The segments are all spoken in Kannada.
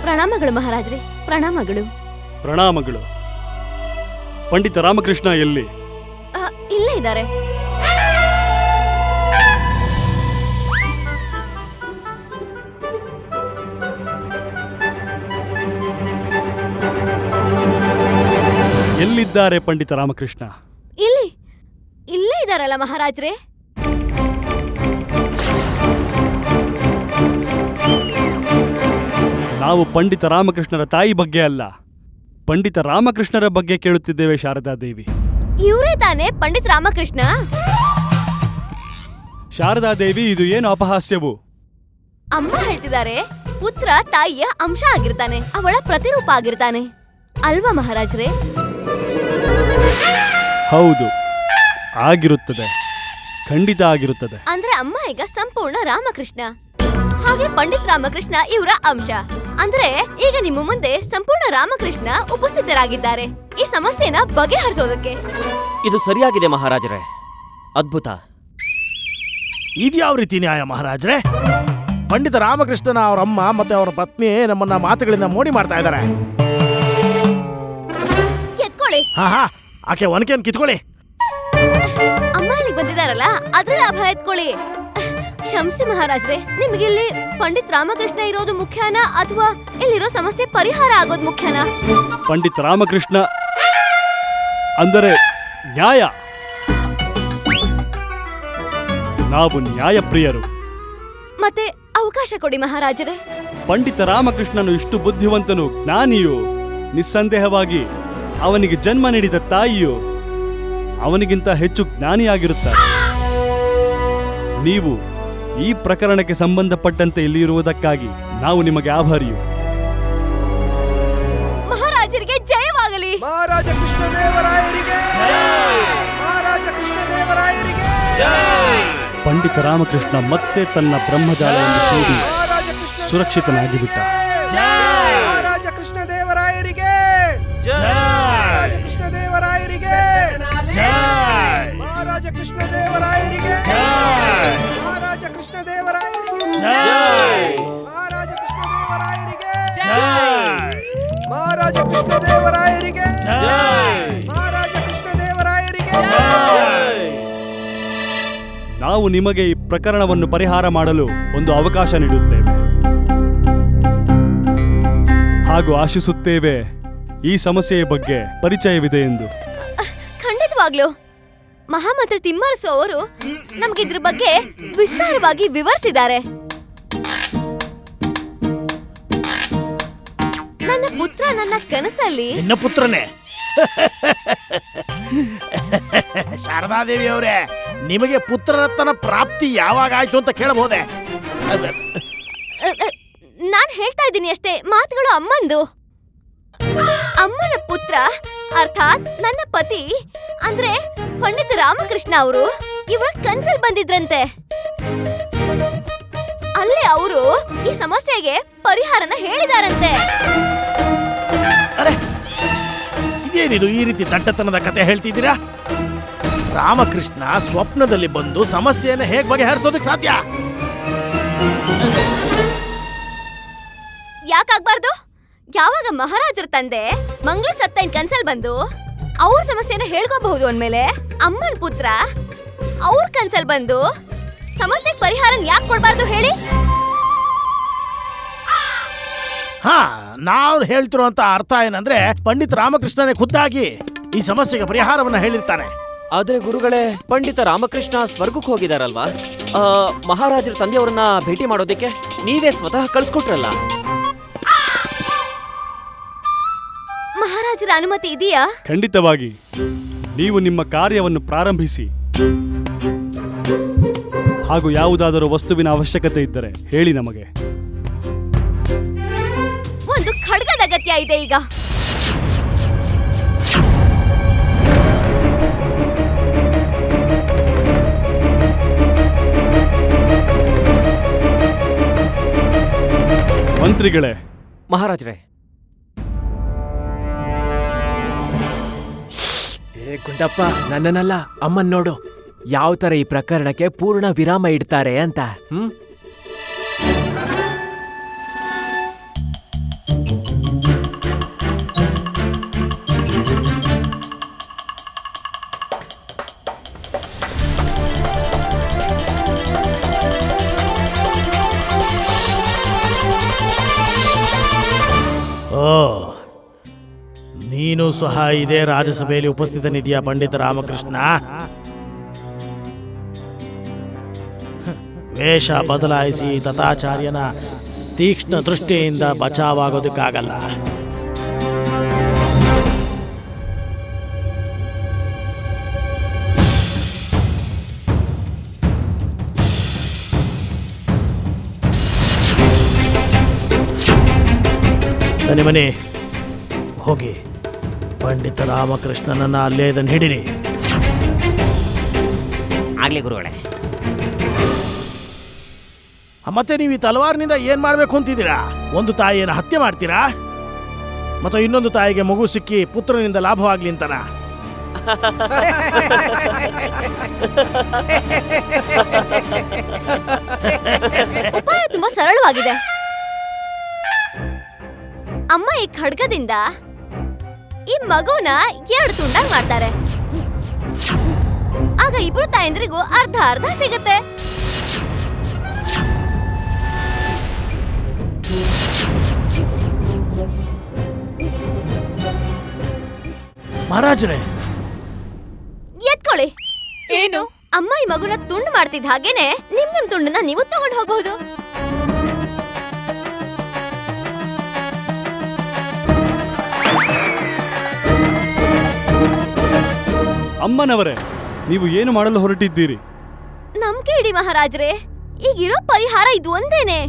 ಪ್ರಣಾಮಗಳು ಮಹಾರಾಜ್ರೆ, ಪ್ರಣಾಮಗಳು. ಪ್ರಣಾಮಗಳು. ಪಂಡಿತ ರಾಮಕೃಷ್ಣ ಎಲ್ಲಿ? ಇಲ್ಲೇ ಇದ್ದಾರೆ. ಎಲ್ಲಿದ್ದಾರೆ ಪಂಡಿತ ರಾಮಕೃಷ್ಣ? ಇಲ್ಲೇ ಇದ್ದಾರಲ್ಲ ಮಹಾರಾಜ್ರೆ. ನಾವು ಪಂಡಿತ ರಾಮಕೃಷ್ಣರ ತಾಯಿ ಬಗ್ಗೆ ಅಲ್ಲ, ಪಂಡಿತ ರಾಮಕೃಷ್ಣರ ಬಗ್ಗೆ ಕೇಳುತ್ತಿದ್ದೇವೆ ಶಾರದಾ ದೇವಿ. ಇವರೇ ತಾನೇ ಪಂಡಿತ ರಾಮಕೃಷ್ಣ? ಶಾರದಾ ದೇವಿ, ಇದು ಏನು ಅಪಹಾಸ್ಯವು? ಅಮ್ಮ ಹೇಳ್ತಿದ್ದಾರೆ, ಪುತ್ರ ತಾಯಿಯ ಅಂಶ ಆಗಿರ್ತಾನೆ, ಅವಳ ಪ್ರತಿರೂಪ ಆಗಿರ್ತಾನೆ ಅಲ್ವಾ ಮಹಾರಾಜ್ರೆ? ಹೌದು, ಆಗಿರುತ್ತದೆ, ಖಂಡಿತ ಆಗಿರುತ್ತದೆ. ಅಂದ್ರೆ ಅಮ್ಮ ಈಗ ಸಂಪೂರ್ಣ ರಾಮಕೃಷ್ಣ, ಹಾಗೆ ಪಂಡಿತ್ ರಾಮಕೃಷ್ಣ ಇವರ ಅಂಶ. ಅಂದ್ರೆ ಈಗ ನಿಮ್ಮ ಮುಂದೆ ಸಂಪೂರ್ಣ ರಾಮಕೃಷ್ಣ ಉಪಸ್ಥಿತರಾಗಿದ್ದಾರೆ ಈ ಸಮಸ್ಯೆನ ಬಗೆಹರಿಸೋದಕ್ಕೆ. ಇದು ಸರಿಯಾಗಿದೆ ಮಹಾರಾಜರೇ, ಅದ್ಭುತ. ಇದ್ಯಾವ ರೀತಿ ನ್ಯಾಯ ಮಹಾರಾಜ್ರೆ? ಪಂಡಿತ ರಾಮಕೃಷ್ಣನ ಅವರ ಅಮ್ಮ ಮತ್ತೆ ಅವರ ಪತ್ನಿ ನಮ್ಮನ್ನ ಮಾತುಗಳಿಂದ ಮೋಡಿ ಮಾಡ್ತಾ ಇದ್ದಾರೆ. ಕೆತ್ಕೊಳ್ಳಿ. ಹಾ, ಆಕೆ ಒನಕೆಯನ್ನು ಕಿತ್ಕೊಳ್ಳಿ. ಅಮ್ಮ ಇಲ್ಲಿಗೆ ಬಂದಿದಾರಲ್ಲ, ಅದ್ರ ಲಾಭ ಎತ್ಕೊಳ್ಳಿ. ಕ್ಷಮಿಸಿ ಮಹಾರಾಜ್ರೆ, ನಿಮ್ಗೆ ಇಲ್ಲಿ ಪಂಡಿತ್ ರಾಮಕೃಷ್ಣ ಇರೋದು ಮುಖ್ಯನಾ ಅಥವಾ ಇಲ್ಲಿರೋ ಸಮಸ್ಯೆ ಪರಿಹಾರ ಆಗೋದು ಮುಖ್ಯನಾ? ಪಂಡಿತ ರಾಮಕೃಷ್ಣ ಅಂದರೆ ನ್ಯಾಯ. ನಾವು ನ್ಯಾಯಪ್ರಿಯರು. ಮತ್ತೆ ಅವಕಾಶ ಕೊಡಿ ಮಹಾರಾಜರೇ. ಪಂಡಿತ ರಾಮಕೃಷ್ಣನು ಇಷ್ಟು ಬುದ್ಧಿವಂತನು, ಜ್ಞಾನಿಯು, ನಿಸ್ಸಂದೇಹವಾಗಿ ಅವನಿಗೆ ಜನ್ಮ ನೀಡಿದ ತಾಯಿಯು ಅವನಿಗಿಂತ ಹೆಚ್ಚು ಜ್ಞಾನಿಯಾಗಿರುತ್ತಾರೆ. ನೀವು ಈ ಪ್ರಕರಣಕ್ಕೆ ಸಂಬಂಧಪಟ್ಟಂತೆ ಇಲ್ಲಿರುವುದಕ್ಕಾಗಿ ನಾವು ನಿಮಗೆ ಆಭಾರಿಯು. ಮಹಾರಾಜರಿಗೆ ಜಯವಾಗಲಿ. ಮಹಾರಾಜ ಕೃಷ್ಣದೇವರಾಯರಿಗೆ ಮಹಾರಾಜ ಕೃಷ್ಣದೇವರಾಯರಿಗೆ ಪಂಡಿತ ರಾಮಕೃಷ್ಣ ಮತ್ತೆ ತನ್ನ ಬ್ರಹ್ಮಜಾಲವನ್ನು ಕೂಡಿ ಸುರಕ್ಷಿತನಾಗಿಬಿಟ್ಟ. ಮಹಾರಾಜ ಕೃಷ್ಣದೇವರಾಯರಿಗೆ ಮಹಾರಾಜ ಕೃಷ್ಣದೇವರಾಯರಿಗೆ ಮಹಾರಾಜ ಕೃಷ್ಣದೇವರಾಯರಿಗೆ ಮಹಾರಾಜ ಕೃಷ್ಣದೇವರಾಯರಿಗೆ ಮಹಾರಾಜ ಕೃಷ್ಣದೇವರಾಯರಿಗೆ ಮಹಾರಾಜ ಕೃಷ್ಣದೇವರಾಯರಿಗೆ ಮಹಾರಾಜ ಕೃಷ್ಣದೇವರಾಯರಿಗೆ. ನಾವು ನಿಮಗೆ ಈ ಪ್ರಕರಣವನ್ನು ಪರಿಹಾರ ಮಾಡಲು ಒಂದು ಅವಕಾಶ ನೀಡುತ್ತೇವೆ ಹಾಗೂ ಆಶಿಸುತ್ತೇವೆ ಈ ಸಮಸ್ಯೆಯ ಬಗ್ಗೆ ಪರಿಚಯವಿದೆ ಎಂದು. ಖಂಡಿತವಾಗ್ಲು ಮಹಾಮಂತ್ರಿ ತಿಮ್ಮರಸು ಅವರು ನಮ್ಗಿದ್ರ ಬಗ್ಗೆ ವಿಸ್ತಾರವಾಗಿ ವಿವರಿಸಿದ್ದಾರೆ. ನನ್ನ ಪುತ್ರ ನನ್ನ ಕನಸಲ್ಲಿ. ನಿನ್ನ ಪುತ್ರನೇ? ಶಾರದಾದೇವಿ ಅವರೇ, ನಿಮಗೆ ಪುತ್ರರತ್ನ ಪ್ರಾಪ್ತಿ ಯಾವಾಗ ಆಯ್ತು ಅಂತ ಕೇಳಬಹುದೇ? ನಾನ್ ಹೇಳ್ತಾ ಇದ್ದೀನಿ ಅಷ್ಟೇ, ಮಾತುಗಳು ಅಮ್ಮಂದು. ಅಮ್ಮನ ಪುತ್ರ ಅರ್ಥಾತ್ ನನ್ನ ಪತಿ ಅಂದ್ರೆ ಪಂಡಿತ ರಾಮಕೃಷ್ಣ ಅವರು ಇವರ ಕನ್ಸಲ್ ಬಂದಿದ್ರಂತೆ. ಅಲ್ಲೇ ಅವರು ಈ ಸಮಸ್ಯೆಗೆ ಪರಿಹಾರನ ಹೇಳಿದಾರಂತೆ. ಇದೇನಿದು ಈ ರೀತಿ ದಟ್ಟತನದ ಕತೆ ಹೇಳ್ತಿದ್ದೀರಾ? ರಾಮಕೃಷ್ಣ ಸ್ವಪ್ನದಲ್ಲಿ ಬಂದು ಸಮಸ್ಯೆಯನ್ನು ಹೇಗೆ ಬಗೆಹರಿಸೋದಕ್ಕೆ ಸಾಧ್ಯ? ಯಾಕಾಗ್ಬಾರ್ದು? ಯಾವಾಗ ಮಹಾರಾಜರ ತಂದೆ ಮಂಗ್ಲಿ ಸತ್ತೈನ್ ಕನ್ಸಲ್ ಬಂದು ಅವ್ರ ಸಮಸ್ಯೆನ ಹೇಳ್ಕೋಬಹುದು ಅಂದ್ಮೇಲೆ ಅಮ್ಮನ ಪುತ್ರ ಅವ್ರ ಕನ್ಸಲ್ ಬಂದು ಸಮಸ್ಯೆಗೆ ಪರಿಹಾರ ಯಾಕೆ ಕೊಡ್ಬಾರ್ದು ಹೇಳಿ? ನಾವು ಹೇಳ್ತಿರೋಂತ ಅರ್ಥ ಏನಂದ್ರೆ ಪಂಡಿತ ರಾಮಕೃಷ್ಣನೇ ಖುದ್ದಾಗಿ ಈ ಸಮಸ್ಯೆಗೆ ಪರಿಹಾರವನ್ನ ಹೇಳಿರ್ತಾನೆ. ಆದ್ರೆ ಗುರುಗಳೇ, ಪಂಡಿತ ರಾಮಕೃಷ್ಣ ಸ್ವರ್ಗಕ್ಕೆ ಹೋಗಿದಾರಲ್ವಾ? ಮಹಾರಾಜರ ತಂದೆಯವರನ್ನ ಭೇಟಿ ಮಾಡೋದಕ್ಕೆ ನೀವೇ ಸ್ವತಃ ಕಳಿಸ್ಕೊಟ್ರಲ್ಲ. ಮಹಾರಾಜರ ಅನುಮತಿ ಇದೆಯಾ? ಖಂಡಿತವಾಗಿ. ನೀವು ನಿಮ್ಮ ಕಾರ್ಯವನ್ನು ಪ್ರಾರಂಭಿಸಿ. ಹಾಗೂ ಯಾವುದಾದರೂ ವಸ್ತುವಿನ ಅವಶ್ಯಕತೆ ಇದ್ದರೆ ಹೇಳಿ ನಮಗೆ. ಒಂದು ಖಡ್ಗದ ಅಗತ್ಯ ಇದೆ ಈಗ. ಮಂತ್ರಿಗಳೇ. ಮಹಾರಾಜರೇ. ಗುಂಡಪ್ಪ, ನನ್ನನ್ನಲ್ಲ, ಅಮ್ಮನ್ ನೋಡು ಯಾವ ತರ ಈ ಪ್ರಕರಣಕ್ಕೆ ಪೂರ್ಣ ವಿರಾಮ ಇಡ್ತಾರೆ ಅಂತ. ನೀನು ಸಹ ಇದೇ ರಾಜಸಭೆಯಲ್ಲಿ ಉಪಸ್ಥಿತನಿದೆಯಾ ಪಂಡಿತ ರಾಮಕೃಷ್ಣ? ವೇಷ ಬದಲಾಯಿಸಿ ತಥಾಚಾರ್ಯನ ತೀಕ್ಷ್ಣ ದೃಷ್ಟಿಯಿಂದ ಬಚಾವಾಗೋದಕ್ಕಾಗಲ್ಲ. ಮನೆ ಹೋಗಿ ಪಂಡಿತ ರಾಮಕೃಷ್ಣನನ್ನ ಅಲ್ಲೇ ಇದನ್ನು ಹಿಡಿರಿ. ಆಗ್ಲಿ ಗುರುಗಳೇ. ಮತ್ತೆ ನೀವು ಈ ತಲವಾರಿನಿಂದ ಏನ್ ಮಾಡ್ಬೇಕು ಅಂತಿದ್ದೀರಾ? ಒಂದು ತಾಯಿಯನ್ನು ಹತ್ಯೆ ಮಾಡ್ತೀರಾ? ಮತ್ತು ಇನ್ನೊಂದು ತಾಯಿಗೆ ಮಗು ಸಿಕ್ಕಿ ಪುತ್ರನಿಂದ ಲಾಭವಾಗ್ಲಿ ಅಂತನ? ಉಪಾಯ ತುಂಬಾ ಸರಳವಾಗಿದೆ. ಅಮ್ಮ ಈ ಖಡ್ಗದಿಂದ ಈ ಮಗುನ 2 ತುಂಡಾಗಿ ಮಾಡ್ತಾರೆ. ಆಗ ಇಬ್ರು ತಾಯಂದ್ರಿಗೂ ಅರ್ಧ ಅರ್ಧ ಸಿಗುತ್ತೆ. ಮಹಾರಾಜರೇ, ಎತ್ಕೊಳ್ಳಿ. ಏನು? ಅಮ್ಮ ಈ ಮಗುನ ತುಂಡು ಮಾಡ್ತಿದ್ದ ಹಾಗೇನೆ ನಿಮ್ ತುಂಡನ್ನ ನೀವು ತಗೊಂಡು ಹೋಗಬಹುದು. ಅಮ್ಮನವರೇ, ನೀವು ಏನು ಮಾಡಲು ಹೊರಟಿದ್ದೀರಿ? ನಂಬಿಕೆ ಇಡಿ ಮಹಾರಾಜರೇ, ಈಗಿರೋ ಪರಿಹಾರ ಇದು ಒಂದೇನೆ.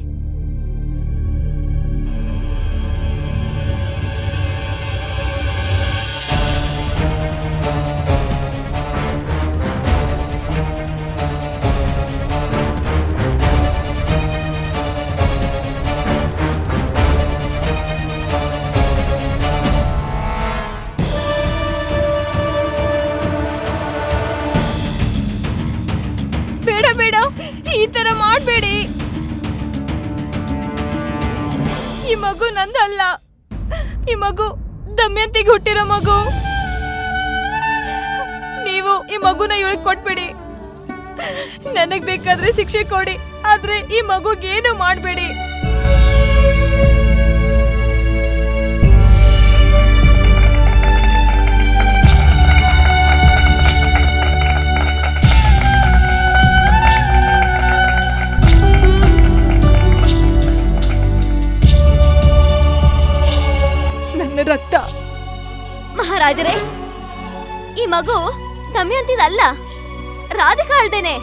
ಬೇಡ, ಈ ತರ ಮಾಡ್ಬೇಡಿ. ಈ ಮಗು ನಂದಲ್ಲ. ಈ ಮಗು ದಮಯಂತಿಗೆ ಹುಟ್ಟಿರೋ ಮಗು. ನೀವು ಈ ಮಗುನ ಇವಳಿಗೆ ಕೊಟ್ಬಿಡಿ. ನನಗ್ ಬೇಕಾದ್ರೆ ಶಿಕ್ಷೆ ಕೊಡಿ, ಆದ್ರೆ ಈ ಮಗುಗೇನು ಮಾಡ್ಬೇಡಿ. ರಕ್ತ. ಮಹಾರಾಜರೇ, ಈ ಮಗು ದಮಯಂತಿದಲ್ಲ, ರಾಧಿಕಾಳ್ದೇನೆ.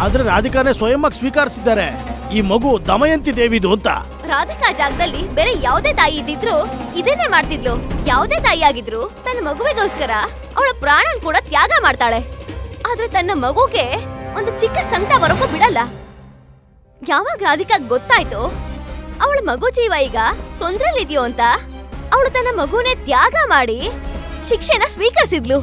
ಆದ್ರೆ ರಾಧಿಕಾನೇ ಸ್ವಯಂವಾಗಿ ಸ್ವೀಕರಿಸಿದ್ದಾರೆ ಈ ಮಗು ದಮಯಂತಿ ದೇವಿದು ಅಂತ. ರಾಧಿಕಾ ಜಾಗದಲ್ಲಿ ಬೇರೆ ಯಾವುದೇ ತಾಯಿ ಇದ್ದಿದ್ರು ಇದನ್ನೇ ಮಾಡ್ತಿದ್ಲು. ಯಾವುದೇ ತಾಯಿ ಆಗಿದ್ರು ತನ್ನ ಮಗುವಿಗೋಸ್ಕರ ಅವಳ ಪ್ರಾಣನ್ ಕೂಡ ತ್ಯಾಗ ಮಾಡ್ತಾಳೆ. ಆದ್ರೆ ತನ್ನ ಮಗುಗೆ ಒಂದು ಚಿಕ್ಕ ಸಂಕಟ ಬರೋಕ್ಕೂ ಬಿಡಲ್ಲ. ಯಾವಾಗ ರಾಧಿಕಾ ಗೊತ್ತಾಯ್ತು ಅವಳ ಮಗು ಜೀವ ಈಗ ತೊಂದ್ರೆಲಿದ್ಯೋ ಅಂತ, ಅವಳು ತನ್ನ ಮಗುನೇ ತ್ಯಾಗ ಮಾಡಿ ಶಿಕ್ಷೆನ ಸ್ವೀಕರಿಸಿದ್ಲು.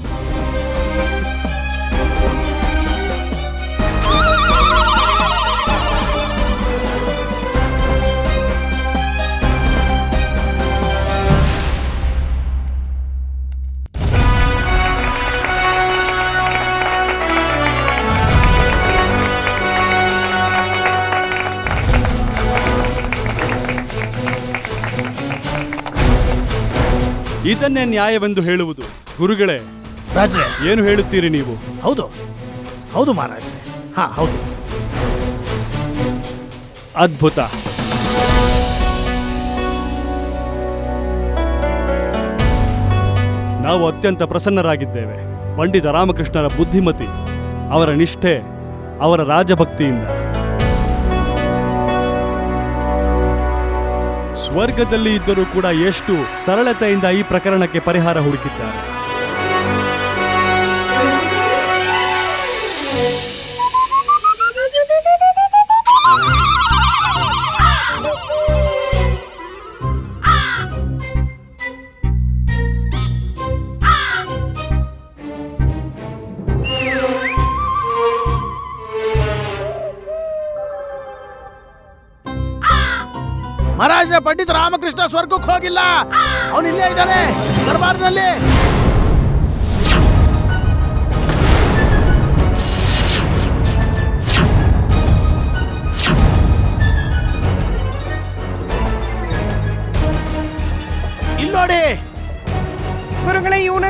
ಇದನ್ನೇ ನ್ಯಾಯವೆಂದು ಹೇಳುವುದು. ಗುರುಗಳೇ, ರಾಜೇ, ಏನು ಹೇಳುತ್ತೀರಿ ನೀವು? ಹೌದು ಹೌದು ಮಹಾರಾಜ್, ಹೌದು. ಅದ್ಭುತ. ನಾವು ಅತ್ಯಂತ ಪ್ರಸನ್ನರಾಗಿದ್ದೇವೆ ಪಂಡಿತ ರಾಮಕೃಷ್ಣರ ಬುದ್ಧಿಮತಿ, ಅವರ ನಿಷ್ಠೆ, ಅವರ ರಾಜಭಕ್ತಿಯಿಂದ. ಸ್ವರ್ಗದಲ್ಲಿ ಇದ್ದರೂ ಕೂಡ ಎಷ್ಟು ಸರಳತೆಯಿಂದ ಈ ಪ್ರಕರಣಕ್ಕೆ ಪರಿಹಾರ ಹುಡುಕಿದ್ದಾರೆ. ಮಹಾರಾಜ, ಪಂಡಿತ ರಾಮಕೃಷ್ಣ ಸ್ವರ್ಗಕ್ಕೆ ಹೋಗಿಲ್ಲ, ಅವನು ಇಲ್ಲೇ ಇದ್ದಾನೆ ದರ್ಬಾರ್ನಲ್ಲಿ.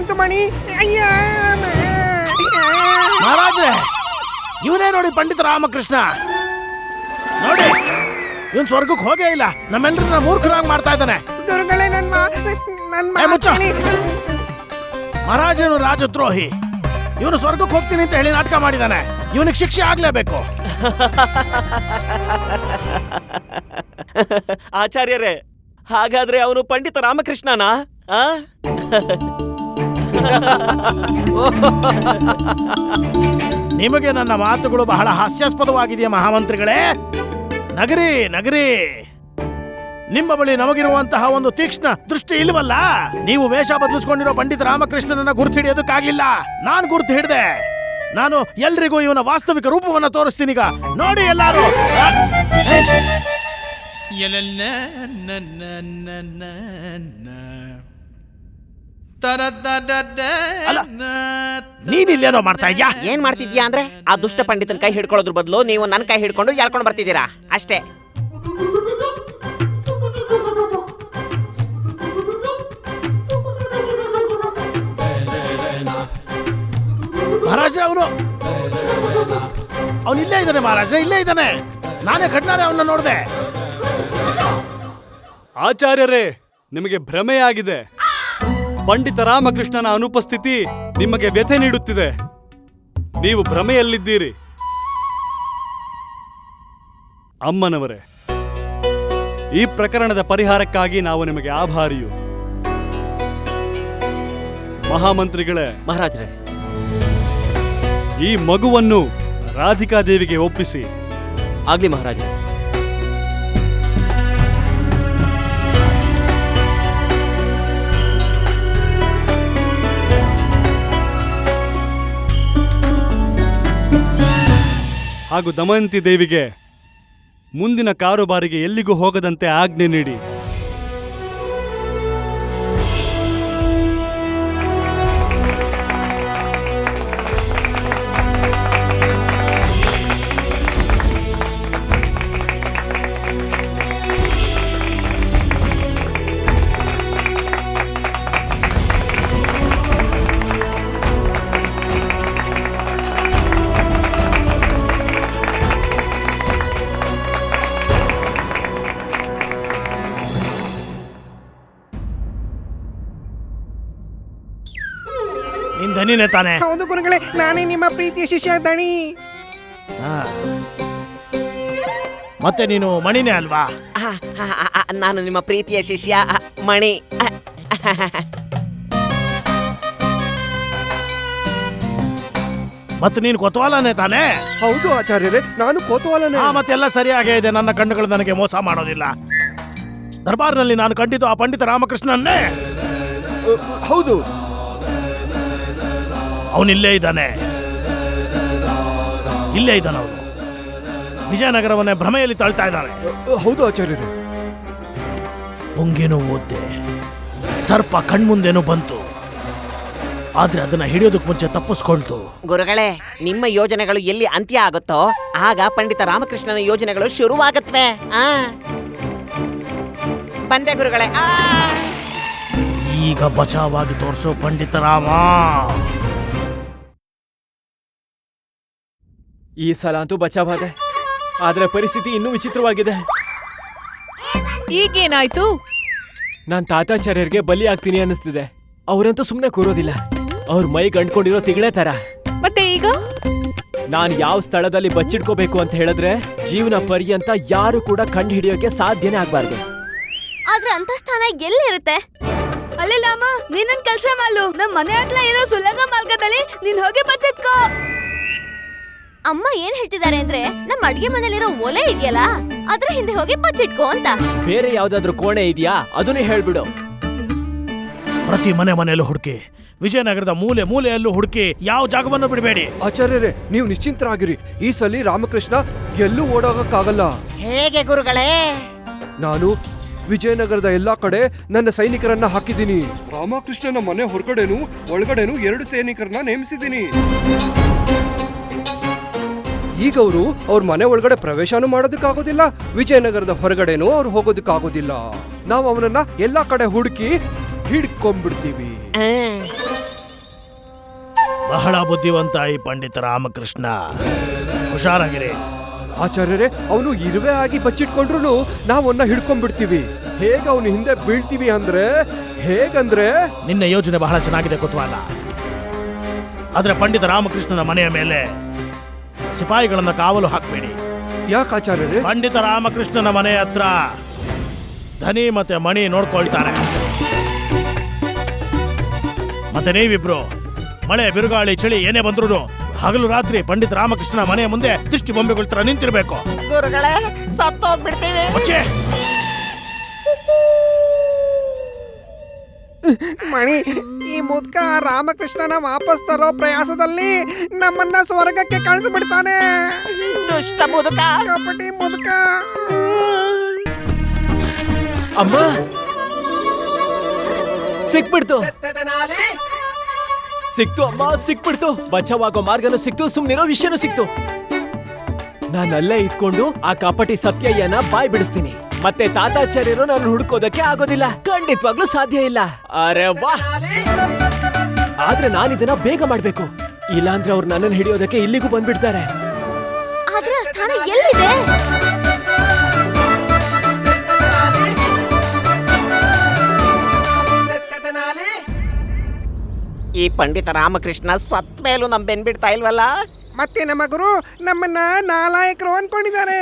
ಬಂತು ಮಣಿ. ಅಯ್ಯ ಮಹಾರಾಜ್ರೆ, ಇವನೇ ನೋಡಿ ಪಂಡಿತ ರಾಮಕೃಷ್ಣ. ನೋಡಿ, ಇವನ್ ಸ್ವರ್ಗಕ್ಕೆ ಹೋಗೇ ಇಲ್ಲ, ನಮ್ಮೆಲ್ಲರನ್ನ ಮೂರ್ಖರಾಗಿ ಮಾಡ್ತಾ ಇದ್ದಾನೆ. ಗುರುಗಳೇ, ನನ್ನ ಏ, ಮುಚ್ಚ. ಮಾತು ಕೇಳಿ. ಮಹಾರಾಜನು ರಾಜದ್ರೋಹಿ. ಇವನು ಸ್ವರ್ಗಕ್ಕೆ ಹೋಗ್ತೀನಿ ಅಂತ ಹೇಳಿ ನಾಟಕ ಮಾಡಿದಾನೆ. ಇವನಿಗೆ ಶಿಕ್ಷೆ ಆಗ್ಲೇಬೇಕು. ಆಚಾರ್ಯರೇ, ಹಾಗಾದ್ರೆ ಅವನು ಪಂಡಿತ ರಾಮಕೃಷ್ಣನಾ? ಆ? ನಿಮಗೆ ನನ್ನ ಮಾತುಗಳು ಬಹಳ ಹಾಸ್ಯಾಸ್ಪದವಾಗಿದೆಯಾ ಮಹಾಮಂತ್ರಿಗಳೇ? ನಗರಿ ನಗರಿ, ನಿಮ್ಮ ಬಳಿ ನಮಗಿರುವಂತಹ ಒಂದು ತೀಕ್ಷ್ಣ ದೃಷ್ಟಿ ಇಲ್ವಲ್ಲ? ನೀವು ವೇಷ ಬದಲಿಸ್ಕೊಂಡಿರೋ ಪಂಡಿತ ರಾಮಕೃಷ್ಣನನ್ನ ಗುರುತು ಹಿಡಿಯೋದಕ್ಕಾಗ್ಲಿಲ್ಲ. ನಾನು ಗುರುತು ಹಿಡ್ದೆ. ನಾನು ಎಲ್ರಿಗೂ ಇವನ ವಾಸ್ತವಿಕ ರೂಪವನ್ನ ತೋರಿಸ್ತೀನಿ. ಈಗ ನೋಡಿ ಎಲ್ಲಾರು. ಅಲ್ಲ, ನೀನಿಲ್ಲೇನೋ ಮಾಡ್ತಾ ಇದ್ಯಾ? ಏನ್ ಮಾಡ್ತಿದ್ಯಾ ಅಂದ್ರೆ, ಆ ದುಷ್ಟ ಪಂಡಿತನ ಕೈ ಹಿಡ್ಕೊಳ್ಳೋದ್ರ ಬದಲು ನೀವು ನನ್ನ ಕೈ ಹಿಡ್ಕೊಂಡು ಎಳ್ಕೊಂಡು ಬರ್ತಿದ್ದೀರಾ ಅಷ್ಟೇ. ಮಹಾರಾಜ್ರೆ, ಅವನು ಇಲ್ಲೇ ಇದ್ದಾನೆ. ಮಹಾರಾಜ್ರೆ, ಇಲ್ಲೇ ಇದ್ದಾನೆ. ನಾನೇ ಕಣ್ಣಾರೆ ಅವನ್ನ ನೋಡ್ದೆ. ಆಚಾರ್ಯರೇ, ನಿಮಗೆ ಭ್ರಮೆಯಾಗಿದೆ. ಪಂಡಿತ ರಾಮಕೃಷ್ಣನ ಅನುಪಸ್ಥಿತಿ ನಿಮಗೆ ವ್ಯಥೆ ನೀಡುತ್ತಿದೆ. ನೀವು ಭ್ರಮೆಯಲ್ಲಿದ್ದೀರಿ. ಅಮ್ಮನವರೇ, ಈ ಪ್ರಕರಣದ ಪರಿಹಾರಕ್ಕಾಗಿ ನಾವು ನಿಮಗೆ ಆಭಾರಿಯು. ಮಹಾಮಂತ್ರಿಗಳೇ, ಮಹಾರಾಜ್ರೆ, ಈ ಮಗುವನ್ನು ರಾಧಿಕಾದೇವಿಗೆ ಒಪ್ಪಿಸಿ. ಆಗ್ಲಿ ಮಹಾರಾಜ್ರೆ. ಹಾಗೂ ದಮಯಂತಿ ದೇವಿಗೆ ಮುಂದಿನ ಕಾರುಬಾರಿಗೆ ಎಲ್ಲಿಗೂ ಹೋಗದಂತೆ ಆಜ್ಞೆ ನೀಡಿ. ನಿನ್ ದನಿನೇ ತಾನೆ? ಹೌದು ಗುರುಗಳೇ, ನಾನೇ ನಿಮ್ಮ ಪ್ರೀತಿಯ ಶಿಷ್ಯ ದಣಿ. ಮತ್ತೆ ನೀನು ಮಣಿನೇ ಅಲ್ವಾ? ನಾನು ನಿಮ್ಮ ಪ್ರೀತಿಯ ಶಿಷ್ಯ ಮಣಿ. ಮತ್ತೆ ನೀನು ಕೊತ್ವಾಲನೇ ತಾನೆ? ಹೌದು ಆಚಾರ್ಯರೇ, ನಾನು ಕೋತವಾಲನೇ. ಮತ್ತೆಲ್ಲ ಸರಿಯಾಗೇ ಇದೆ. ನನ್ನ ಕಣ್ಣುಗಳು ನನಗೆ ಮೋಸ ಮಾಡೋದಿಲ್ಲ. ದರ್ಬಾರ್ನಲ್ಲಿ ನಾನು ಕಂಡಿದ್ದು ಆ ಪಂಡಿತ ರಾಮಕೃಷ್ಣನ್ನೇ. ಹೌದು, ಅವನಿಲ್ಲೇ ಇದ್ದಾನೆ. ಇಲ್ಲೇ ಇದ್ದಾನೆ ಅವನು. ವಿಜಯನಗರವನ್ನೇ ಭ್ರಮೆಯಲ್ಲಿ ತಳ್ತಾ ಇದ್ದಾನೆ. ಹೌದು ಆಚಾರ್ಯರೇ. ಪುಂಗೇನೋ ಓದ್ದೆ, ಸರ್ಪ ಕಣ್ಮುಂದೇನೋ ಬಂತು, ಆದ್ರೆ ಅದನ್ನ ಹಿಡಿಯೋದಕ್ಕೆ ಮುಂಚೆ ತಪ್ಪಿಸ್ಕೊಳ್ತು. ಗುರುಗಳೇ, ನಿಮ್ಮ ಯೋಜನೆಗಳು ಎಲ್ಲಿ ಅಂತ್ಯ ಆಗುತ್ತೋ ಆಗ ಪಂಡಿತ ರಾಮಕೃಷ್ಣನ ಯೋಜನೆಗಳು ಶುರುವಾಗತ್ವೆ. ಬಂದೆ ಗುರುಗಳೇ. ಈಗ ಬಚಾವಾಗಿ ತೋರಿಸೋ ಪಂಡಿತ ರಾಮ. ಈ ಸಲ ಅಂತೂ ಬಚಾವಾದೆ, ಆದ್ರೆ ಪರಿಸ್ಥಿತಿ ಇನ್ನೂ ವಿಚಿತ್ರವಾಗಿದೆ. ಈಗೇನಾಯ್ತು? ನಾನ್ ತಾತಾಚಾರ್ಯರಿಗೆ ಬಲಿ ಆಗ್ತೀನಿ ಅನ್ನಿಸ್ತಿದೆ. ಅವರಂತೂ ಸುಮ್ಮನೆ ಕೂರೋದಿಲ್ಲ. ಅವ್ರ ಮೈಗೆ ಅಂಟ್ಕೊಂಡಿರೋ ತಿಗಳೆ ತರ. ಮತ್ತೆ ಈಗ ನಾನ್ ಯಾವ ಸ್ಥಳದಲ್ಲಿ ಬಚ್ಚಿಟ್ಕೋಬೇಕು ಅಂತ ಹೇಳಿದ್ರೆ ಜೀವನ ಪರ್ಯಂತ ಯಾರು ಕೂಡ ಕಂಡು ಹಿಡಿಯೋಕೆ ಸಾಧ್ಯನೇ ಆಗ್ಬಾರ್ದು. ಆದ್ರೆ ಅಂತ ಸ್ಥಾನ ಎಲ್ಲಿರುತ್ತೆ? ಅಲ್ಲೇ ಲಾಮ, ನೀನೊಂದ್ ಕೆಲ್ಸ ಮಾಡು. ನಮ್ ಮನೆ ಹತ್ರ ಇರೋ ಸುಲಗ ಮಾರ್ಗದಲ್ಲಿ ನೀನ್ ಹೋಗಿ ಬಚ್ಚಿಟ್ಕೋ. ಅಮ್ಮ ಏನ್ ಹೇಳ್ತಿದ್ದಾರೆ ಅಂದ್ರೆ, ನಮ್ಮ ಅಡ್ಗೆ ಮನೇಲಿರೋ ಒಲೆ ಇದೆಯಲ್ಲ, ಅದ್ರ ಹಿಂದೆ ಹೋಗಿ ಬಚ್ಚಿಟ್ಕೋ ಅಂತ. ಬೇರೆ ಯಾವ್ದಾದ್ರು ಕೋಣೆ ಇದೆಯಾ ಅದನ್ನೇ ಹೇಳ್ಬಿಡು. ಪ್ರತಿ ಮನೆಯಲ್ಲೂ ಹುಡುಕಿ, ವಿಜಯನಗರದ ಮೂಲೆ ಮೂಲೆಯಲ್ಲೂ ಹುಡುಕಿ, ಯಾವ ಜಾಗವನ್ನು ಬಿಡಬೇಡಿ. ಆಚಾರ್ಯರೇ, ನೀವು ನಿಶ್ಚಿಂತರಾಗಿರಿ. ಈ ಸಲ ರಾಮಕೃಷ್ಣ ಎಲ್ಲೂ ಓಡೋಗಕ್ಕಾಗಲ್ಲ. ಹೇಗೆ ಗುರುಗಳೇ? ನಾನು ವಿಜಯನಗರದ ಎಲ್ಲಾ ಕಡೆ ನನ್ನ ಸೈನಿಕರನ್ನ ಹಾಕಿದ್ದೀನಿ. ರಾಮಕೃಷ್ಣನ ಮನೆ ಹೊರಗಡೆನೂ ಒಳಗಡೆನೂ 2 ಸೈನಿಕರನ್ನ ನೇಮಿಸಿದ್ದೀನಿ. ಈಗ ಅವರು ಅವ್ರ ಮನೆ ಒಳಗಡೆ ಪ್ರವೇಶನೂ ಮಾಡೋದಕ್ಕಾಗೋದಿಲ್ಲ, ವಿಜಯನಗರದ ಹೊರಗಡೆನೂ ಅವ್ರು ಹೋಗೋದಕ್ಕಾಗೋದಿಲ್ಲ. ನಾವು ಅವನನ್ನ ಎಲ್ಲಾ ಕಡೆ ಹುಡುಕಿ ಹಿಡ್ಕೊಂಡ್ಬಿಡ್ತೀವಿ. ಬಹಳ ಬುದ್ಧಿವಂತ ಈ ಪಂಡಿತ ರಾಮಕೃಷ್ಣ. ಹುಷಾರಾಗಿರಿ. ಆಚಾರ್ಯರೇ, ಅವನು ಇರುವೆ ಆಗಿ ಬಚ್ಚಿಟ್ಕೊಂಡ್ರು ನಾವನ್ನ ಹಿಡ್ಕೊಂಡ್ಬಿಡ್ತೀವಿ. ಹೇಗ ಅವನು ಹಿಂದೆ ಬೀಳ್ತೀವಿ ಅಂದ್ರೆ ಹೇಗಂದ್ರೆ ನಿನ್ನ ಯೋಜನೆ ಬಹಳ ಚೆನ್ನಾಗಿದೆ ಕುತ್ವಾಲ. ಆದ್ರೆ ಪಂಡಿತ ರಾಮಕೃಷ್ಣನ ಮನೆಯ ಮೇಲೆ ಸಿಪಾಯಿಗಳನ್ನ ಕಾವಲು ಹಾಕಬೇಡಿ. ಯಾಕೆ ಆಚಾರ್ಯರೇ? ಪಂಡಿತ ರಾಮಕೃಷ್ಣನ ಮನೆ ಹತ್ರ ಧನಿ ಮತ್ತೆ ಮಣಿ ನೋಡ್ಕೊಳ್ತಾರೆ. ಮತ್ತೆ ನೀವಿಬ್ರು ಮಳೆ ಬಿರುಗಾಳಿ ಚಳಿ ಏನೇ ಬಂದ್ರು ಹಗಲು ರಾತ್ರಿ ಪಂಡಿತ ರಾಮಕೃಷ್ಣನ ಮನೆಯ ಮುಂದೆ ದಿಷ್ಟಿ ಬೊಂಬೆಗಳ ತರ ನಿಂತಿರ್ಬೇಕು. ಗುರುಗಳೇ, ಸತ್ತೋಗ್ಬಿಡ್ತೀವಿ. ಮುಚ್ಚೆ. ಮಣಿ, ಈ ಮುದ್ಕ ರಾಮಕೃಷ್ಣನ ವಾಪಸ್ ತರೋ ಪ್ರಯಾಸದಲ್ಲಿ ನಮ್ಮನ್ನ ಸ್ವರ್ಗಕ್ಕೆ ಕಳಿಸ್ಬಿಡ್ತಾನೆ. ದುಷ್ಟ ಮುದುಕ. ಕಪಟಿ ಮುದ್ಕ. ಅಮ್ಮ, ಸಿಕ್ಬಿಡ್ತು ಸಿಕ್ತು ಅಮ್ಮ, ಸಿಕ್ಬಿಡ್ತು. ಬಚಾವಾಗೋ ಮಾರ್ಗನೂ ಸಿಕ್ತು, ಸುಮ್ನಿರೋ ವಿಷಯನೂ ಸಿಕ್ತು. ನಾನಲ್ಲೇ ಇದ್ಕೊಂಡು ಆ ಕಪಟಿ ಸತ್ಯಯ್ಯನ ಬಾಯ್ ಬಿಡಿಸ್ತೀನಿ. ಮತ್ತೆ ತಾತಾಚಾರ್ಯರು ನಾನು ಹುಡ್ಕೋದಕ್ಕೆ ಆಗೋದಿಲ್ಲ, ಖಂಡಿತವಾಗ್ಲೂ ಸಾಧ್ಯ ಇಲ್ಲ. ಅರೆ ವಾ! ಆದ್ರೆ ನಾನಿದನ್ನ ಬೇಗ ಮಾಡ್ಬೇಕು, ಇಲ್ಲಾಂದ್ರೆ ಅವ್ರು ನನ್ನನ್ನು ಹಿಡಿಯೋದಕ್ಕೆ ಇಲ್ಲಿಗೂ ಬಂದ್ಬಿಡ್ತಾರೆ. ಆದ್ರೆ ಆ ಸ್ಥಾನ ಎಲ್ಲಿದೆ? ಈ ಪಂಡಿತ ರಾಮಕೃಷ್ಣ ಸತ್ ಮೇಲೂ ನಮ್ ಬೆನ್ಬಿಡ್ತಾ ಇಲ್ವಲ್ಲ. ಮತ್ತೆ ನಮ್ಮ ಗುರು ನಮ್ಮನ್ನ ನಾಲಾಯಕರು ಅನ್ಕೊಂಡಿದ್ದಾರೆ.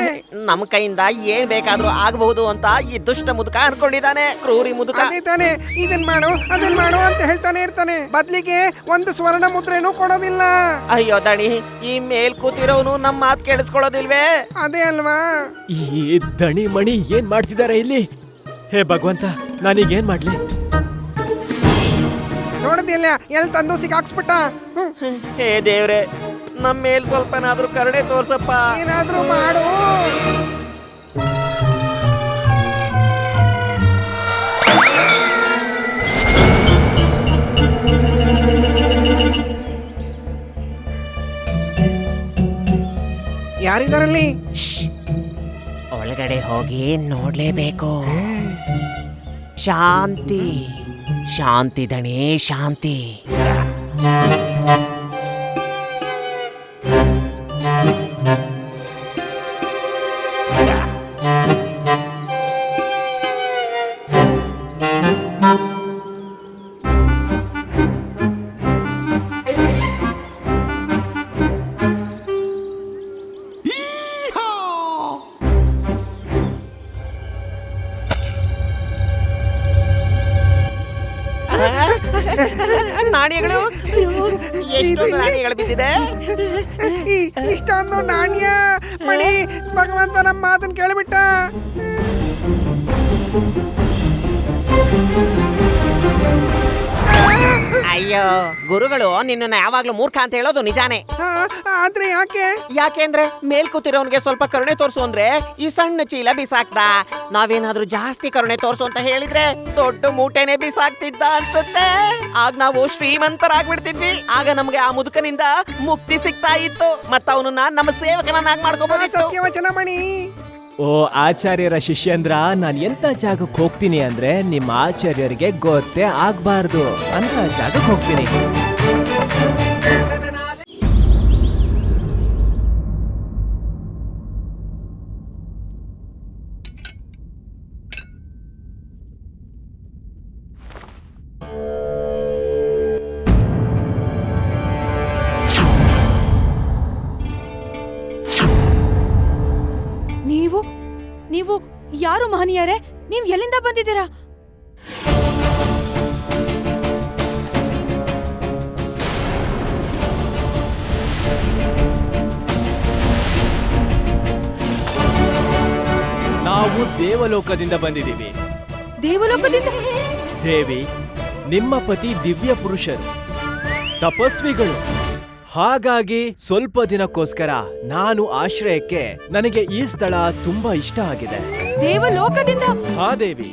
ನಮ್ ಕೈಯಿಂದ ಏನ್ ಬೇಕಾದ್ರೂ ಆಗಬಹುದು ಅಂತ ಈ ದುಷ್ಟ ಮುದುಕ ಅನ್ಕೊಂಡಿದ್ದಾನೆ. ಕ್ರೂರಿ ಮುದುಕ. ಅದೇ ತಾನೆ, ಇದನ್ ಮಾಡು ಅದನ್ ಮಾಡು ಅಂತ ಹೇಳ್ತಾನೆ ಇರ್ತಾನೆ. ಬದ್ಲಿಗೆ ಒಂದು ಸ್ವರ್ಣ ಮುದ್ರೆನೂ ಕೊಡೋದಿಲ್ಲ. ಅಯ್ಯೋ ದಣಿ, ಈ ಮೇಲ್ ಕೂತಿರೋನು ನಮ್ ಮಾತ್ ಕೇಳಿಸ್ಕೊಳ್ಳೋದಿಲ್ವೇ? ಅದೇ ಅಲ್ವಾ? ಈ ದಣಿ ಮಣಿ ಏನ್ ಮಾಡ್ತಿದ್ದಾರೆ ಇಲ್ಲಿ? ಹೇ ಭಗವಂತ, ನಾನೀಗೇನ್ ಮಾಡ್ಲಿ? ನೋಡದಿಲ್ಲ, ಎಲ್ ತಂದು ಸಿಕ್ಕಾಕ್ಸ್ಬಿಟ್ಟ. ಹೇ ದೇವ್ರೆ, ನಮ್ ಮೇಲ್ ಸ್ವಲ್ಪನಾದ್ರೂ ಕರುಣೆ ತೋರ್ಸಪ್ಪ. ಏನಾದ್ರೂ ಮಾಡು. ಯಾರಿದಾರಲ್ಲಿ? ಒಳಗಡೆ ಹೋಗಿ ನೋಡ್ಲೇಬೇಕು. ಶಾಂತಿ ಶಾಂತಿ ದಣಿ, ಶಾಂತಿ. ನಾಣ್ಯಗಳು, ಎಷ್ಟೊಂದು ನಾಣ್ಯಗಳು ಬಿದ್ದಿದೆ. ಇಷ್ಟೊಂದು ನಾಣ್ಯ. ಮಣಿ, ಭಗವಂತ ನಮ್ಮ ಮಾತನ್ನ ಕೇಳಿಬಿಟ್ಟ. ಅಯ್ಯೋ, ಗುರುಗಳು ನಿನ್ನ ಯಾವಾಗ್ಲೂ ಮೂರ್ಖ ಅಂತ ಹೇಳೋದು ನಿಜಾನೇ. ಆದ್ರೆ ಯಾಕೆ? ಯಾಕೆಂದ್ರೆ ಮೇಲ್ ಕೂತಿರೋನ್ಗೆ ಸ್ವಲ್ಪ ಕರುಣೆ ತೋರ್ಸು ಅಂದ್ರೆ ಈ ಸಣ್ಣ ಚೀಲ ಬಿಸಾಕ್ದ. ನಾವೇನಾದ್ರೂ ಜಾಸ್ತಿ ಕರುಣೆ ತೋರ್ಸು ಅಂತ ಹೇಳಿದ್ರೆ ದೊಡ್ಡ ಮೂಟೆನೆ ಬಿಸಾಕ್ತಿದ್ದ ಅನ್ಸುತ್ತೆ. ಆಗ ನಾವು ಶ್ರೀಮಂತರಾಗ್ಬಿಡ್ತಿದ್ವಿ. ಆಗ ನಮ್ಗೆ ಆ ಮುದುಕನಿಂದ ಮುಕ್ತಿ ಸಿಗ್ತಾ ಇತ್ತು. ಮತ್ತ ಅವನನ್ನ ನಮ್ಮ ಸೇವಕನನ್ನಾಗಿ ಮಾಡ್ಕೋಬಹುದಿತ್ತು. ಸತ್ಯವಚನ ಮಣಿ. ಓ ಆಚಾರ್ಯರ ಶಿಷ್ಯಂದ್ರ, ನಾನು ಎಂತ ಜಾಗಕ್ಕೆ ಹೋಗ್ತೀನಿ ಅಂದ್ರೆ ನಿಮ್ಮ ಆಚಾರ್ಯರಿಗೆ ಗೊತ್ತೇ ಆಗ್ಬಾರ್ದು ಅಂತ ಜಾಗಕ್ಕೆ ಹೋಗ್ತೀನಿ. ನೀವು ಯಾರು ಮಹನೀಯರೇ? ನೀವು ಎಲ್ಲಿಂದ ಬಂದಿದ್ದೀರಾ? ನಾವು ದೇವಲೋಕದಿಂದ ಬಂದಿದ್ದೀವಿ. ದೇವಲೋಕದಿಂದ? ದೇವಿ, ನಿಮ್ಮ ಪತಿ ದಿವ್ಯ ಪುರುಷರು, ತಪಸ್ವಿಗಳು. ಹಾಗಾಗಿ ಸ್ವಲ್ಪ ದಿನಕ್ಕೋಸ್ಕರ ನಾನು ಆಶ್ರಯಕ್ಕೆ ನನಗೆ ಈ ಸ್ಥಳ ತುಂಬಾ ಇಷ್ಟ ಆಗಿದೆ. ದೇವಲೋಕದಿಂದ? ಹಾ ದೇವಿ,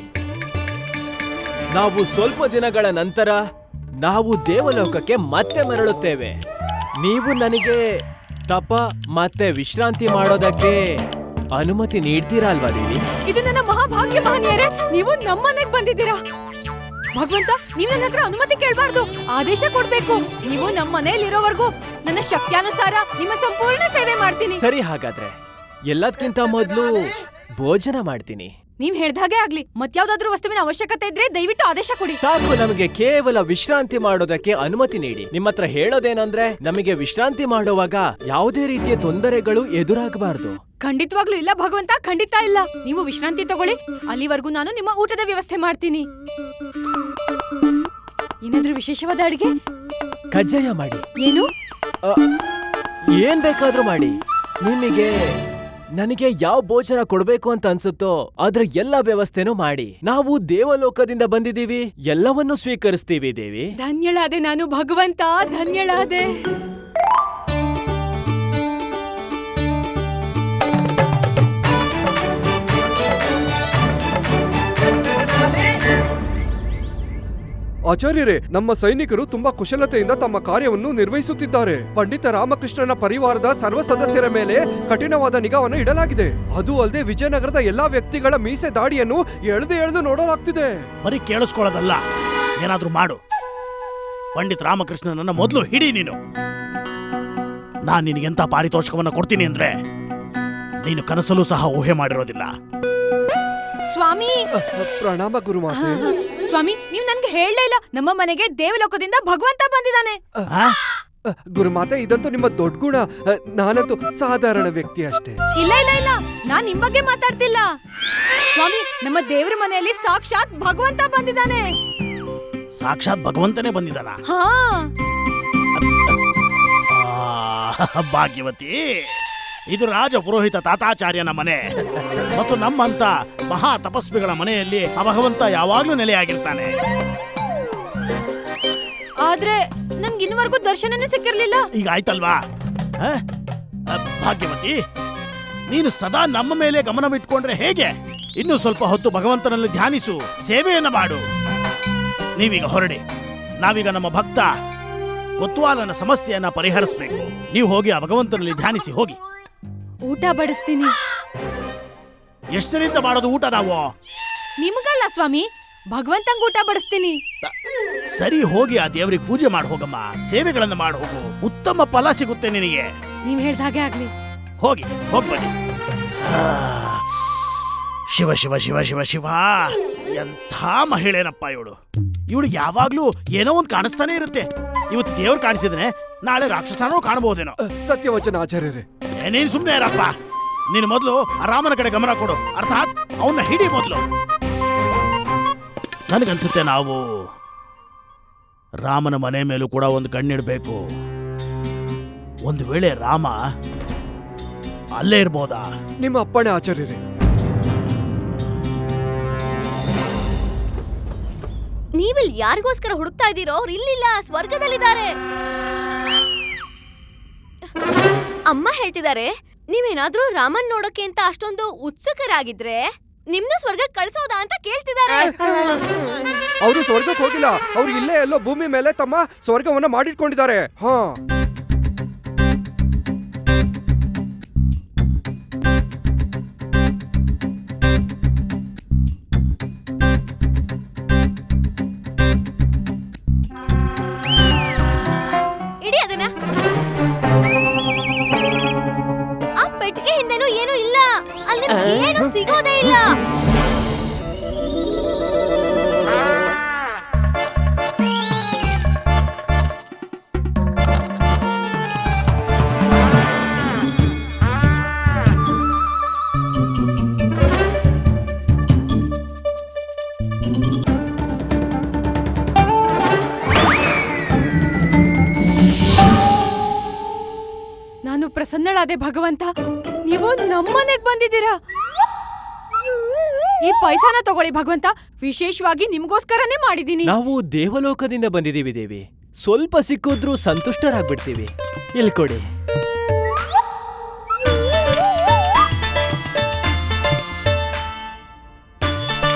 ನಾವು ಸ್ವಲ್ಪ ದಿನಗಳ ನಂತರ ನಾವು ದೇವಲೋಕಕ್ಕೆ ಮತ್ತೆ ಮರಳುತ್ತೇವೆ. ನೀವು ನನಗೆ ತಪ ಮತ್ತೆ ವಿಶ್ರಾಂತಿ ಮಾಡೋದಕ್ಕೆ ಅನುಮತಿ ನೀಡ್ತೀರಾ ಅಲ್ವಾ ದೇವಿ? ಇದು ನನ್ನ ಮಹಾಭಾಗ್ಯ ಮಹನೀಯರೇ, ನೀವು ನಮ್ಮನೆಗೆ ಬಂದಿದ್ದೀರಾ. ಭಗವಂತ ನೀವ್ ನನ್ನ ಹತ್ರ ಅನುಮತಿ ಕೇಳಬಾರ್ದು, ಆದೇಶ ಕೊಡ್ಬೇಕು. ನೀವು ನಮ್ಮ ಮನೆಯಲ್ಲಿ ಇರೋವರೆಗೂ ನನ್ನ ಶಕ್ತ್ಯಾನುಸಾರ ನಿಮ್ಮ ಸಂಪೂರ್ಣ ಸೇವೆ ಮಾಡ್ತೀನಿ. ಸರಿ, ಹಾಗಾದ್ರೆ ಎಲ್ಲದಕ್ಕಿಂತ ಮೊದಲು ಭೋಜನ ಮಾಡ್ತೀನಿ. ನೀವ್ ಹೇಳ್ದಾಗೆ ಆಗ್ಲಿ. ಮತ್ಯಾವ್ದಾದ್ರೂ ವಸ್ತುವಿನ ಅವಶ್ಯಕತೆ ಇದ್ರೆ ದಯವಿಟ್ಟು ಆದೇಶ ಕೊಡಿ. ಸಾಕು, ನಮಗೆ ಕೇವಲ ವಿಶ್ರಾಂತಿ ಮಾಡೋದಕ್ಕೆ ಅನುಮತಿ ನೀಡಿ. ನಿಮ್ಮ ಹತ್ರ ಹೇಳೋದೇನಂದ್ರೆ ನಮಗೆ ವಿಶ್ರಾಂತಿ ಮಾಡುವಾಗ ಯಾವುದೇ ರೀತಿಯ ತೊಂದರೆಗಳು ಎದುರಾಗಬಾರ್ದು. ಖಂಡಿತವಾಗ್ಲೂ ಇಲ್ಲ ಭಗವಂತ, ಖಂಡಿತ ಇಲ್ಲ. ನೀವು ವಿಶ್ರಾಂತಿ ತಗೊಳ್ಳಿ, ಅಲ್ಲಿವರೆಗೂ ನಾನು ನಿಮ್ಮ ಊಟದ ವ್ಯವಸ್ಥೆ ಮಾಡ್ತೀನಿ. ಏನಾದ್ರೂ ವಿಶೇಷವಾದ ಅಡಿಗೆ? ಕಜ್ಜಾಯ ಮಾಡಿ. ಏನು? ಏನ್ ಬೇಕಾದ್ರೂ ಮಾಡಿ. ನಿಮಗೆ ನನಗೆ ಯಾವ ಭೋಜನ ಕೊಡ್ಬೇಕು ಅಂತ ಅನ್ಸುತ್ತೋ ಅದ್ರ ಎಲ್ಲ ವ್ಯವಸ್ಥೆನೂ ಮಾಡಿ. ನಾವು ದೇವಲೋಕದಿಂದ ಬಂದಿದ್ದೀವಿ, ಎಲ್ಲವನ್ನೂ ಸ್ವೀಕರಿಸ್ತೀವಿ ದೇವಿ. ಧನ್ಯಳಾದೆ ನಾನು ಭಗವಂತ, ಧನ್ಯಳಾದೆ. ಆಚಾರ್ಯರೇ, ನಮ್ಮ ಸೈನಿಕರು ತುಂಬಾ ಕುಶಲತೆಯಿಂದ ತಮ್ಮ ಕಾರ್ಯವನ್ನು ನಿರ್ವಹಿಸುತ್ತಿದ್ದಾರೆ. ಪಂಡಿತ ರಾಮಕೃಷ್ಣನ ಪರಿವಾರದ ಸರ್ವ ಸದಸ್ಯರ ಮೇಲೆ ಕಠಿಣವಾದ ನಿಗಾವನ್ನು ಇಡಲಾಗಿದೆ. ಅದು ಅಲ್ಲದೆ ವಿಜಯನಗರದ ಎಲ್ಲಾ ವ್ಯಕ್ತಿಗಳ ಮೀಸೆ ದಾಡಿಯನ್ನು ಎಳೆದು ನೋಡಲಾಗ್ತಿದೆ. ಬರೀ ಕೇಳಿಸ್ಕೊಳ್ಳೋದಲ್ಲ, ಏನಾದ್ರೂ ಮಾಡು. ಪಂಡಿತ್ ರಾಮಕೃಷ್ಣನನ್ನ ಮೊದಲು ಹಿಡಿ ನೀನು. ನಾನ್ ನಿನಗೆಂತ ಪಾರಿತೋಷಕವನ್ನ ಕೊಡ್ತೀನಿ ಅಂದ್ರೆ ನೀನು ಕನಸಲ್ಲೂ ಸಹ ಊಹೆ ಮಾಡಿರೋದಿಲ್ಲ. ಸ್ವಾಮಿ, ಪ್ರಣಾಮ ಗುರುಮಾತೆ. ಸ್ವಾಮಿ, ನೀವು ನನ್ಗೆ ಹೇಳಲೇ ಇಲ್ಲ. ನಮ್ಮ ಮನೆಗೆ ದೇವಲೋಕದಿಂದ ಭಗವಂತ ಬಂದಿದ್ದಾನೆ. ಗುರುಮಾತೆ, ಇದಂತೂ ನಿಮ್ಮ ದೊಡ್ಡ ಗುಣ. ನಾನಂತೂ ಸಾಧಾರಣ ವ್ಯಕ್ತಿ ಅಷ್ಟೇ. ಇಲ್ಲ ಇಲ್ಲ ಇಲ್ಲ, ನಾನ್ ನಿಮ್ ಬಗ್ಗೆ ಮಾತಾಡ್ತಿಲ್ಲ ಸ್ವಾಮಿ. ನಮ್ಮ ದೇವರ ಮನೆಯಲ್ಲಿ ಸಾಕ್ಷಾತ್ ಭಗವಂತ ಬಂದಿದ್ದಾನೆ. ಸಾಕ್ಷಾತ್ ಭಗವಂತನೇ ಬಂದಿದ್ದಾನ? ಹಾ. ಭಾಗ್ಯವತಿ, ಇದು ರಾಜ ಪುರೋಹಿತ ತಾತಾಚಾರ್ಯನ ಮನೆ ಮತ್ತು ನಮ್ಮಂತ ಮಹಾ ತಪಸ್ವಿಗಳ ಮನೆಯಲ್ಲಿ ಆ ಭಗವಂತ ಯಾವಾಗ್ಲೂ ನೆಲೆಯಾಗಿರ್ತಾನೆ. ಆದ್ರೆ ನನ್ಗೆ ಇನ್ನುವರೆಗೂ ದರ್ಶನನೇ ಸಿಕ್ಕಿರ್ಲಿಲ್ಲ. ಈಗ ಆಯ್ತಲ್ವಾ? ಭಾಗ್ಯವತಿ, ನೀನು ಸದಾ ನಮ್ಮ ಮೇಲೆ ಗಮನವಿಟ್ಕೊಂಡ್ರೆ ಹೇಗೆ? ಇನ್ನು ಸ್ವಲ್ಪ ಹೊತ್ತು ಭಗವಂತನಲ್ಲಿ ಧ್ಯಾನಿಸು, ಸೇವೆಯನ್ನ ಮಾಡು. ನೀವೀಗ ಹೊರಡಿ. ನಾವೀಗ ನಮ್ಮ ಭಕ್ತ ಕೊತ್ವಾಲನ ಸಮಸ್ಯೆಯನ್ನ ಪರಿಹರಿಸಬೇಕು. ನೀವು ಹೋಗಿ ಆ ಭಗವಂತನಲ್ಲಿ ಧ್ಯಾನಿಸಿ ಹೋಗಿ. ಊಟ ಬಡಿಸ್ತೀನಿ. ಎಷ್ಟರಿಂದ ಮಾಡೋದು ಊಟ ನಾವು? ನಿಮಗಲ್ಲ ಸ್ವಾಮಿ, ಭಗವಂತಂಗ್ ಊಟ ಬಡಿಸ್ತೀನಿ. ಸರಿ, ಹೋಗಿ ಆ ದೇವರಿಗೆ ಪೂಜೆ ಮಾಡಿ ಹೋಗಮ್ಮ, ಸೇವೆಗಳನ್ನ ಮಾಡಿ ಹೋಗು. ಉತ್ತಮ ಫಲ ಸಿಗುತ್ತೆ ನಿನಗೆ. ನೀವ್ ಹೇಳ್ದಾಗೆ ಆಗ್ಲಿ. ಹೋಗಿ ಹೋಗ್ಬನ್ನಿ. ಶಿವ ಶಿವ ಶಿವ ಶಿವ ಶಿವ, ಎಂಥ ಮಹಿಳೆನಪ್ಪ ಇವಳು. ಇವಳಿಗೆ ಯಾವಾಗ್ಲೂ ಏನೋ ಒಂದು ಕಾಣಿಸ್ತಾನೆ ಇರುತ್ತೆ. ಇವತ್ತು ದೇವ್ರು ಕಾಣಿಸಿದ್ರೆ ನಾಳೆ ರಾಕ್ಷಸನೂ ಕಾಣಬಹುದೇನೋ. ಸತ್ಯವಚನ ಆಚಾರ್ಯರೇ. ನೀನ್ ಸುಮ್ನೆ ಇರಪ್ಪ. ನೀನು ಮೊದಲು ರಾಮನ ಕಡೆ ಗಮನ ಕೊಡು, ಅರ್ಥಾತ್ ಅವನ್ನ ಹಿಡಿ ಮೊದಲು. ನನಗನ್ಸುತ್ತೆ ನಾವು ರಾಮನ ಮನೆ ಮೇಲೂ ಕೂಡ ಒಂದು ಕಣ್ಣಿಡ್ಬೇಕು. ಒಂದು ವೇಳೆ ರಾಮ ಅಲ್ಲೇ ಇರ್ಬೋದಾ? ನಿಮ್ಮ ಅಪ್ಪಣೆ ಆಚಾರ್ಯರೇ. ನೀವಿಲ್ಲಿ ಯಾರಿಗೋಸ್ಕರ ಹುಡುಕ್ತಾ ಇದ್ದೀರೋ? ಅವ್ರು ಇಲ್ಲಿಲ್ಲ, ಸ್ವರ್ಗದಲ್ಲಿದ್ದಾರೆ. ಅಮ್ಮ ಹೇಳ್ತಿದ್ದಾರೆ, ನೀವೇನಾದ್ರೂ ರಾಮನ್ ನೋಡೋಕೆ ಅಂತ ಅಷ್ಟೊಂದು ಉತ್ಸುಕರಾಗಿದ್ರೆ ನಿಮ್ನು ಸ್ವರ್ಗಕ್ಕೆ ಕಳಿಸೋದಾ ಅಂತ ಕೇಳ್ತಿದ್ದಾರೆ. ಅವರು ಸ್ವರ್ಗಕ್ಕೆ ಹೋಗಿಲ್ಲ, ಅವ್ರು ಇಲ್ಲೇ ಎಲ್ಲೋ ಭೂಮಿ ಮೇಲೆ ತಮ್ಮ ಸ್ವರ್ಗವನ್ನ ಮಾಡಿಟ್ಕೊಂಡಿದ್ದಾರೆ. ಹಾ, ಇಡಿ ಅದನ್ನ. ಆ ಪೆಟ್ಟಿಗೆ ಹಿಂದೆನೂ ಏನೂ ಇಲ್ಲ, ಅಲ್ಲಿ ಏನು ಸಿಗೋದೇ ಇಲ್ಲ. ನಾನು ಪ್ರಸನ್ನಳಾದೆ ಭಗವಂತ. ನೀವು ನಮ್ಮನೆಗ್ ಬಂದಿದ್ದೀರಾ. ಈ ಪೈಸಾನ ತಗೊಳ್ಳಿ ಭಗವಂತ, ವಿಶೇಷವಾಗಿ ನಿಮ್ಗೋಸ್ಕರನೇ ಮಾಡಿದೀನಿ. ನಾವು ದೇವಲೋಕದಿಂದ ಬಂದಿದ್ದೀವಿ ದೇವಿ. ಸ್ವಲ್ಪ ಸಿಕ್ಕಿದ್ರೂ ಸಂತುಷ್ಟರಾಗ್ಬಿಡ್ತೀವಿ. ಇಲ್ಲಿ ಕೊಡಿ.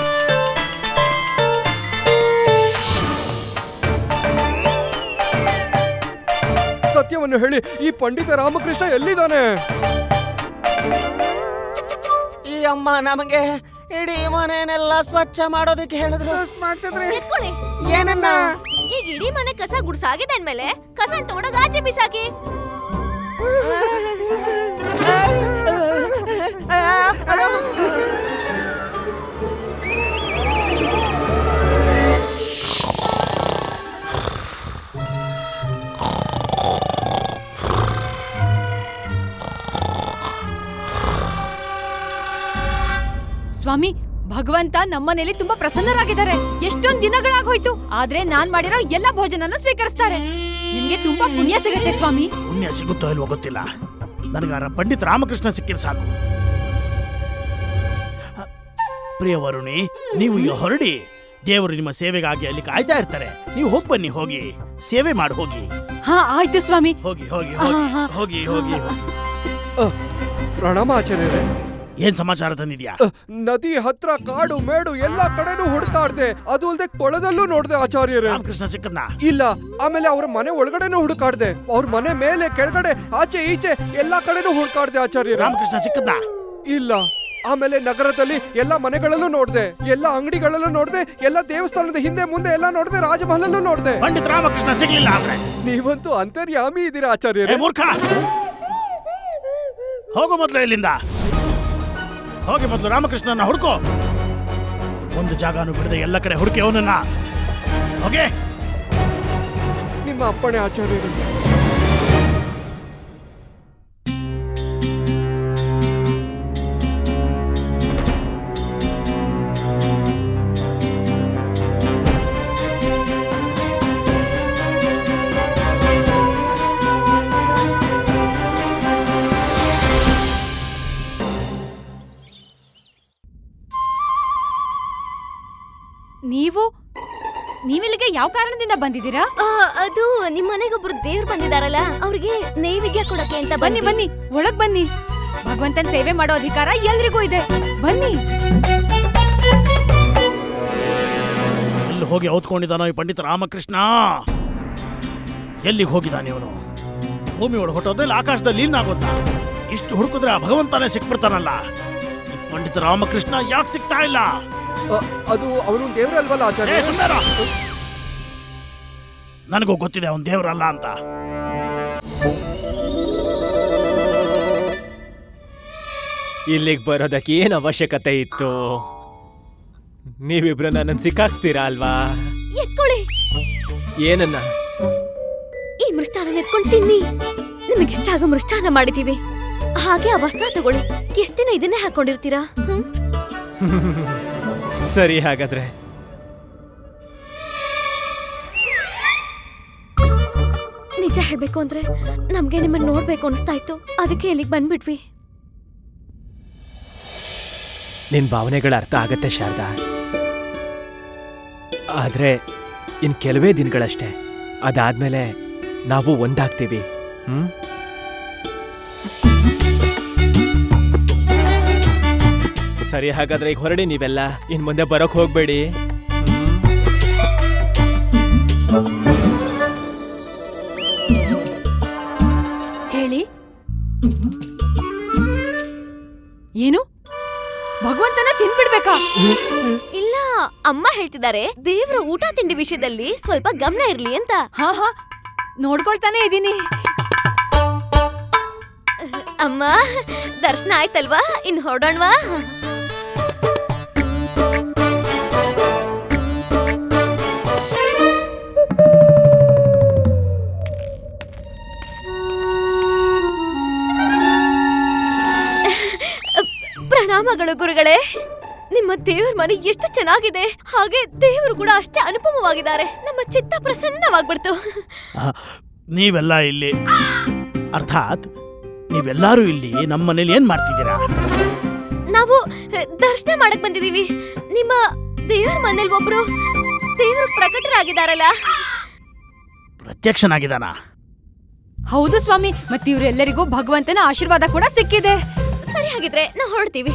ಸತ್ಯವನ್ನು ಹೇಳಿ, ಈ ಪಂಡಿತ ರಾಮಕೃಷ್ಣ ಎಲ್ಲಿದ್ದಾನೆ? ಈ ಅಮ್ಮ ನಮಗೆ ಇಡೀ ಮನೆಯನ್ನೆಲ್ಲ ಸ್ವಚ್ಛ ಮಾಡೋದಕ್ಕೆ ಹೇಳಿದ್ರು. ಮಾಡ್ಸಿದ್ರಿ. ಎತ್ಕೊಳ್ಳಿ. ಏನನ್ನ? ಈಗ ಇಡೀ ಮನೆ ಕಸ ಗುಡ್ಸಾಗಿದೆ ಅಂದ್ಮೇಲೆ ಕಸ ತಗೊಂಡೋಗ ಆಚೆ ಬಿಸಾಕಿ. ಸ್ವಾಮಿ, ಭಗವಂತ ನಮ್ಮನೇಲಿ ತುಂಬಾ ಪ್ರಸನ್ನರಾಗಿದ್ದಾರೆ. ಎಷ್ಟೊಂದ್ ದಿನಗಳಾಗೋಯ್ತು, ಆದ್ರೆ ನಾನ್ ಮಾಡಿರೋ ಎಲ್ಲ ಭೋಜನನ ಸ್ವೀಕರಿಸ್ತಾರೆ. ನಿಮ್ಗೆ ತುಂಬಾ ಪುಣ್ಯ ಸಿಗುತ್ತೆ ಸ್ವಾಮಿ. ಪುಣ್ಯ ಸಿಗುತ್ತೋ ಇಲ್ವೋ ಗೊತ್ತಿಲ್ಲ, ನನಗಾರ ಪಂಡಿತ ರಾಮಕೃಷ್ಣ ಸಿಕ್ಕಿರ್ ಸಾಕು. ಪ್ರಿಯ ವರುಣಿ, ನೀವು ಈಗ ಹೊರಡಿ. ದೇವರು ನಿಮ್ಮ ಸೇವೆಗಾಗಿ ಅಲ್ಲಿ ಕಾಯ್ತಾ ಇರ್ತಾರೆ. ನೀವು ಹೋಗಿ ಬನ್ನಿ, ಹೋಗಿ ಸೇವೆ ಮಾಡಿ ಹೋಗಿ. ಹಾ ಆಯ್ತು ಸ್ವಾಮಿ. ಹೋಗಿ ಹೋಗಿ ಹಾ, ಹೋಗಿ ಹಾ. ಹೋಗಿ ಹೋಗಿ ಹೋಗಿ. ಪ್ರಣಾಮ ಆಚಾರ್ಯರೇ. ಏನ್ ಸಮಾಚಾರ ತಂದಿದ್ಯಾ? ನದಿ ಹತ್ರ ಕಾಡು ಮೇಡು ಎಲ್ಲಾ ಕಡೆನೂ ಹುಡುಕಾಡ್ದೆ. ಅದು ಅಲ್ದೆ ಕೊಳದಲ್ಲೂ ನೋಡ್ದೆ ಆಚಾರ್ಯರೇ. ರಾಮಕೃಷ್ಣ ಸಿಕ್ಕದ್ನ? ಇಲ್ಲ. ಆಮೇಲೆ ಅವ್ರ ಮನೆ ಒಳಗಡೆನೂ ಹುಡುಕಾಡ್ದೆ. ಅವ್ರ ಮನೆ ಮೇಲೆ ಕೆಳಗಡೆ ಆಚೆ ಈಚೆ ಎಲ್ಲಾ ಕಡೆನೂ ಹುಡುಕಾಡ್ದೆ ಆಚಾರ್ಯರೇ. ರಾಮಕೃಷ್ಣ ಸಿಕ್ಕದ್ನ? ಇಲ್ಲ. ಆಮೇಲೆ ನಗರದಲ್ಲಿ ಎಲ್ಲಾ ಮನೆಗಳಲ್ಲೂ ನೋಡ್ದೆ, ಎಲ್ಲಾ ಅಂಗಡಿಗಳಲ್ಲೂ ನೋಡ್ದೆ, ಎಲ್ಲಾ ದೇವಸ್ಥಾನದ ಹಿಂದೆ ಮುಂದೆ ಎಲ್ಲಾ ನೋಡ್ದೆ, ರಾಜಮಹಲಲ್ಲೂ ನೋಡ್ದೆ. ಪಂಡಿತ ರಾಮಕೃಷ್ಣ ಸಿಗ್ಲಿಲ್ಲ ಅಂದ್ರೆ? ನೀವಂತೂ ಅಂತರ್ಯಾಮಿ ಇದ್ದೀರಾ ಆಚಾರ್ಯರೇ. ಏ ಮೂರ್ಖ, ಹೋಗು ಮೊದಲು ಇಲ್ಲಿಂದ. ಹೋಗಿ ಮೊದಲು ರಾಮಕೃಷ್ಣನ ಹುಡುಕೋ. ಒಂದು ಜಾಗನೂ ಬಿಡದೆ ಎಲ್ಲ ಕಡೆ ಹುಡುಕಿ ಅವನನ್ನ. ಹೋಗೆ. ನಿಮ್ಮ ಅಪ್ಪಣೆ ಆಚಾರ್ಯರೇ. ನೀವಿಲ್ಲಿಗೆ ಯಾವ ಕಾರಣದಿಂದ ಬಂದಿದ್ದೀರಾ? ಅದು ನಿಮ್ ಮನೆಗೊಬ್ರು ದೇವ್ರು ಬಂದಿದಾರಲ್ಲ, ಅವ್ರಿಗೆ ನೈವೇದ್ಯ ಕೊಡಕ್ಕೆ ಅಂತ. ಬನ್ನಿ ಬನ್ನಿ, ಒಳಗ್ ಬನ್ನಿ. ಭಗವಂತನ ಸೇವೆ ಮಾಡೋ ಅಧಿಕಾರ ಎಲ್ರಿಗೂ ಇದೆ. ಬನ್ನಿ. ಎಲ್ಲಿ ಹೋಗಿ ಔತ್ಕೊಂಡಿದ್ದಾನೋ ಈ ಪಂಡಿತ ರಾಮಕೃಷ್ಣ? ಎಲ್ಲಿಗೆ ಹೋಗಿದ್ದಾನೆ ಇವನು? ಭೂಮಿ ಒಳಗೆ ಹೊಟ್ಟೋದ್ರೆ ಆಕಾಶದಲ್ಲಿ ಲೀನಾಗೋದ. ಇಷ್ಟು ಹುಡುಕಿದ್ರೆ ಆ ಭಗವಂತನೇ ಸಿಕ್ಬಿಡ್ತಾನಲ್ಲ. ಈ ಪಂಡಿತ ರಾಮಕೃಷ್ಣ ಯಾಕೆ ಸಿಗ್ತಾ ಇಲ್ಲ? ಅದು ಅವನು ದೇವರಲ್ವಲ್ಲ ಆಚಾರ್ಯ. ನನಗೂ ಗೊತ್ತಿದೆ ಅವನು ದೇವರಲ್ಲ ಅಂತ. ಇಲ್ಲಿಗೆ ಬರೋದಕ್ಕೆ ಏನ್ ಅವಶ್ಯಕತೆ ಇತ್ತು? ನೀವಿಬ್ರು ನನ್ನ ಸಿಕ್ಕಾಕ್ಸ್ತೀರಾ ಅಲ್ವಾ? ಎತ್ಕೊಳ್ಳಿ. ಏನನ್ನ? ಈ ಮೃಷ್ಟಾನ ಎತ್ಕೊಂಡು ತಿನ್ನಿ. ನಿಮಗಿಷ್ಟ ಆಗೋ ಮೃಷ್ಟಾನ ಮಾಡಿದೀವಿ. ಹಾಗೆ ಆ ವಸ್ತ್ರ ತಗೊಳ್ಳಿ. ಎಷ್ಟು ದಿನ ಇದನ್ನೇ ಹಾಕೊಂಡಿರ್ತೀರಾ? ಸರಿ, ಹಾಗಾದ್ರೆ ನಿಜ ಹೇಳ್ಬೇಕು ಅಂದ್ರೆ ನಮ್ಗೆ ನಿಮ್ಮನ್ನ ನೋಡ್ಬೇಕು ಅನಿಸ್ತಾ ಇತ್ತು. ಅದಕ್ಕೆ ಇಲ್ಲಿಗೆ ಬಂದ್ಬಿಟ್ವಿ. ನಿನ್ ಭಾವನೆಗಳ ಅರ್ಥ ಆಗತ್ತೆ ಶಾರದಾ, ಆದ್ರೆ ಇನ್ ಕೆಲವೇ ದಿನಗಳಷ್ಟೇ. ಅದಾದ್ಮೇಲೆ ನಾವು ಒಂದಾಗ್ತೀವಿ. ಸರಿ, ಹಾಗಾದ್ರೆ ಈಗ ಹೊರಡಿ ನೀವೆಲ್ಲ. ಇನ್ ಮುಂದೆ ಬರೋಕ್ ಹೋಗ್ಬೇಡಿ. ಹೇಳಿ. ಏನು? ಭಗವಂತನ ತಿನ್ಬಿಡ್ಬೇಕಾ? ಇಲ್ಲ, ಅಮ್ಮ ಹೇಳ್ತಿದ್ದಾರೆ ದೇವ್ರ ಊಟ ತಿಂಡಿ ವಿಷಯದಲ್ಲಿ ಸ್ವಲ್ಪ ಗಮನ ಇರ್ಲಿ ಅಂತ. ಹಾ ಹಾ, ನೋಡ್ಕೊಳ್ತಾನೆ ಇದೀನಿ. ಅಮ್ಮ, ದರ್ಶನ ಆಯ್ತಲ್ವಾ? ಇನ್ ಹೊರಡೋಣವಾ? ಪ್ರಣಾಮಗಳು ಗುರುಗಳೇ. ನಿಮ್ಮ ದೇವ್ರ ಮನೆ ಎಷ್ಟು ಚೆನ್ನಾಗಿದೆ, ಹಾಗೆ ದೇವರು ಕೂಡ ಅಷ್ಟೇ ಅನುಪಮವಾಗಿದ್ದಾರೆ. ನಮ್ಮ ಚಿತ್ತ ಪ್ರಸನ್ನವಾಗ್ಬಿಡ್ತು. ನೀವೆಲ್ಲ ಇಲ್ಲಿ, ಅರ್ಥಾತ್ ನೀವೆಲ್ಲರೂ ಇಲ್ಲಿ ನಮ್ಮ ಮನೇಲಿ ಏನ್ ಮಾಡ್ತಿದ್ದೀರಾ? ನಾವು ದರ್ಶನ ಮಾಡಕ್ ಬಂದಿದೀವಿ. ನಿಮ್ಮ ದೇವ್ರ ಮನೇಲಿ ಒಬ್ರು ದೇವರು ಪ್ರಕಟರಾಗಿದ್ದಾರಲ್ಲ. ಪ್ರತ್ಯಕ್ಷನಾಗಿದ್ದಾನ? ಹೌದು ಸ್ವಾಮಿ. ಮತ್ತೆ ಇವರೆಲ್ಲರಿಗೂ ಭಗವಂತನ ಆಶೀರ್ವಾದ ಕೂಡ ಸಿಕ್ಕಿದೆ. ಸರಿ, ಹಾಗಿದ್ರೆ ನಾವು ಹೊರಡ್ತೀವಿ.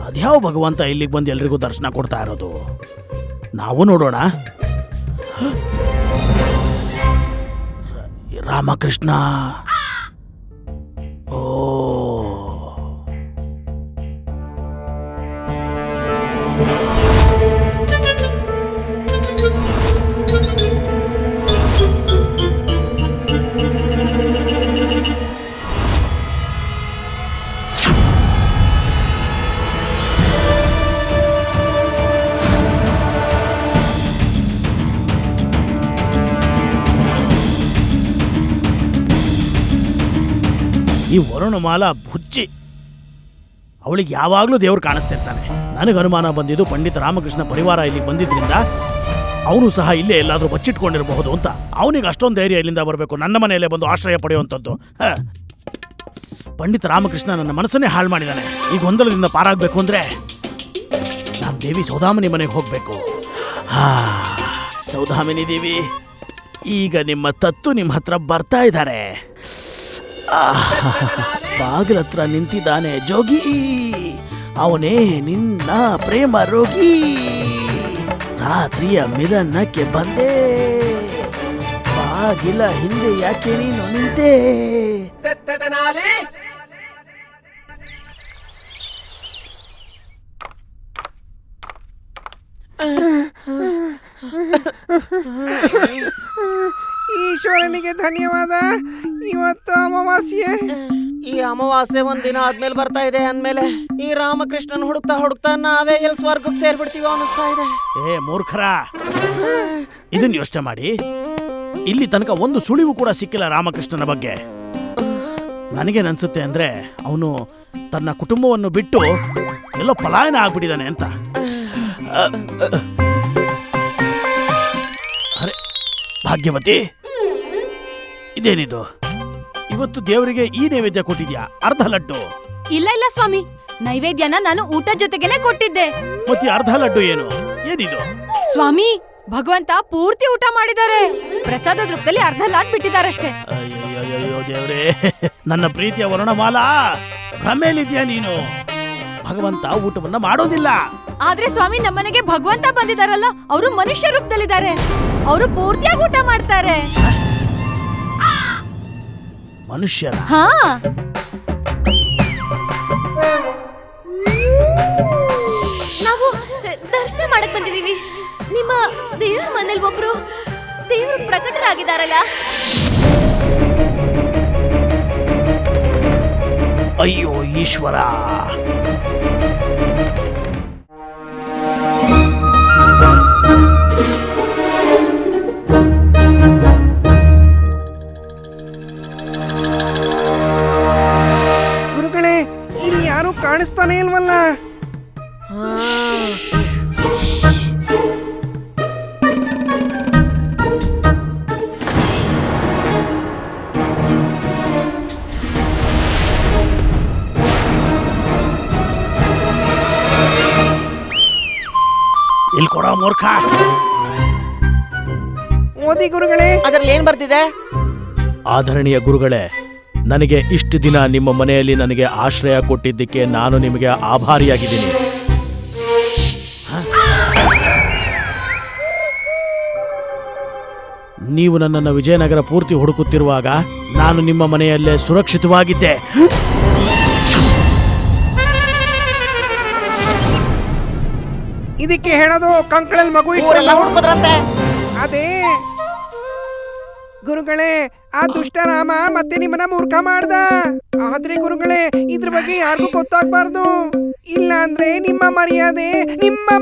ಅದ್ಯಾವ ಭಗವಂತ ಇಲ್ಲಿಗೆ ಬಂದು ಎಲ್ರಿಗೂ ದರ್ಶನ ಕೊಡ್ತಾ ಇರೋದು? ನಾವು ನೋಡೋಣ. ರಾಮಕೃಷ್ಣ. ಓ, ಈ ವರುಣಮಾಲಾ ಬುಚ್ಚಿ, ಅವಳಿಗೆ ಯಾವಾಗಲೂ ದೇವ್ರು ಕಾಣಿಸ್ತಿರ್ತಾನೆ. ನನಗೆ ಅನುಮಾನ ಬಂದಿದ್ದು ಪಂಡಿತ ರಾಮಕೃಷ್ಣ ಪರಿವಾರ ಇಲ್ಲಿಗೆ ಬಂದಿದ್ರಿಂದ ಅವನು ಸಹ ಇಲ್ಲೇ ಎಲ್ಲಾದರೂ ಬಚ್ಚಿಟ್ಕೊಂಡಿರಬಹುದು ಅಂತ. ಅವನಿಗೆ ಅಷ್ಟೊಂದು ಧೈರ್ಯ ಇಲ್ಲಿಂದ ಬರಬೇಕು, ನನ್ನ ಮನೆಯಲ್ಲೇ ಬಂದು ಆಶ್ರಯ ಪಡೆಯುವಂಥದ್ದು. ಪಂಡಿತ ರಾಮಕೃಷ್ಣ ನನ್ನ ಮನಸ್ಸನ್ನೇ ಹಾಳು ಮಾಡಿದ್ದಾನೆ. ಈ ಗೊಂದಲದಿಂದ ಪಾರಾಗಬೇಕು ಅಂದರೆ ನಾನು ದೇವಿ ಸೌದಾಮಿನಿ ಮನೆಗೆ ಹೋಗಬೇಕು. ಸೌದಾಮಿನಿ ದೇವಿ, ಈಗ ನಿಮ್ಮ ತತ್ತು ನಿಮ್ಮ ಹತ್ರ ಬರ್ತಾ ಇದ್ದಾರೆ. ಬಾಗಿಲ ಹತ್ರ ನಿಂತಿದ್ದಾನೆ ಜೋಗಿ, ಅವನೇ ನಿನ್ನ ಪ್ರೇಮ ರೋಗಿ. ರಾತ್ರಿಯ ಮಿಲನಕ್ಕೆ ಬಂದೆ, ಬಾಗಿಲ ಹಿಂದೆ ಯಾಕೆ ನೀನು ನಿಂತೆ? ಈಶ್ವರನಿಗೆ ಧನ್ಯವಾದ. ಇವತ್ತು ಅಮಾವಾಸ್ಯೆ. ಈ ಅಮಾವಾಸ್ಯೆ ಒಂದಿನ ಆದ್ಮೇಲೆ ಬರ್ತಾ ಇದೆ ಅಂದ್ಮೇಲೆ ಈ ರಾಮಕೃಷ್ಣನ್ ಹುಡುಕ್ತಾ ಹುಡುಕ್ತಾ ನಾವೇ ಎಲ್ಲಿ ಸ್ವರ್ಗಕ್ಕೆ ಸೇರ್ಬಿಡ್ತೀವೋ ಅನಿಸ್ತಾ ಇದೆ. ಮೂರ್ಖರ, ಇದನ್ನ ಯೋಚನೆ ಮಾಡಿ. ಇಲ್ಲಿ ತನಕ ಒಂದು ಸುಳಿವು ಕೂಡ ಸಿಕ್ಕಿಲ್ಲ ರಾಮಕೃಷ್ಣನ ಬಗ್ಗೆ. ನನಗೇನನ್ಸುತ್ತೆ ಅಂದ್ರೆ ಅವನು ತನ್ನ ಕುಟುಂಬವನ್ನು ಬಿಟ್ಟು ಎಲ್ಲೋ ಪಲಾಯನ ಆಗ್ಬಿಟ್ಟಿದ್ದಾನೆ ಅಂತ. ಅರೆ ಭಾಗ್ಯವತಿ, ಇದೇನಿದು? ಇವತ್ತು ದೇವರಿಗೆ ಈ ನೈವೇದ್ಯ ಕೊಟ್ಟಿದ್ಯಾ? ಅರ್ಧ ಲಡ್ಡು. ಇಲ್ಲ ಇಲ್ಲ ಸ್ವಾಮಿ, ನೈವೇದ್ಯನ ನಾನು ಊಟ ಜೊತೆಗೇನೆ ಕೊಟ್ಟಿದ್ದೆ. ಮತ್ತೆ ಅರ್ಧ ಲಡ್ಡು ಏನಿದು? ಸ್ವಾಮಿ, ಭಗವಂತ ಪೂರ್ತಿ ಊಟ ಮಾಡಿದ್ದಾರೆ. ಪ್ರಸಾದದ ರೂಪದಲ್ಲಿ ಅರ್ಧ ಲಾಟ್ ಬಿಟ್ಟಿದ್ದಾರಷ್ಟೇ. ಅಯ್ಯೋ ದೇವ್ರೇ, ನನ್ನ ಪ್ರೀತಿಯ ವರ್ಣಮಾಲಾ, ಭ್ರಮೇಲಿದ್ಯಾ ನೀನು? ಭಗವಂತ ಊಟವನ್ನ ಮಾಡೋದಿಲ್ಲ. ಆದ್ರೆ ಸ್ವಾಮಿ, ನಮ್ಮನೆಗೆ ಭಗವಂತ ಬಂದಿದಾರಲ್ಲ, ಅವರು ಮನುಷ್ಯ ರೂಪದಲ್ಲಿದ್ದಾರೆ. ಅವರು ಪೂರ್ತಿಯಾಗಿ ಊಟ ಮಾಡ್ತಾರೆ. ಮನುಷ್ಯರ? ಹಾ, ನಾವು ದರ್ಶನ ಮಾಡಕ್ ಬಂದಿದೀವಿ. ನಿಮ್ಮ ದೇವ್ರ ಮನೇಲಿ ಒಬ್ರು ದೇವರು ಪ್ರಕಟರಾಗಿದ್ದಾರಲ್ಲ. ಅಯ್ಯೋ ಈಶ್ವರ, ಗುರುಗಳೇ, ಇಲ್ಲಿ ಯಾರು ಕಾಣಿಸ್ತಾನೆ ಇಲ್ವಲ್ಲ? ಇಲ್ಲಿ ಕೊಡ ಮೂರ್ಖ. ಓದಿ ಗುರುಗಳೇ. ಅದ್ರಲ್ಲಿ ಏನ್ ಬರ್ತಿದೆ? ಆದರಣೀಯ ಗುರುಗಳೇ, ನನಗೆ ಇಷ್ಟು ದಿನ ನಿಮ್ಮ ಮನೆಯಲ್ಲಿ ನನಗೆ ಆಶ್ರಯ ಕೊಟ್ಟಿದ್ದಕ್ಕೆ ನಾನು ನಿಮಗೆ ಆಭಾರಿಯಾಗಿದ್ದೀನಿ. ನೀವು ನನ್ನನ್ನು ವಿಜಯನಗರ ಪೂರ್ತಿ ಹುಡುಕುತ್ತಿರುವಾಗ ನಾನು ನಿಮ್ಮ ಮನೆಯಲ್ಲೇ ಸುರಕ್ಷಿತವಾಗಿದ್ದೆ. ಇದಕ್ಕೆ ಹೇಳೋದು ಕಂಕಳಲ್ಲಿ ಮಗು ಊರೆಲ್ಲ ಹುಡ್ಕೋದ್ರಂತೆ. ಅದೇ ಗುರುಗಳೇ, ಆ ದುಷ್ಟ ರಾಮ ಮತ್ತೆ ನಿಮ್ಮನ್ನ ಮೂರ್ಖ ಮಾಡ್ದ. ಆದ್ರೆ ಗುರುಗಳೇ, ಇದ್ರ ಬಗ್ಗೆ ಯಾರಿಗೂ ಗೊತ್ತಾಗ್ಬಾರ್ದು. ಇಲ್ಲ ಅಂದ್ರೆ ನಿಮ್ಮ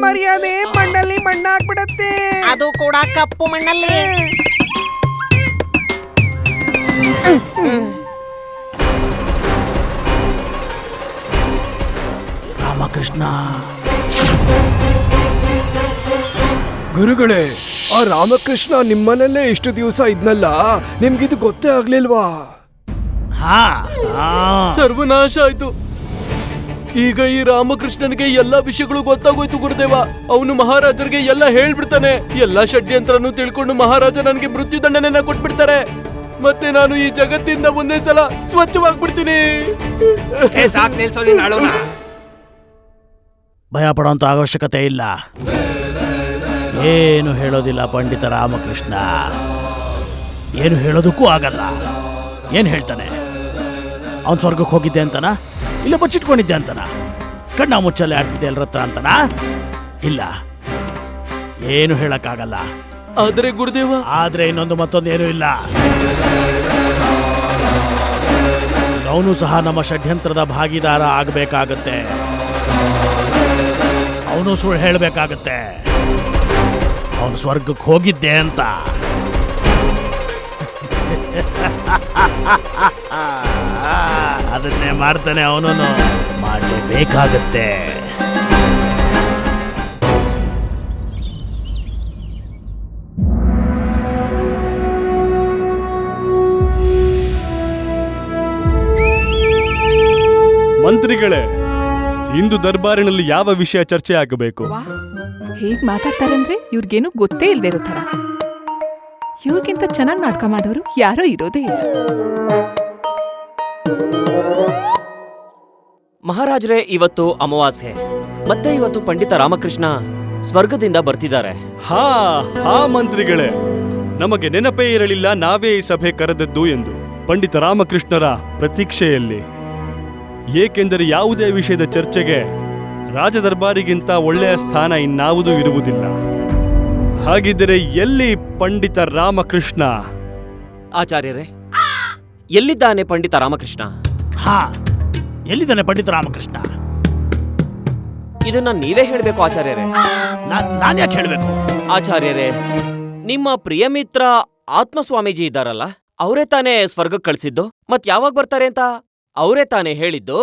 ಮರ್ಯಾದೆ ಮಣ್ಣಲ್ಲಿ ಮಣ್ಣಾಗ್ಬಿಡತ್ತೆ. ಅದು ಕೂಡ ಕಪ್ಪು ಮಣ್ಣಲ್ಲಿ. ರಾಮಕೃಷ್ಣ, ಗುರುಗಳೇ, ಆ ರಾಮಕೃಷ್ಣ ನಿಮ್ಮನಲ್ಲೇ ಇಷ್ಟು ದಿವಸ ಇದ್ನಲ್ಲ, ನಿಮ್ಗಿದು ಗೊತ್ತೇ ಆಗ್ಲಿಲ್ವಾ? ಸರ್ವನಾಶ ಆಯ್ತು. ಈಗ ಈ ರಾಮಕೃಷ್ಣನಿಗೆ ಎಲ್ಲಾ ವಿಷಯಗಳು ಗೊತ್ತಾಗೋಯ್ತು ಗುರುದೇವ. ಅವನು ಮಹಾರಾಜರಿಗೆ ಎಲ್ಲ ಹೇಳ್ಬಿಡ್ತಾನೆ. ಎಲ್ಲಾ ಷಡ್ಯಂತ್ರನು ತಿಳ್ಕೊಂಡು ಮಹಾರಾಜ ನನಗೆ ಮೃತ್ಯುದಂಡನೆಯನ್ನ ಕೊಟ್ಬಿಡ್ತಾರೆ. ಮತ್ತೆ ನಾನು ಈ ಜಗತ್ತಿಂದ ಒಂದೇ ಸಲ ಸ್ವಚ್ಛವಾಗ್ಬಿಡ್ತೀನಿ. ಭಯ ಪಡುವಂತ ಅವಶ್ಯಕತೆ ಇಲ್ಲ. ಏನು ಹೇಳೋದಿಲ್ಲ ಪಂಡಿತ ರಾಮಕೃಷ್ಣ, ಏನು ಹೇಳೋದಕ್ಕೂ ಆಗಲ್ಲ. ಏನು ಹೇಳ್ತಾನೆ? ಅವನು ಸ್ವರ್ಗಕ್ಕೆ ಹೋಗಿದ್ದೆ ಅಂತನಾ? ಇಲ್ಲ ಬಚ್ಚಿಟ್ಕೊಂಡಿದ್ದೆ ಅಂತನಾ? ಕಣ್ಣ ಮುಚ್ಚಲ್ಲೇ ಆಡ್ತಿದ್ದೆ ಎಲ್ಲರತ್ರ ಅಂತನಾ? ಇಲ್ಲ, ಏನು ಹೇಳಕ್ಕಾಗಲ್ಲ. ಆದ್ರೆ ಗುರುದೇವ, ಆದ್ರೆ ಇನ್ನೊಂದು ಮತ್ತೊಂದು ಏನೂ ಇಲ್ಲ. ಅವನು ಸಹ ನಮ್ಮ ಷಡ್ಯಂತ್ರದ ಭಾಗಿದಾರ ಆಗಬೇಕಾಗತ್ತೆ. ಅವನು ಸುಳ್ಳು ಹೇಳಬೇಕಾಗತ್ತೆ ಅವನು ಸ್ವರ್ಗಕ್ಕೆ ಹೋಗಿದ್ದೆ ಅಂತ. ಅದನ್ನೇ ಮಾಡ್ತಾನೆ ಅವನು. ಮಾಡಲೇಬೇಕಾಗತ್ತೆ. ಮಂತ್ರಿಗಳೇ, ಇಂದು ದರ್ಬಾರಿನಲ್ಲಿ ಯಾವ ವಿಷಯ ಚರ್ಚೆ ಆಗಬೇಕು? ಹೇಗ್ ಮಾತಾಡ್ತಾರಂದ್ರೆ ಇವ್ರಿಗೇನು ಗೊತ್ತೇ ಇಲ್ದೇ ಇರೋ ತರ. ಇವ್ರಿಗಿಂತ ಚೆನ್ನಾಗಿ ನಾಟಕ ಮಾಡೋರು ಯಾರೋ ಇರೋದೇ ಇಲ್ಲ. ಮಹಾರಾಜರೇ, ಇವತ್ತು ಅಮಾವಾಸ್ಯೆ, ಮತ್ತೆ ಇವತ್ತು ಪಂಡಿತ ರಾಮಕೃಷ್ಣ ಸ್ವರ್ಗದಿಂದ ಬರ್ತಿದ್ದಾರೆ. ಹಾ ಹಾ ಮಂತ್ರಿಗಳೇ, ನಮಗೆ ನೆನಪೇ ಇರಲಿಲ್ಲ ನಾವೇ ಈ ಸಭೆ ಕರೆದದ್ದು ಎಂದು. ಪಂಡಿತ ರಾಮಕೃಷ್ಣರ ಪ್ರತೀಕ್ಷೆಯಲ್ಲಿ, ಏಕೆಂದರೆ ಯಾವುದೇ ವಿಷಯದ ಚರ್ಚೆಗೆ ರಾಜದರ್ಬಾರಿಗಿಂತ ಒಳ್ಳೆಯ ಸ್ಥಾನ ಇನ್ನಾವುದೂ ಇರುವುದಿಲ್ಲ. ಹಾಗಿದ್ದರೆ ಎಲ್ಲಿ ಪಂಡಿತ ರಾಮಕೃಷ್ಣ? ಆಚಾರ್ಯರೇ, ಎಲ್ಲಿದ್ದಾನೆ ಪಂಡಿತ ರಾಮಕೃಷ್ಣ? ಹಾ, ಎಲ್ಲಿದ್ದಾನೆ ಪಂಡಿತ ರಾಮಕೃಷ್ಣ? ಇದನ್ನ ನೀವೇ ಹೇಳ್ಬೇಕು ಆಚಾರ್ಯರೇ. ನಾನ್ ಯಾಕೆ ಹೇಳ್ಬೇಕು? ಆಚಾರ್ಯರೇ, ನಿಮ್ಮ ಪ್ರಿಯ ಮಿತ್ರ ಆತ್ಮಸ್ವಾಮೀಜಿ ಇದ್ದಾರಲ್ಲ, ಅವರೇ ತಾನೇ ಸ್ವರ್ಗಕ್ಕೆ ಕಳಿಸಿದ್ದು. ಮತ್ ಯಾವಾಗ ಬರ್ತಾರೆ ಅಂತ ಅವರೇ ತಾನೇ ಹೇಳಿದ್ದು.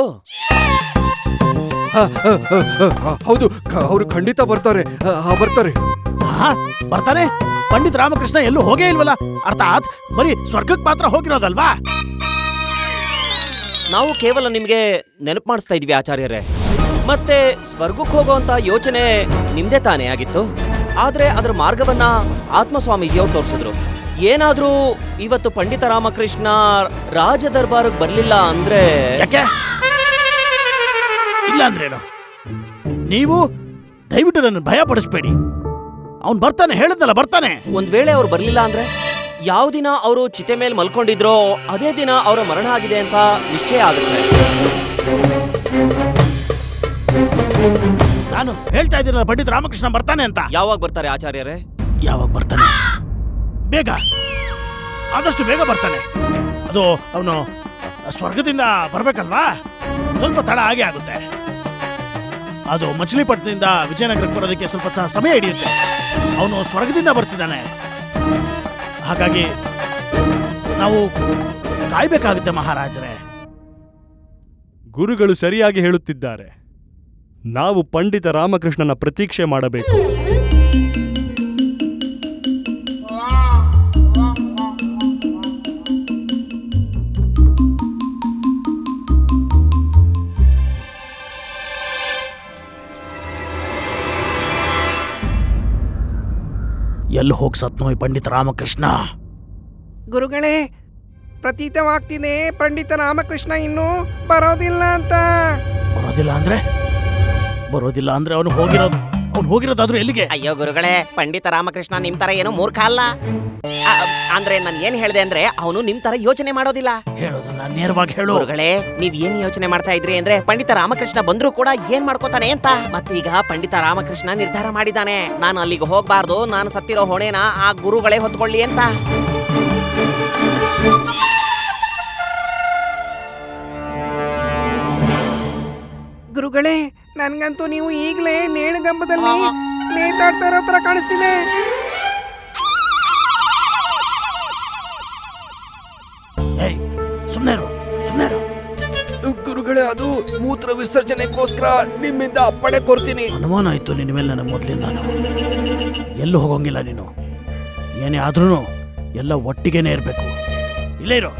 ಹೌದು, ಅವರು ಖಂಡಿತ ಬರ್ತಾರೆ. ಬರ್ತಾರೆ. ಬರ್ತಾನೆ? ಪಂಡಿತ್ ರಾಮಕೃಷ್ಣ ಎಲ್ಲೂ ಹೋಗೇ ಇಲ್ವಲ್ಲ? ಅರ್ಥಾತ್ ಬರೀ ಸ್ವರ್ಗಕ್ಕೆ ಮಾತ್ರ ಹೋಗಿರೋದಲ್ವಾ? ನಾವು ಕೇವಲ ನಿಮ್ಗೆ ನೆನಪು ಮಾಡಿಸ್ತಾ ಇದ್ವಿ ಆಚಾರ್ಯರೇ. ಮತ್ತೆ ಸ್ವರ್ಗಕ್ಕೆ ಹೋಗೋಂತ ಯೋಚನೆ ನಿಮ್ದೇ ತಾನೇ ಆಗಿತ್ತು. ಆದ್ರೆ ಅದರ ಮಾರ್ಗವನ್ನ ಆತ್ಮಸ್ವಾಮೀಜಿಯವ್ರು ತೋರಿಸಿದ್ರು. ಏನಾದ್ರೂ ಇವತ್ತು ಪಂಡಿತ ರಾಮಕೃಷ್ಣ ರಾಜ ದರ್ಬಾರ್ಗೆ ಬರ್ಲಿಲ್ಲ ಅಂದ್ರೆ? ಯಾಕೆ ಇಲ್ಲ ಅಂದ್ರೇನು? ನೀವು ದಯವಿಟ್ಟು ನನ್ನ ಭಯ ಪಡಿಸ್ಬೇಡಿ. ಅವ್ನು ಬರ್ತಾನೆ, ಹೇಳಿದ್ನಲ್ಲ ಬರ್ತಾನೆ. ಒಂದ್ ವೇಳೆ ಅವ್ರು ಬರ್ಲಿಲ್ಲ ಅಂದ್ರೆ, ಯಾವ ದಿನ ಅವರು ಚಿತೆ ಮೇಲೆ ಮಲ್ಕೊಂಡಿದ್ರೋ ಅದೇ ದಿನ ಅವರ ಮರಣ ಆಗಿದೆ ಅಂತ ನಿಶ್ಚಯ ಆಗುತ್ತೆ. ನಾನು ಹೇಳ್ತಾ ಇದ್ದೀನಲ್ಲ ಪಂಡಿತ ರಾಮಕೃಷ್ಣ ಬರ್ತಾನೆ ಅಂತ. ಯಾವಾಗ ಬರ್ತಾರೆ ಆಚಾರ್ಯರೇ? ಯಾವಾಗ ಬರ್ತಾನೆ? ಬೇಗ, ಆದಷ್ಟು ಬೇಗ ಬರ್ತಾನೆ. ಅದು ಅವನು ಸ್ವರ್ಗದಿಂದ ಬರ್ಬೇಕಲ್ವಾ, ಸ್ವಲ್ಪ ತಡ ಆಗೇ ಆಗುತ್ತೆ. ಅದು ಮಚಿಲಿಪಟ್ಟಣದಿಂದ ವಿಜಯನಗರಕ್ಕೆ ಬರೋದಕ್ಕೆ ಸ್ವಲ್ಪ ಸಮಯ ಹಿಡಿಯುತ್ತೆ. ಅವನು ಸ್ವರ್ಗದಿಂದ ಬರ್ತಿದ್ದಾನೆ. ಹಾಗಾಗಿ ನಾವು ಕಾಯ್ಬೇಕಾಗುತ್ತೆ ಮಹಾರಾಜರೇ. ಗುರುಗಳು ಸರಿಯಾಗಿ ಹೇಳುತ್ತಿದ್ದಾರೆ. ನಾವು ಪಂಡಿತ ರಾಮಕೃಷ್ಣನ ಪ್ರತೀಕ್ಷೆ ಮಾಡಬೇಕು. ಎಲ್ಲಿ ಹೋಗಿ ಸತ್ನೋ ಈ ಪಂಡಿತ ರಾಮಕೃಷ್ಣ? ಗುರುಗಳೇ, ಪ್ರತೀತವಾಗ್ತಿದೆ ಪಂಡಿತ ರಾಮಕೃಷ್ಣ ಇನ್ನೂ ಬರೋದಿಲ್ಲ ಅಂತ. ಬರೋದಿಲ್ಲ ಅಂದ್ರೆ ಅವನು ಹೋಗಿರೋದಾದ್ರೂ ಎಲ್ಲಿಗೆ? ಅಯ್ಯೋ ಗುರುಗಳೇ, ಪಂಡಿತ ರಾಮಕೃಷ್ಣ ನಿಮ್ ತರ ಏನು ಮೂರ್ಖ ಅಲ್ಲ. ಅಂದ್ರೆ ನಾನು ಏನ್ ಹೇಳ್ದೆ ಅಂದ್ರೆ, ಅವನು ನಿಮ್ ತರ ಯೋಚನೆ ಮಾಡೋದಿಲ್ಲ. ಹೇಳೋದನ್ನ ನೇರವಾಗಿ ಹೇಳು. ಗುರುಗಳೇ, ನೀವ್ ಏನ್ ಯೋಚನೆ ಮಾಡ್ತಾ ಇದ್ರಿ ಅಂದ್ರೆ, ಪಂಡಿತ ರಾಮಕೃಷ್ಣ ಬಂದ್ರು ಕೂಡ ಏನ್ ಮಾಡ್ಕೋತಾನೆ ಅಂತ. ಮತ್ತೀಗ ಪಂಡಿತ ರಾಮಕೃಷ್ಣ ನಿರ್ಧಾರ ಮಾಡಿದಾನೆ, ನಾನು ಅಲ್ಲಿಗೆ ಹೋಗ್ಬಾರ್ದು, ನಾನು ಸತ್ತಿರೋ ಹೊಣೆನ ಆ ಗುರುಗಳೇ ಹೊತ್ಕೊಳ್ಳಿ ಅಂತ. ಗುರುಗಳೇ, ನನ್ಗಂತೂ ನೀವು ಈಗಲೇ ನೇಣುಗಂಬದಲ್ಲಿ ನೇತಾಡ್ತಾ ಇರೋ ತರ ಕಾಣಿಸ್ತಿದೆ. ಸುಮ್ಮನೆ ಗುರುಗಳೇ, ಅದು ಮೂತ್ರ ವಿಸರ್ಜನೆಗೋಸ್ಕರ ನಿಮ್ಮಿಂದ ಅಪ್ಪಣೆ ಕೊಡ್ತೀನಿ. ಅನುಮಾನ ಆಯ್ತು ನಿನ್ನ ಮೇಲೆ ನನಗೆ ಮೊದಲಿಂದ. ಎಲ್ಲೂ ಹೋಗಂಗಿಲ್ಲ ನೀನು. ಏನೇ ಆದ್ರೂ ಎಲ್ಲ ಒಟ್ಟಿಗೆನೇ ಇರಬೇಕು. ಇಲ್ಲೇ ಇರೋ.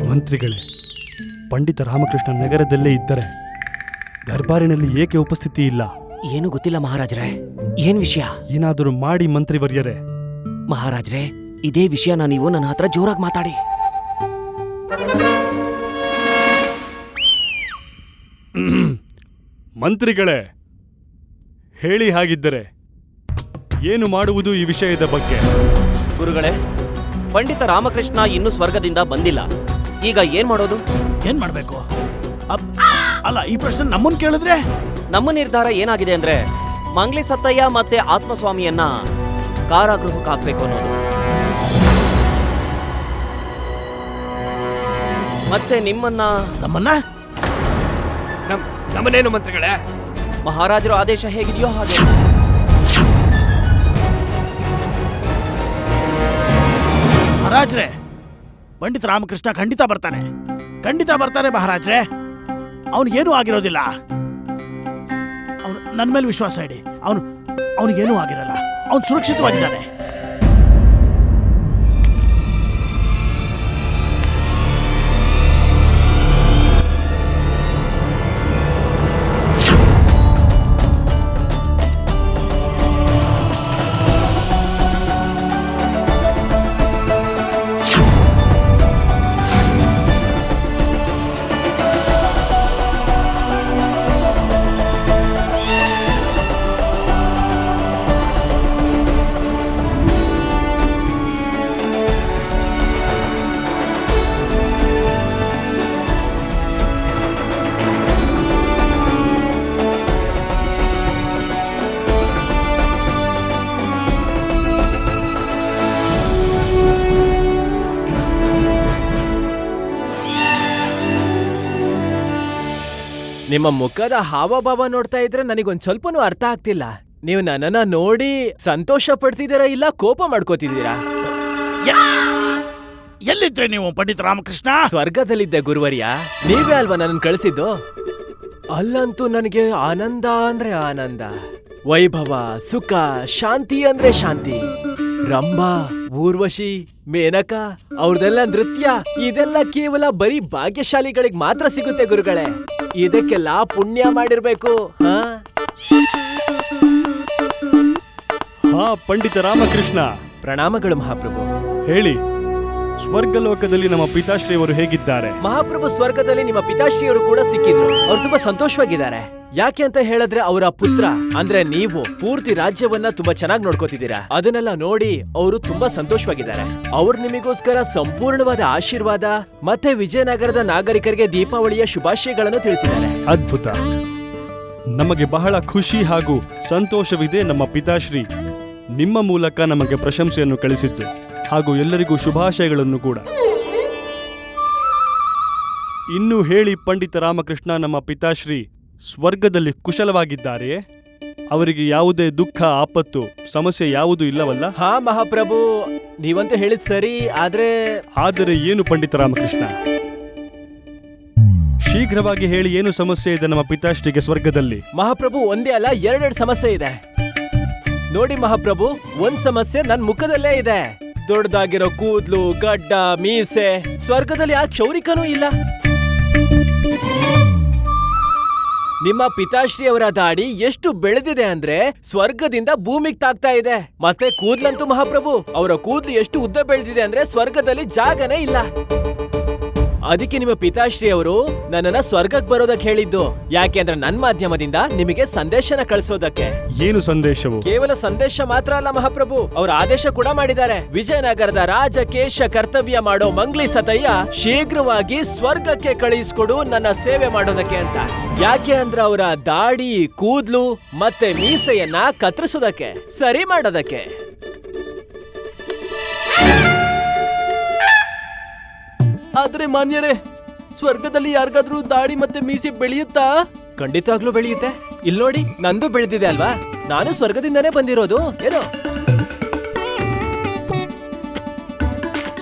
ಮಂತ್ರಿಗಳೇ, ಪಂಡಿತ ರಾಮಕೃಷ್ಣ ನಗರದಲ್ಲೇ ಇದ್ದರೆ ದರ್ಬಾರಿನಲ್ಲಿ ಏಕೆ ಉಪಸ್ಥಿತಿ ಇಲ್ಲ? ಏನು ಗೊತ್ತಿಲ್ಲ ಮಹಾರಾಜ್ರೆ. ಏನ್ ವಿಷಯ? ಏನಾದರೂ ಮಾಡಿ ಮಂತ್ರಿವರ್ಯರೇ. ಮಹಾರಾಜ್ರೆ, ಇದೇ ವಿಷಯನ ನೀವು ನನ್ನ ಹತ್ರ ಜೋರಾಗಿ ಮಾತಾಡಿ. ಮಂತ್ರಿಗಳೇ, ಹೇಳಿ ಹಾಗಿದ್ದರೆ ಏನು ಮಾಡುವುದು ಈ ವಿಷಯದ ಬಗ್ಗೆ? ಗುರುಗಳೇ, ಪಂಡಿತ ರಾಮಕೃಷ್ಣ ಇನ್ನೂ ಸ್ವರ್ಗದಿಂದ ಬಂದಿಲ್ಲ. ಈಗ ಏನ್ ಮಾಡೋದು? ಏನ್ ಮಾಡ್ಬೇಕು? ಅಲ್ಲ, ಈ ಪ್ರಶ್ನೆ ನಮ್ಮನ್ ಕೇಳಿದ್ರೆ? ನಮ್ಮ ನಿರ್ಧಾರ ಏನಾಗಿದೆ ಅಂದ್ರೆ, ಮಂಗ್ಲಿ ಸತ್ತಯ್ಯ ಮತ್ತೆ ಆತ್ಮಸ್ವಾಮಿಯನ್ನ ಕಾರಾಗೃಹಕ್ಕೆ ಹಾಕ್ಬೇಕು ಅನ್ನೋದು. ಮತ್ತೆ ನಮ್ಮನ್ನೇನು ಮಂತ್ರಿಗಳೇ? ಮಹಾರಾಜರ ಆದೇಶ ಹೇಗಿದೆಯೋ ಹಾಗೆ. ಮಹಾರಾಜ್ರೆ, ಪಂಡಿತ ರಾಮಕೃಷ್ಣ ಖಂಡಿತ ಬರ್ತಾನೆ, ಖಂಡಿತ ಬರ್ತಾನೆ ಮಹಾರಾಜ್ರೆ. ಅವನಿಗೇನೂ ಆಗಿರೋದಿಲ್ಲ. ಅವನು ನನ್ನ ಮೇಲೆ ವಿಶ್ವಾಸ ಇಡಿ. ಅವನಿಗೇನೂ ಆಗಿರಲ್ಲ. ಅವನು ಸುರಕ್ಷಿತವಾಗಿದ್ದಾನೆ. ನಿಮ್ಮ ಮುಖದ ಹಾವಭಾವ ನೋಡ್ತಾ ಇದ್ರೆ ನನಗೊಂದ್ ಸ್ವಲ್ಪನೂ ಅರ್ಥ ಆಗ್ತಿಲ್ಲ. ನೀವು ನನ್ನನ್ನ ನೋಡಿ ಸಂತೋಷ ಪಡ್ತಿದ್ದೀರಾ ಇಲ್ಲ ಕೋಪ ಮಾಡ್ಕೋತಿದ್ದೀರಾ? ಎಲ್ಲಿದ್ರೆ ನೀವು ಪಂಡಿತ ರಾಮಕೃಷ್ಣ? ಸ್ವರ್ಗದಲ್ಲಿದ್ದೆ ಗುರುವರ್ಯ. ನೀವೇ ಅಲ್ವಾ ನನ್ನ ಕಳಿಸಿದ್ದು? ಅಲ್ಲಂತೂ ನನಗೆ ಆನಂದ ಅಂದ್ರೆ ಆನಂದ, ವೈಭವ, ಸುಖ, ಶಾಂತಿ ಅಂದ್ರೆ ಶಾಂತಿ. ರಂಭಾ, ಊರ್ವಶಿ, ಮೇನಕ ಅವ್ರದೆಲ್ಲ ನೃತ್ಯ ಇದೆಲ್ಲ ಕೇವಲ ಬರೀ ಭಾಗ್ಯಶಾಲಿಗಳಿಗೆ ಮಾತ್ರ ಸಿಗುತ್ತೆ ಗುರುಗಳೇ. ಇದಕ್ಕೆಲ್ಲ ಪುಣ್ಯ ಮಾಡಿರ್ಬೇಕು. ಹಾ ಪಂಡಿತ ರಾಮಕೃಷ್ಣ, ಪ್ರಣಾಮಗಳು ಮಹಾಪ್ರಭು. ಹೇಳಿ, ಸ್ವರ್ಗಲೋಕದಲ್ಲಿ ನಮ್ಮ ಪಿತಾಶ್ರೀಯವರು ಹೇಗಿದ್ದಾರೆ? ಮಹಾಪ್ರಭು, ಸ್ವರ್ಗದಲ್ಲಿ ನಿಮ್ಮ ಪಿತಾಶ್ರೀಯವರು ಕೂಡ ಸಿಕ್ಕಿದ್ರು. ಅವ್ರು ತುಂಬಾ ಸಂತೋಷವಾಗಿದ್ದಾರೆ. ಯಾಕೆ ಅಂತ ಹೇಳಿದ್ರೆ ಅವರ ಪುತ್ರ ಅಂದ್ರೆ ನೀವು ಪೂರ್ತಿ ರಾಜ್ಯವನ್ನ ತುಂಬಾ ಚೆನ್ನಾಗಿ ನೋಡ್ಕೋತಿದ್ದೀರಾ. ಅದನ್ನೆಲ್ಲ ನೋಡಿ ಅವರು ತುಂಬಾ ಸಂತೋಷವಾಗಿದ್ದಾರೆ. ಅವ್ರು ನಿಮಗೋಸ್ಕರ ಸಂಪೂರ್ಣವಾದ ಆಶೀರ್ವಾದ ಮತ್ತೆ ವಿಜಯನಗರದ ನಾಗರಿಕರಿಗೆ ದೀಪಾವಳಿಯ ಶುಭಾಶಯಗಳನ್ನು ತಿಳಿಸಿದ್ದಾರೆ. ಅದ್ಭುತ. ನಮಗೆ ಬಹಳ ಖುಷಿ ಹಾಗೂ ಸಂತೋಷವಿದೆ. ನಮ್ಮ ಪಿತಾಶ್ರೀ ನಿಮ್ಮ ಮೂಲಕ ನಮಗೆ ಪ್ರಶಂಸೆಯನ್ನು ಕಳಿಸಿದ್ದು ಹಾಗೂ ಎಲ್ಲರಿಗೂ ಶುಭಾಶಯಗಳನ್ನು ಕೂಡ. ಇನ್ನು ಹೇಳಿ ಪಂಡಿತ ರಾಮಕೃಷ್ಣ, ನಮ್ಮ ಪಿತಾಶ್ರೀ ಸ್ವರ್ಗದಲ್ಲಿ ಕುಶಲವಾಗಿದ್ದಾರೆಯೇ? ಅವರಿಗೆ ಯಾವುದೇ ದುಃಖ, ಆಪತ್ತು, ಸಮಸ್ಯೆ ಯಾವುದೂ ಇಲ್ಲವಲ್ಲ? ಹಾ ಮಹಾಪ್ರಭು, ನೀವಂತೂ ಹೇಳಿದ್ ಸರಿ. ಆದರೆ ಏನು ಪಂಡಿತ ರಾಮಕೃಷ್ಣ? ಶೀಘ್ರವಾಗಿ ಹೇಳಿ, ಏನು ಸಮಸ್ಯೆ ಇದೆ ನಮ್ಮ ಪಿತಾಶ್ರೀಗೆ ಸ್ವರ್ಗದಲ್ಲಿ? ಮಹಾಪ್ರಭು, ಒಂದೇ ಅಲ್ಲ ಎರಡೆರಡು ಸಮಸ್ಯೆ ಇದೆ. ನೋಡಿ ಮಹಾಪ್ರಭು, ಒಂದ್ ಸಮಸ್ಯೆ ನನ್ ಮುಖದಲ್ಲೇ ಇದೆ. ದೊಡ್ಡದಾಗಿರೋ ಕೂದ್ಲು, ಗಡ್ಡ, ಮೀಸೆ. ಸ್ವರ್ಗದಲ್ಲಿ ಆ ಕ್ಷೌರಿಕನೂ ಇಲ್ಲ. ನಿಮ್ಮ ಪಿತಾಶ್ರೀ ಅವರ ದಾಡಿ ಎಷ್ಟು ಬೆಳೆದಿದೆ ಅಂದ್ರೆ ಸ್ವರ್ಗದಿಂದ ಭೂಮಿಗೆ ತಾಗ್ತಾ ಇದೆ. ಮತ್ತೆ ಕೂದ್ಲಂತೂ ಮಹಾಪ್ರಭು, ಅವರ ಕೂದ್ಲು ಎಷ್ಟು ಉದ್ದ ಬೆಳೆದಿದೆ ಅಂದ್ರೆ ಸ್ವರ್ಗದಲ್ಲಿ ಜಾಗನೇ ಇಲ್ಲ. ಅದಕ್ಕೆ ನಿಮ್ಮ ಪಿತಾಶ್ರೀ ಅವರು ನನ್ನನ್ನ ಸ್ವರ್ಗಕ್ಕೆ ಬರೋದಕ್ಕೆ ಹೇಳಿದ್ದು. ಯಾಕೆ ಅಂದ್ರೆ ನನ್ನ ಮಾಧ್ಯಮದಿಂದ ನಿಮಗೆ ಸಂದೇಶನ ಕಳಿಸೋದಕ್ಕೆ. ಏನು ಸಂದೇಶವು? ಕೇವಲ ಸಂದೇಶ ಮಾತ್ರ ಅಲ್ಲ ಮಹಾಪ್ರಭು, ಅವರ ಆದೇಶ ಕೂಡ ಮಾಡಿದ್ದಾರೆ. ವಿಜಯನಗರದ ರಾಜಕೇಶ ಕರ್ತವ್ಯ ಮಾಡೋ ಮಂಗ್ಲಿ ಸತಯ್ಯ ಶೀಘ್ರವಾಗಿ ಸ್ವರ್ಗಕ್ಕೆ ಕಳಿಸ್ಕೊಡು ನನ್ನ ಸೇವೆ ಮಾಡೋದಕ್ಕೆ ಅಂತ. ಯಾಕೆ ಅಂದ್ರೆ ಅವರ ದಾಡಿ, ಕೂದ್ಲು ಮತ್ತೆ ಮೀಸೆಯನ್ನ ಕತ್ತರಿಸೋದಕ್ಕೆ, ಸರಿ ಮಾಡೋದಕ್ಕೆ. ಆದ್ರೆ ಮಾನ್ಯರೇ, ಸ್ವರ್ಗದಲ್ಲಿ ಯಾರಿಗಾದ್ರೂ ದಾಡಿ ಮತ್ತೆ ಮೀಸೆ ಬೆಳೆಯುತ್ತಾ? ಖಂಡಿತವಾಗ್ಲೂ ಬೆಳೆಯುತ್ತೆ. ಇಲ್ಲಿ ನೋಡಿ, ನಂದು ಬೆಳೆದಿದೆ ಅಲ್ವಾ. ನಾನು ಸ್ವರ್ಗದಿಂದನೇ ಬಂದಿರೋದು. ಏನೋ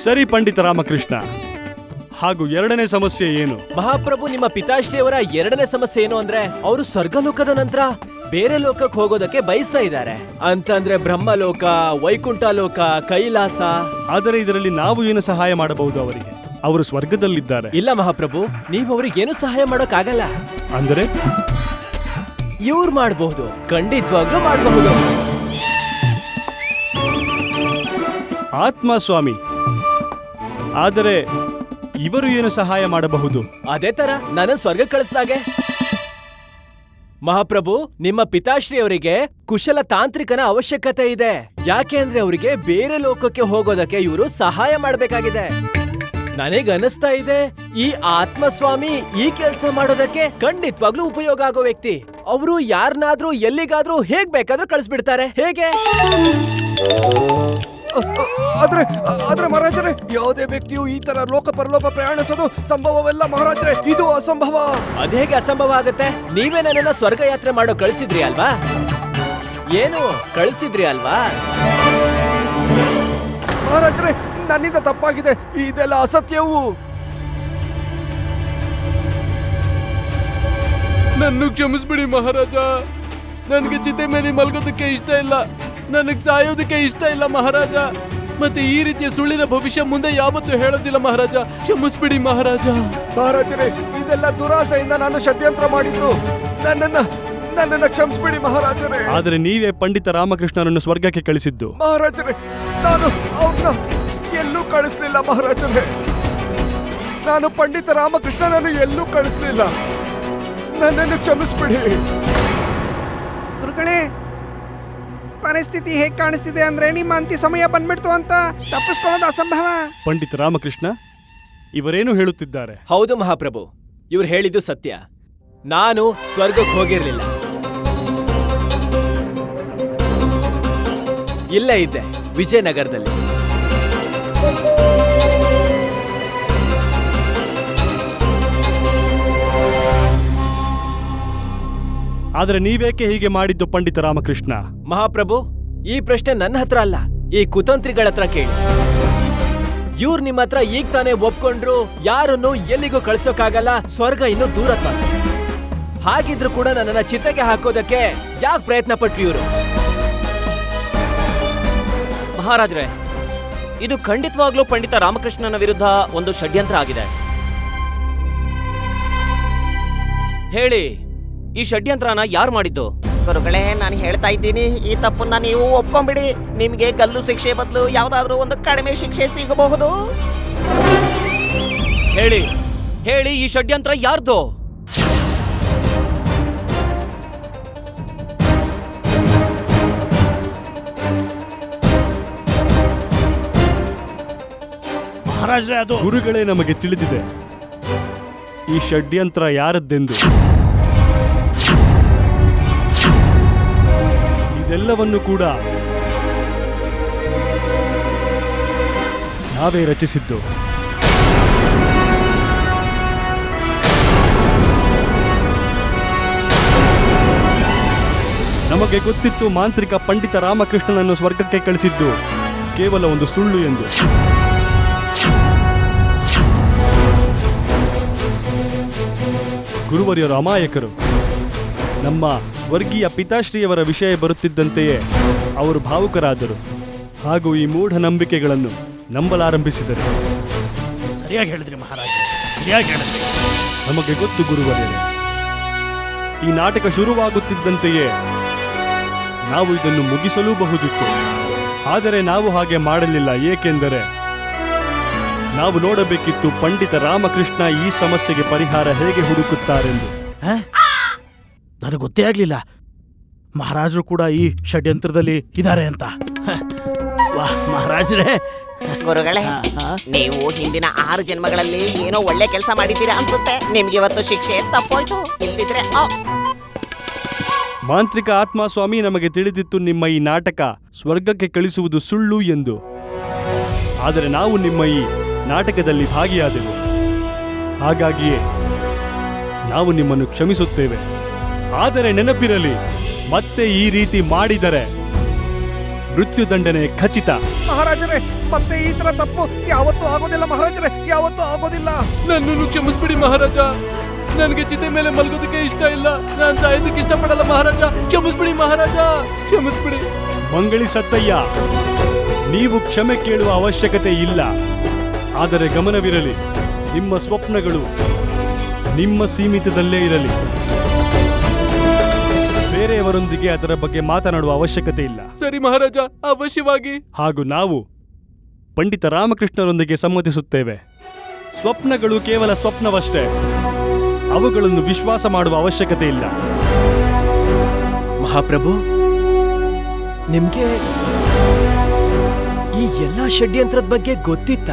ಸರಿ ಪಂಡಿತ ರಾಮಕೃಷ್ಣ, ಹಾಗೂ ಎರಡನೇ ಸಮಸ್ಯೆ ಏನು? ಮಹಾಪ್ರಭು, ನಿಮ್ಮ ಪಿತಾಶ್ರೀಯವರ ಎರಡನೇ ಸಮಸ್ಯೆ ಏನು ಅಂದ್ರೆ ಅವರು ಸ್ವರ್ಗಲೋಕದ ನಂತರ ಬೇರೆ ಲೋಕಕ್ಕೆ ಹೋಗೋದಕ್ಕೆ ಬಯಸ್ತಾ ಇದ್ದಾರೆ. ಅಂತಂದ್ರೆ ಬ್ರಹ್ಮಲೋಕ, ವೈಕುಂಠ ಲೋಕ, ಕೈಲಾಸ. ಆದರೆ ಇದರಲ್ಲಿ ನಾವು ಏನು ಸಹಾಯ ಮಾಡಬಹುದು ಅವರಿಗೆ? ಅವರು ಸ್ವರ್ಗದಲ್ಲಿದ್ದಾರೆ. ಇಲ್ಲ ಮಹಾಪ್ರಭು, ನೀವು ಅವ್ರಿಗೆ ಏನು ಸಹಾಯ ಮಾಡೋಕ್ಕಾಗಲ್ಲ. ಅಂದರೆ ಇವ್ರು ಮಾಡಬಹುದು, ಖಂಡಿತವಾಗ್ಲೂ ಮಾಡಬಹುದು. ಆತ್ಮ ಸ್ವಾಮಿ, ಆದರೆ ಇವರು ಏನು ಸಹಾಯ ಮಾಡಬಹುದು? ಅದೇ ತರ ನನ್ನ ಸ್ವರ್ಗ ಕಳಿಸ್ದಾಗೆ. ಮಹಾಪ್ರಭು, ನಿಮ್ಮ ಪಿತಾಶ್ರೀ ಅವರಿಗೆ ಕುಶಲ ತಾಂತ್ರಿಕನ ಅವಶ್ಯಕತೆ ಇದೆ. ಯಾಕೆ ಅಂದ್ರೆ ಅವರಿಗೆ ಬೇರೆ ಲೋಕಕ್ಕೆ ಹೋಗೋದಕ್ಕೆ ಇವರು ಸಹಾಯ ಮಾಡಬೇಕಾಗಿದೆ. ನನಗನ್ನಿಸ್ತಾ ಇದೆ ಈ ಆತ್ಮಸ್ವಾಮಿ ಈ ಕೆಲಸ ಮಾಡೋದಕ್ಕೆ ಖಂಡಿತವಾಗ್ಲೂ ಉಪಯೋಗ ಆಗೋ ವ್ಯಕ್ತಿ. ಅವರು ಯಾರನ್ನಾದ್ರೂ ಎಲ್ಲಿಗಾದ್ರೂ ಹೇಗ್ ಬೇಕಾದ್ರೂ ಕಳಿಸ್ಬಿಡ್ತಾರೆ. ಹೇಗೆ? ಆದ್ರೆ ಮಹಾರಾಜರೇ, ಯಾವುದೇ ವ್ಯಕ್ತಿಯು ಈ ತರ ಲೋಕ ಪರಲೋಕ ಪ್ರಯಾಣಿಸೋದು ಸಂಭವವೆಲ್ಲ ಮಹಾರಾಜರೇ. ಇದು ಅಸಂಭವ. ಅದೇಗೆ ಅಸಂಭವ ಆಗುತ್ತೆ? ನೀವೇ ನನ್ನನ್ನ ಸ್ವರ್ಗ ಯಾತ್ರೆ ಮಾಡೋ ಕಳಿಸಿದ್ರಿ ಅಲ್ವಾ? ಏನು ಕಳಿಸಿದ್ರಿ ಅಲ್ವಾ ಮಹಾರಾಜರೇ, ನನ್ನಿಂದ ತಪ್ಪಾಗಿದೆ. ಇದೆಲ್ಲ ಅಸತ್ಯವು. ನನ್ನ ಕ್ಷಮಿಸ್ಬಿಡಿ ಮಹಾರಾಜ. ನನಗೆ ಚಿತೆ ಮೇಲೆ ಮಲ್ಗೋದಕ್ಕೆ ಇಷ್ಟ ಇಲ್ಲ. ನನಗೆ ಸಾಯೋದಕ್ಕೆ ಇಷ್ಟ ಇಲ್ಲ ಮಹಾರಾಜ. ಮತ್ತೆ ಈ ರೀತಿಯ ಸುಳ್ಳಿನ ಭವಿಷ್ಯ ಮುಂದೆ ಯಾವತ್ತೂ ಹೇಳೋದಿಲ್ಲ ಮಹಾರಾಜ. ಕ್ಷಮಿಸ್ಬಿಡಿ ಮಹಾರಾಜ. ಮಹಾರಾಜರೇ, ಇದೆಲ್ಲ ದುರಾಸೆಯಿಂದ ನಾನು ಷಡ್ಯಂತ್ರ ಮಾಡಿದ್ದು. ನನ್ನನ್ನ ಕ್ಷಮಿಸ್ಬಿಡಿ ಮಹಾರಾಜರೇ. ಆದರೆ ನೀವೇ ಪಂಡಿತ ರಾಮಕೃಷ್ಣನನ್ನು ಸ್ವರ್ಗಕ್ಕೆ ಕಳಿಸಿದ್ದು. ಮಹಾರಾಜರೇ, ನಾನು ಅವ್ರನ್ನ ಎಲ್ಲೂ ಕಳಿಸ್ಲಿಲ್ಲ ಮಹಾರಾಜರೇ. ನಾನು ಪಂಡಿತ ರಾಮಕೃಷ್ಣನನ್ನು ಎಲ್ಲೂ ಕಳಿಸ್ಲಿಲ್ಲ. ನನ್ನನ್ನು ಕ್ಷಮಿಸ್ಬಿಡಿ. ಗುರುಗಳೇ, ಪರಿಸ್ಥಿತಿ ಹೇಗ್ ಕಾಣಿಸ್ತಿದೆ ಅಂದ್ರೆ ನಿಮ್ಮ ಅಂತ್ಯ ಸಮಯ ಬಂದ್ಬಿಡ್ತು ಅಂತ ತಪ್ಪಿಸ್ಕೊಳ್ಳೋದು ಅಸಂಭವ. ಪಂಡಿತ ರಾಮಕೃಷ್ಣ, ಇವರೇನು ಹೇಳುತ್ತಿದ್ದಾರೆ? ಹೌದು ಮಹಾಪ್ರಭು, ಇವ್ರು ಹೇಳಿದ್ದು ಸತ್ಯ. ನಾನು ಸ್ವರ್ಗಕ್ಕೆ ಹೋಗಿರ್ಲಿಲ್ಲ, ಇಲ್ಲೇ ಇದ್ದೆ ವಿಜಯನಗರದಲ್ಲಿ. ಆದರೆ ನೀವೇಕೆ ಹೀಗೆ ಮಾಡಿದ್ದು ಪಂಡಿತ ರಾಮಕೃಷ್ಣ? ಮಹಾಪ್ರಭು, ಈ ಪ್ರಶ್ನೆ ನನ್ನ ಹತ್ರ ಅಲ್ಲ, ಈ ಕುತಂತ್ರಿಗಳ ಹತ್ರ ಕೇಳಿ. ಇವ್ರು ನಿಮ್ಮ ಹತ್ರ ಈಗ ತಾನೇ ಒಪ್ಕೊಂಡ್ರು ಯಾರನ್ನು ಎಲ್ಲಿಗೂ ಕಳ್ಸೋಕ್ಕಾಗಲ್ಲ, ಸ್ವರ್ಗ ಇನ್ನೂ ದೂರ ತಂತು. ಹಾಗಿದ್ರು ಕೂಡ ನನ್ನನ್ನ ಚಿತೆಗೆ ಹಾಕೋದಕ್ಕೆ ಯಾಕೆ ಪ್ರಯತ್ನ ಪಟ್ರು ಇವರು? ಮಹಾರಾಜರೇ, ಇದು ಖಂಡಿತವಾಗ್ಲೂ ಪಂಡಿತ ರಾಮಕೃಷ್ಣನ ವಿರುದ್ಧ ಒಂದು ಷಡ್ಯಂತ್ರ ಆಗಿದೆ. ಹೇಳಿ, ಈ ಷಡ್ಯಂತ್ರನ ಯಾರು ಮಾಡಿದ್ದು? ಗುರುಗಳೇ, ನಾನು ಹೇಳ್ತಾ ಇದ್ದೀನಿ, ಈ ತಪ್ಪನ್ನ ನೀವು ಒಪ್ಕೊಂಬಿಡಿ. ನಿಮ್ಗೆ ಗಲ್ಲು ಶಿಕ್ಷೆ ಬದಲು ಯಾವ್ದಾದ್ರೂ ಒಂದು ಕಡಿಮೆ ಶಿಕ್ಷೆ ಸಿಗಬಹುದು. ಹೇಳಿ ಹೇಳಿ, ಈ ಷಡ್ಯಂತ್ರ ಯಾರ್ದು? ಮಹಾರಾಜರೇ, ಅದು ಗುರುಗಳೇ, ನಮಗೆ ತಿಳಿದಿದೆ ಈ ಷಡ್ಯಂತ್ರ ಯಾರದ್ದೆಂದು. ಇದೆಲ್ಲವನ್ನು ಕೂಡ ನಾವೇ ರಚಿಸಿದ್ದು. ನಮಗೆ ಗೊತ್ತಿತ್ತು ಮಾಂತ್ರಿಕ ಪಂಡಿತ ರಾಮಕೃಷ್ಣನನ್ನು ಸ್ವರ್ಗಕ್ಕೆ ಕಳಿಸಿದ್ದು ಕೇವಲ ಒಂದು ಸುಳ್ಳು ಎಂದು. ಗುರುವರಿಯರು ಅಮಾಯಕರು. ನಮ್ಮ ಸ್ವರ್ಗೀಯ ಪಿತಾಶ್ರೀಯವರ ವಿಷಯ ಬರುತ್ತಿದ್ದಂತೆಯೇ ಅವರು ಭಾವುಕರಾದರು ಹಾಗೂ ಈ ಮೂಢನಂಬಿಕೆಗಳನ್ನು ನಂಬಲಾರಂಭಿಸಿದರು. ಸರಿಯಾಗಿ ಹೇಳಿದ್ರಿ ಮಹಾರಾಜ, ಸರಿಯಾಗಿ ಹೇಳಿದ್ರಿ. ನಮಗೆ ಗೊತ್ತು ಗುರುವರಿಯರೇ, ಈ ನಾಟಕ ಶುರುವಾಗುತ್ತಿದ್ದಂತೆಯೇ ನಾವು ಇದನ್ನು ಮುಗಿಸಲೂಬಹುದಿತ್ತು. ಆದರೆ ನಾವು ಹಾಗೆ ಮಾಡಲಿಲ್ಲ. ಏಕೆಂದರೆ ನಾವು ನೋಡಬೇಕಿತ್ತು ಪಂಡಿತ ರಾಮಕೃಷ್ಣ ಈ ಸಮಸ್ಯೆಗೆ ಪರಿಹಾರ ಹೇಗೆ ಹುಡುಕುತ್ತಾರೆಂದು. ನನಗೆ ಗೊತ್ತೇ ಆಗ್ಲಿಲ್ಲ ಮಹಾರಾಜರು ಕೂಡ ಈ ಷಡ್ಯಂತ್ರದಲ್ಲಿ ಇದ್ದಾರೆ ಅಂತ. ವಾಹ್ ಮಹಾರಾಜರೇ. ಗುರುಗಳೇ, ನೀವು ಹಿಂದಿನ 6 ಜನ್ಮಗಳಲ್ಲಿ ಏನೋ ಒಳ್ಳೆ ಕೆಲಸ ಮಾಡಿದ್ದೀರಾ ಅನ್ಸುತ್ತೆ. ನಿಮ್ಗೆ ಇವತ್ತು ಶಿಕ್ಷೆ ತಪ್ಪೋಯ್ತು. ಇಲ್ದಿದ್ರೆ ಮಾಂತ್ರಿಕ ಆತ್ಮ ಸ್ವಾಮಿ, ನಮಗೆ ತಿಳಿದಿತ್ತು ನಿಮ್ಮ ಈ ನಾಟಕ ಸ್ವರ್ಗಕ್ಕೆ ಕಳಿಸುವುದು ಸುಳ್ಳು ಎಂದು. ಆದರೆ ನಾವು ನಿಮ್ಮ ಈ ನಾಟಕದಲ್ಲಿ ಭಾಗಿಯಾದೆವು. ಹಾಗಾಗಿಯೇ ನಾವು ನಿಮ್ಮನ್ನು ಕ್ಷಮಿಸುತ್ತೇವೆ. ಆದರೆ ನೆನಪಿರಲಿ, ಮತ್ತೆ ಈ ರೀತಿ ಮಾಡಿದರೆ ಮೃತ್ಯುದಂಡನೆ ಖಚಿತ. ಮಹಾರಾಜರೇ, ಮತ್ತೆ ಈ ತರ ತಪ್ಪು ಯಾವತ್ತೂ ಆಗೋದಿಲ್ಲ ಮಹಾರಾಜರೇ, ಯಾವತ್ತೂ ಆಗೋದಿಲ್ಲ. ನನ್ನನ್ನು ಕ್ಷಮಿಸ್ಬಿಡಿ ಮಹಾರಾಜ. ನನಗೆ ಚಿತೆ ಮೇಲೆ ಮಲ್ಗೋದಕ್ಕೆ ಇಷ್ಟ ಇಲ್ಲ. ನಾನು ಸಾಯೋದಕ್ಕೆ ಇಷ್ಟಪಡಲ್ಲ ಮಹಾರಾಜ. ಕ್ಷಮಿಸ್ಬಿಡಿ ಮಹಾರಾಜ, ಕ್ಷಮಿಸ್ಬಿಡಿ. ಮಂಗಳಿ ಸತ್ತಯ್ಯ, ನೀವು ಕ್ಷಮೆ ಕೇಳುವ ಅವಶ್ಯಕತೆ ಇಲ್ಲ. ಆದರೆ ಗಮನವಿರಲಿ, ನಿಮ್ಮ ಸ್ವಪ್ನಗಳು ನಿಮ್ಮ ಸೀಮಿತದಲ್ಲೇ ಇರಲಿ. ಬೇರೆಯವರೊಂದಿಗೆ ಅದರ ಬಗ್ಗೆ ಮಾತನಾಡುವ ಅವಶ್ಯಕತೆ ಇಲ್ಲ. ಸರಿ ಮಹಾರಾಜ, ಅವಶ್ಯವಾಗಿ. ಹಾಗೂ ನಾವು ಪಂಡಿತ ರಾಮಕೃಷ್ಣರೊಂದಿಗೆ ಸಮ್ಮತಿಸುತ್ತೇವೆ. ಸ್ವಪ್ನಗಳು ಕೇವಲ ಸ್ವಪ್ನವಷ್ಟೇ. ಅವುಗಳನ್ನು ವಿಶ್ವಾಸ ಮಾಡುವ ಅವಶ್ಯಕತೆ ಇಲ್ಲ. ಮಹಾಪ್ರಭು, ನಿಮ್ಗೆ ಈ ಎಲ್ಲಾ ಷಡ್ಯಂತ್ರದ ಬಗ್ಗೆ ಗೊತ್ತಿತ್ತ?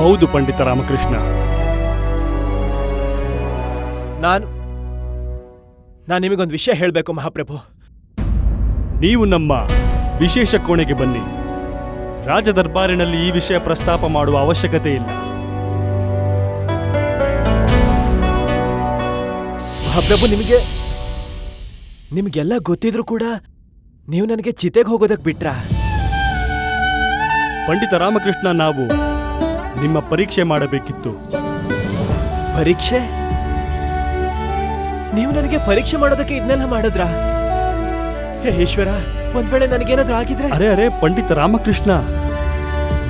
ಹೌದು ಪಂಡಿತ ರಾಮಕೃಷ್ಣ. ನಾನು ನಿಮಗೊಂದು ವಿಷಯ ಹೇಳಬೇಕು ಮಹಾಪ್ರಭು. ನೀವು ನಮ್ಮ ವಿಶೇಷ ಕೋಣೆಗೆ ಬನ್ನಿ. ರಾಜದರ್ಬಾರಿನಲ್ಲಿ ಈ ವಿಷಯ ಪ್ರಸ್ತಾಪ ಮಾಡುವ ಅವಶ್ಯಕತೆ ಇಲ್ಲ. ಮಹಾಪ್ರಭು, ನಿಮ್ಗೆಲ್ಲ ಗೊತ್ತಿದ್ರು ಕೂಡ ನೀವು ನನಗೆ ಚಿತೆಗೆ ಹೋಗೋದಕ್ ಬಿಟ್ರಾ? ಪಂಡಿತ ರಾಮಕೃಷ್ಣ, ನಾವು ನಿಮ್ಮ ಪರೀಕ್ಷೆ ಮಾಡಬೇಕಿತ್ತು. ಪರೀಕ್ಷೆ? ನೀವು ನನಗೆ ಪರೀಕ್ಷೆ ಮಾಡೋದಕ್ಕೆ ಇದನ್ನೆಲ್ಲ ಮಾಡಿದ್ರಾ? ಹೇ ಈಶ್ವರ, ಒಂದ್ ವೇಳೆ ನನಗೇನಾದ್ರೂ ಆಗಿದ್ರೆ? ಅರೆ ಪಂಡಿತ ರಾಮಕೃಷ್ಣ,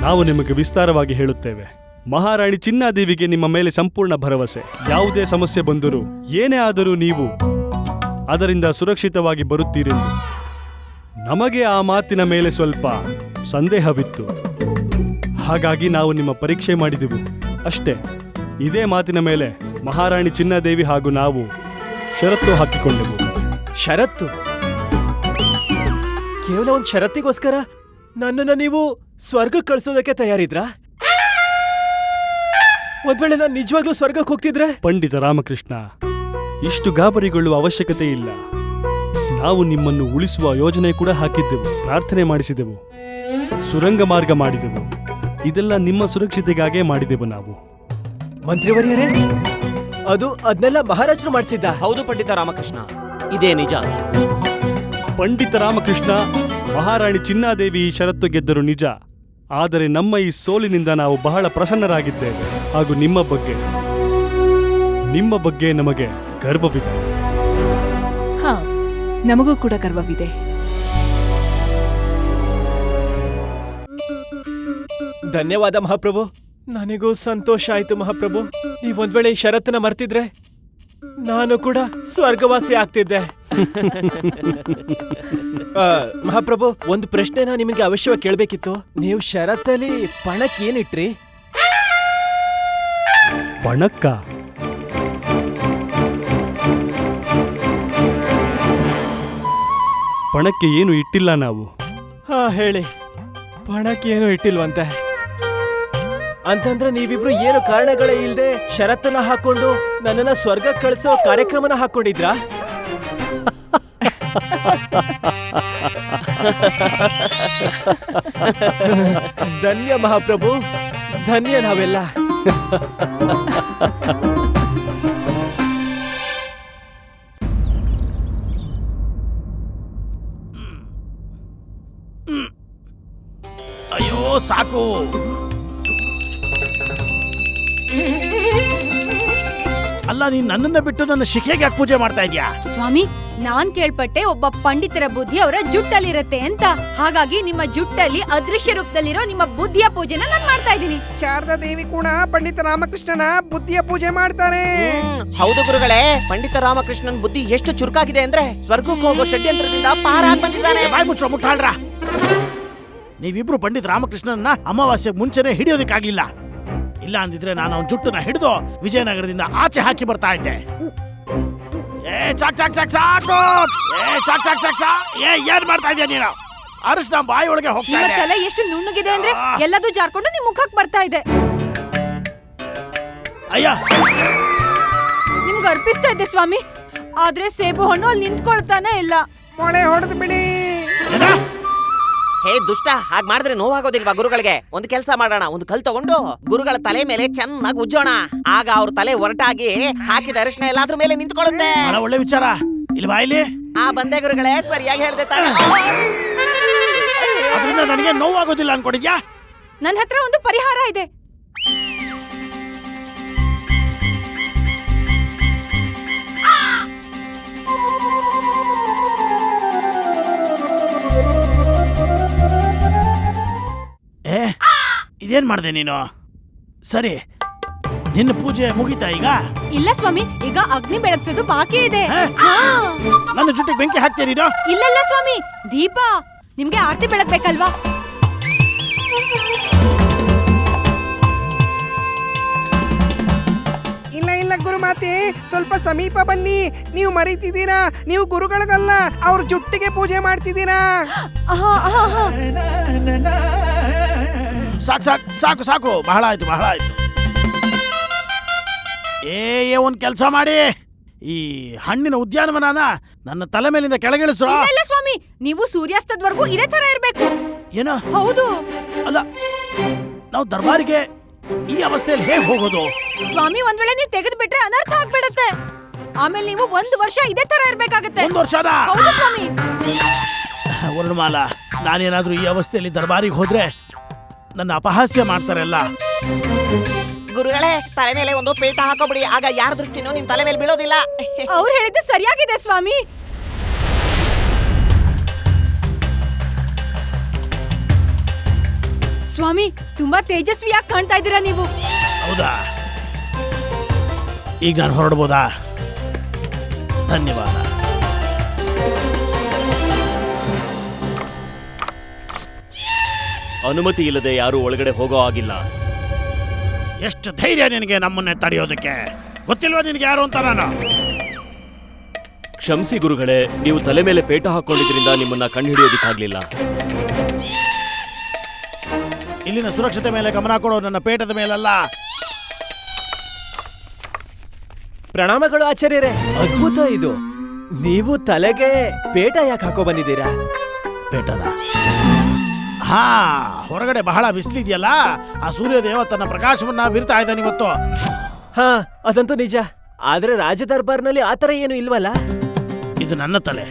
ನಾವು ನಿಮಗೆ ವಿಸ್ತಾರವಾಗಿ ಹೇಳುತ್ತೇವೆ. ಮಹಾರಾಣಿ ಚಿನ್ನಾದೇವಿಗೆ ನಿಮ್ಮ ಮೇಲೆ ಸಂಪೂರ್ಣ ಭರವಸೆ. ಯಾವುದೇ ಸಮಸ್ಯೆ ಬಂದರೂ ಏನೇ ಆದರೂ ನೀವು ಅದರಿಂದ ಸುರಕ್ಷಿತವಾಗಿ ಬರುತ್ತೀರೆಂದು. ನಮಗೆ ಆ ಮಾತಿನ ಮೇಲೆ ಸ್ವಲ್ಪ ಸಂದೇಹವಿತ್ತು. ಹಾಗಾಗಿ ನಾವು ನಿಮ್ಮ ಪರೀಕ್ಷೆ ಮಾಡಿದೆವು ಅಷ್ಟೇ. ಇದೇ ಮಾತಿನ ಮೇಲೆ ಮಹಾರಾಣಿ ಚಿನ್ನಾದೇವಿ ಹಾಗೂ ನಾವು ಷರತ್ತು ಹಾಕಿಕೊಂಡೆವು. ಷರತ್ತು? ಕೇವಲ ಒಂದು ಷರತ್ತಿಗೋಸ್ಕರ ನನ್ನನ್ನು ನೀವು ಸ್ವರ್ಗಕ್ಕೆ ಕಳಿಸೋದಕ್ಕೆ ತಯಾರಿದ್ರಾ? ಒಂದ್ ವೇಳೆ ನಾನು ನಿಜವಾಗ್ಲೂ ಸ್ವರ್ಗಕ್ಕೆ ಹೋಗ್ತಿದ್ರೆ? ಪಂಡಿತ ರಾಮಕೃಷ್ಣ, ಇಷ್ಟು ಗಾಬರಿಗೊಳ್ಳುವ ಅವಶ್ಯಕತೆ ಇಲ್ಲ. ನಾವು ನಿಮ್ಮನ್ನು ಉಳಿಸುವ ಯೋಜನೆ ಕೂಡ ಹಾಕಿದ್ದೆವು, ಪ್ರಾರ್ಥನೆ ಮಾಡಿಸಿದೆವು, ಸುರಂಗ ಮಾರ್ಗ ಮಾಡಿದೆವು. ಇದೆಲ್ಲ ನಿಮ್ಮ ಸುರಕ್ಷತೆಗಾಗೇ ಮಾಡಿದೆವು ನಾವು. ಮಂತ್ರಿವರ್ಯರೇ, ಅದನ್ನೆಲ್ಲ ಮಹಾರಾಜರು ಮಾಡಿಸಿದ್ದ? ಹೌದು ಪಂಡಿತ ರಾಮಕೃಷ್ಣ, ಇದೇ ನಿಜ. ಪಂಡಿತ ರಾಮಕೃಷ್ಣ, ಮಹಾರಾಣಿ ಚಿನ್ನಾದೇವಿ ಈ ಷರತ್ತು ಗೆದ್ದರು ನಿಜ. ಆದರೆ ನಮ್ಮ ಈ ಸೋಲಿನಿಂದ ನಾವು ಬಹಳ ಪ್ರಸನ್ನರಾಗಿದ್ದೇವೆ. ಹಾಗೂ ನಿಮ್ಮ ಬಗ್ಗೆ ನಮಗೆ ಗರ್ವವಿದೆ. ಹಾ, ನಮಗೂ ಕೂಡ ಗರ್ವವಿದೆ. ಧನ್ಯವಾದ ಮಹಾಪ್ರಭು. ನನಗೂ ಸಂತೋಷ ಆಯ್ತು ಮಹಾಪ್ರಭು. ನೀವೊಂದ್ ವೇಳೆ ಈ ಷರತ್ತನ್ನ ಮರ್ತಿದ್ರೆ ನಾನು ಕೂಡ ಸ್ವರ್ಗವಾಸಿ ಆಗ್ತಿದ್ದೆ. ಮಹಾಪ್ರಭು, ಒಂದು ಪ್ರಶ್ನೆನ ನಿಮಗೆ ಅವಶ್ಯವಾಗಿ ಕೇಳಬೇಕಿತ್ತು. ನೀವು ಷರತ್ತಲ್ಲಿ ಪಣಕ್ಕೆ ಏನಿಟ್ರಿ? ಪಣಕ್ಕ? ಪಣಕ್ಕೆ ಏನು ಇಟ್ಟಿಲ್ಲ ನಾವು. ಹಾ, ಹೇಳಿ. ಪಣಕ್ಕೆ ಏನು ಇಟ್ಟಿಲ್ವಂತೆ? ಅಂತಂದ್ರೆ ನೀವಿಬ್ರು ಏನು ಕಾರಣಗಳೇ ಇಲ್ದೆ ಷರತ್ತನ್ನ ಹಾಕೊಂಡು ನನ್ನನ್ನ ಸ್ವರ್ಗಕ್ಕೆ ಕಳಿಸೋ ಕಾರ್ಯಕ್ರಮನ ಹಾಕೊಂಡಿದ್ರಾ? ಧನ್ಯ ಮಹಾಪ್ರಭು, ಧನ್ಯ ನಾವೆಲ್ಲ. ಅಯ್ಯೋ ಸಾಕು. ಅಲ್ಲ, ನೀನ್ ನನ್ನನ್ನ ಬಿಟ್ಟು ನನ್ನ ಶಿಖೆಗೆ ಯಾಕೆ ಪೂಜೆ ಮಾಡ್ತಾ ಇದ್ಯಾ? ಸ್ವಾಮಿ, ನಾನ್ ಕೇಳ್ಪಟ್ಟೆ ಒಬ್ಬ ಪಂಡಿತರ ಬುದ್ಧಿ ಅವರ ಜುಟ್ಟಲ್ಲಿರತ್ತೆ ಅಂತ. ಹಾಗಾಗಿ ನಿಮ್ಮ ಜುಟ್ಟಲ್ಲಿ ಅದೃಶ್ಯ ರೂಪದಲ್ಲಿರೋ ನಿಮ್ಮ ಬುದ್ಧಿಯ ಪೂಜೆನ ನಾನ್ ಮಾಡ್ತಾ ಇದ್ದೀನಿ. ಶಾರದಾ ದೇವಿ ಕೂಡ ಪಂಡಿತ ರಾಮಕೃಷ್ಣನ ಬುದ್ಧಿಯ ಪೂಜೆ ಮಾಡ್ತಾರೆ. ಹೌದು ಗುರುಗಳೇ, ಪಂಡಿತ ರಾಮಕೃಷ್ಣನ್ ಬುದ್ಧಿ ಎಷ್ಟು ಚುರುಕಾಗಿದೆ ಅಂದ್ರೆ ಸ್ವರ್ಗಕ್ಕೆ ಹೋಗೋ ಷಡ್ಯಂತ್ರದಿಂದ ಪಾರಾಗ್ ಬಂದಿದ್ದಾನೆ. ಬಾಯ್ ಮುಚ್ಚೋ ಮುಟ್ಟಾಳ್ರ. ನೀವಿಬ್ರು ಪಂಡಿತ ರಾಮಕೃಷ್ಣನ್ನ ಅಮಾವಾಸ್ಯೆಗೆ ಮುಂಚೆನೆ ಹಿಡಿಯೋದಕ್ಕಾಗ್ಲಿಲ್ಲ. ಇಲ್ಲ ಅಂದಿದ್ರೆ ನಾನು ಅವನ ಜುಟ್ಟನ್ನ ಹಿಡಿದು ವಿಜಯನಗರದಿಂದ ಆಚೆ ಹಾಕಿ ಬರ್ತಾ ಇದ್ದೆ. ಸಾಕು. ಏನ್ ಮಾಡ್ತಾ ಇದ್ಯಾ ನೀನು? ಅರಿಶಿನ ಬಾಯಿ ಒಳಗೆ ಹೋಗ್ತಾ ನಿಮ್ಮ ಇದೆ. ತಲೆ ಎಷ್ಟು ನುಣ್ಣಗಿದೆ ಅಂದ್ರೆ ಎಲ್ಲದೂ ಜಾರ್ಕೊಂಡು ನಿಮ್ ಮುಖಕ್ಕೆ ಬರ್ತಾ ಇದೆ. ಅಯ್ಯ, ನಿಮ್ಗೆ ಅರ್ಪಿಸ್ತಾ ಇದ್ದೆ ಸ್ವಾಮಿ, ಆದ್ರೆ ಸೇಬು ಹಣ್ಣು ಅಲ್ಲಿ ನಿಂತ್ಕೊಳ್ತಾನೆ ಇಲ್ಲ. ಮೊಳೆ ಹೊಡೆದು ಬಿಡಿ. ಹೇ ದುಷ್ಟ, ಹಾಗ್ ಮಾಡಿದ್ರೆ ನೋವಾಗೋದಿಲ್ವಾ ಗುರುಗಳಿಗೆ? ಒಂದು ಕೆಲಸ ಮಾಡೋಣ, ಒಂದು ಕಲ್ ತಗೊಂಡು ಗುರುಗಳ ತಲೆ ಮೇಲೆ ಚೆನ್ನಾಗಿ ಉಜ್ಜೋಣ. ಆಗ ಅವ್ರ ತಲೆ ಒರಟಾಗಿ ಹಾಕಿದ ಅರಿಶಿನ ಎಲ್ಲಾದ್ರ ಮೇಲೆ ನಿಂತ್ಕೊಳ್ಳುತ್ತೆ. ಒಳ್ಳೆ ವಿಚಾರ. ಇಲ್ಲಿ ಬಾಯಿಲಿ. ಬಂದೆ ಗುರುಗಳೇ, ಸರಿಯಾಗಿ ಹೇಳ್ದೆ ತಾನೆ. ಅದರಿಂದ ನನಗೆ ನೋವಾಗೋದಿಲ್ಲ ಅನ್ಕೊಂಡಿದ್ಯಾ? ನನ್ನ ಹತ್ರ ಒಂದು ಪರಿಹಾರ ಇದೆ. ಇದೇನ್ ಮಾಡ್ದೆ ನೀನು? ಸರಿ, ನಿನ್ನ ಪೂಜೆ ಮುಗೀತಾ ಈಗ? ಇಲ್ಲ ಸ್ವಾಮಿ, ಈಗ ಅಗ್ನಿ ಬೆಳಗ್ಸೋದು ಬಾಕಿ ಇದೆ. ನನ್ನ ಜುಟ್ಟಿಗೆ ಬೆಂಕಿ ಹಾಕ್ತೀಯ ನೀನು? ಇಲ್ಲ ಸ್ವಾಮಿ, ದೀಪ. ನಿಮ್ಗೆ ಆರತಿ ಬೆಳಗ್ಬೇಕಲ್ವಾ? ಇಲ್ಲ ಗುರುಮಾತೆ, ಸ್ವಲ್ಪ ಸಮೀಪ ಬನ್ನಿ. ನೀವು ಮರೀತಿದ್ದೀರಾ, ನೀವು ಗುರುಗಳಿಗಲ್ಲ ಅವ್ರ ಜುಟ್ಟಿಗೆ ಪೂಜೆ ಮಾಡ್ತಿದ್ದೀರಾ. ಸಾಕು. ಬಹಳ ಆಯ್ತು. ಒಂದ್ ಕೆಲಸ ಮಾಡಿ, ಈ ಹಣ್ಣಿನ ಉದ್ಯಾನವನನ ನನ್ನ ತಲೆ ಮೇಲಿಂದ ಕೆಳಗಿಳಿಸ್ರು. ಇಲ್ಲ ಸ್ವಾಮಿ, ನೀವು ಸೂರ್ಯಾಸ್ತದವರೆಗೂ ಇದೇ ತರ ಇರ್ಬೇಕು. ಏನ? ಹೌದು. ಅಲ್ಲ, ನಾವು ದರ್ಬಾರಿಗೆ ಈ ಅವಸ್ಥೆಯಲ್ಲಿ ಹೇಗೆ ಹೋಗೋದು? ಸ್ವಾಮಿ, ಒಂದ್ ವೇಳೆ ನೀವು ತೆಗೆದು ಬಿಟ್ರೆ ಅನರ್ಥ ಆಗ್ಬಿಡತ್ತೆ. ಆಮೇಲೆ ನೀವು 1 ವರ್ಷ ಇದೇ ತರ ಇರ್ಬೇಕಾಗತ್ತೆ. 1 ವರ್ಷದ ಹೌದು ಸ್ವಾಮಿ. ವರ್ಣಮಾಲ, ನಾನೇನಾದ್ರೂ ಈ ಅವಸ್ಥೆಯಲ್ಲಿ ದರ್ಬಾರಿಗೆ ಹೋದ್ರೆ ನನ್ನ ಅಪಹಾಸ್ಯ ಮಾಡ್ತಾರಲ್ಲ. ಗುರುಗಳೇ, ತಲೆ ಮೇಲೆ ಒಂದು ಪೇಟ ಹಾಕೋಬಿಡಿ, ಆಗ ಯಾರ ದೃಷ್ಟಿನೂ ನಿಮ್ ತಲೆ ಮೇಲೆ ಬೀಳೋದಿಲ್ಲ. ಅವ್ರು ಹೇಳಿದ್ದು ಸರಿಯಾಗಿದೆ ಸ್ವಾಮಿ. ಸ್ವಾಮಿ, ತುಂಬಾ ತೇಜಸ್ವಿಯಾಗಿ ಕಾಣ್ತಾ ಇದ್ದೀರಾ ನೀವು. ಹೌದಾ? ಈಗ ನಾನು ಹೊರಡ್ಬೋದಾ? ಧನ್ಯವಾದ. ಅನುಮತಿ ಇಲ್ಲದೆ ಯಾರು ಒಳಗಡೆ ಹೋಗೋ ಆಗಿಲ್ಲ. ಎಷ್ಟು ಧೈರ್ಯ ನಿನಗೆ ನಮ್ಮನ್ನೇ ತಡೆಯೋದಕ್ಕೆ? ಗೊತ್ತಿಲ್ವಾ ನಿನಗೆ ಯಾರು ಅಂತ ನಾನು? ಕ್ಷಮಿಸಿ ಗುರುಗಳೇ, ನೀವು ತಲೆ ಮೇಲೆ ಪೇಟ ಹಾಕೊಂಡಿದ್ರಿಂದ ನಿಮ್ಮನ್ನ ಕಂಡುಹಿಡಿಯೋದಿಕ್ಕಾಗ್ಲಿಲ್ಲ. ಇಲ್ಲಿನ ಸುರಕ್ಷತೆ ಮೇಲೆ ಗಮನ ಕೊಡೋ, ನನ್ನ ಪೇಟದ ಮೇಲಲ್ಲ. ಪ್ರಣಾಮಗಳು ಆಚಾರ್ಯರೇ. ಅದ್ಭುತ ಇದು. ನೀವು ತಲೆಗೆ ಪೇಟ ಯಾಕೆ ಹಾಕೋ ಬಂದಿದ್ದೀರಾ? ಪೇಟದ ಹಾ, ಹೊರಗಡೆ ಬಹಳ ಬಿಸಿಲಿದೆಯಲ್ಲ, ಆ ಸೂರ್ಯದೇವ ತನ್ನ ಪ್ರಕಾಶವನ್ನ ಬೀರ್ತಾ ಇದ್ದಾನೆ ಇವತ್ತು. ಹಾ, ಅದಂತೂ ನಿಜ. ಆದ್ರೆ ರಾಜ ದರ್ಬಾರ್ನಲ್ಲಿ ಆತರ ಏನು ಇಲ್ವಲ್ಲ? ಇದು ನನ್ನ ತಲೆ,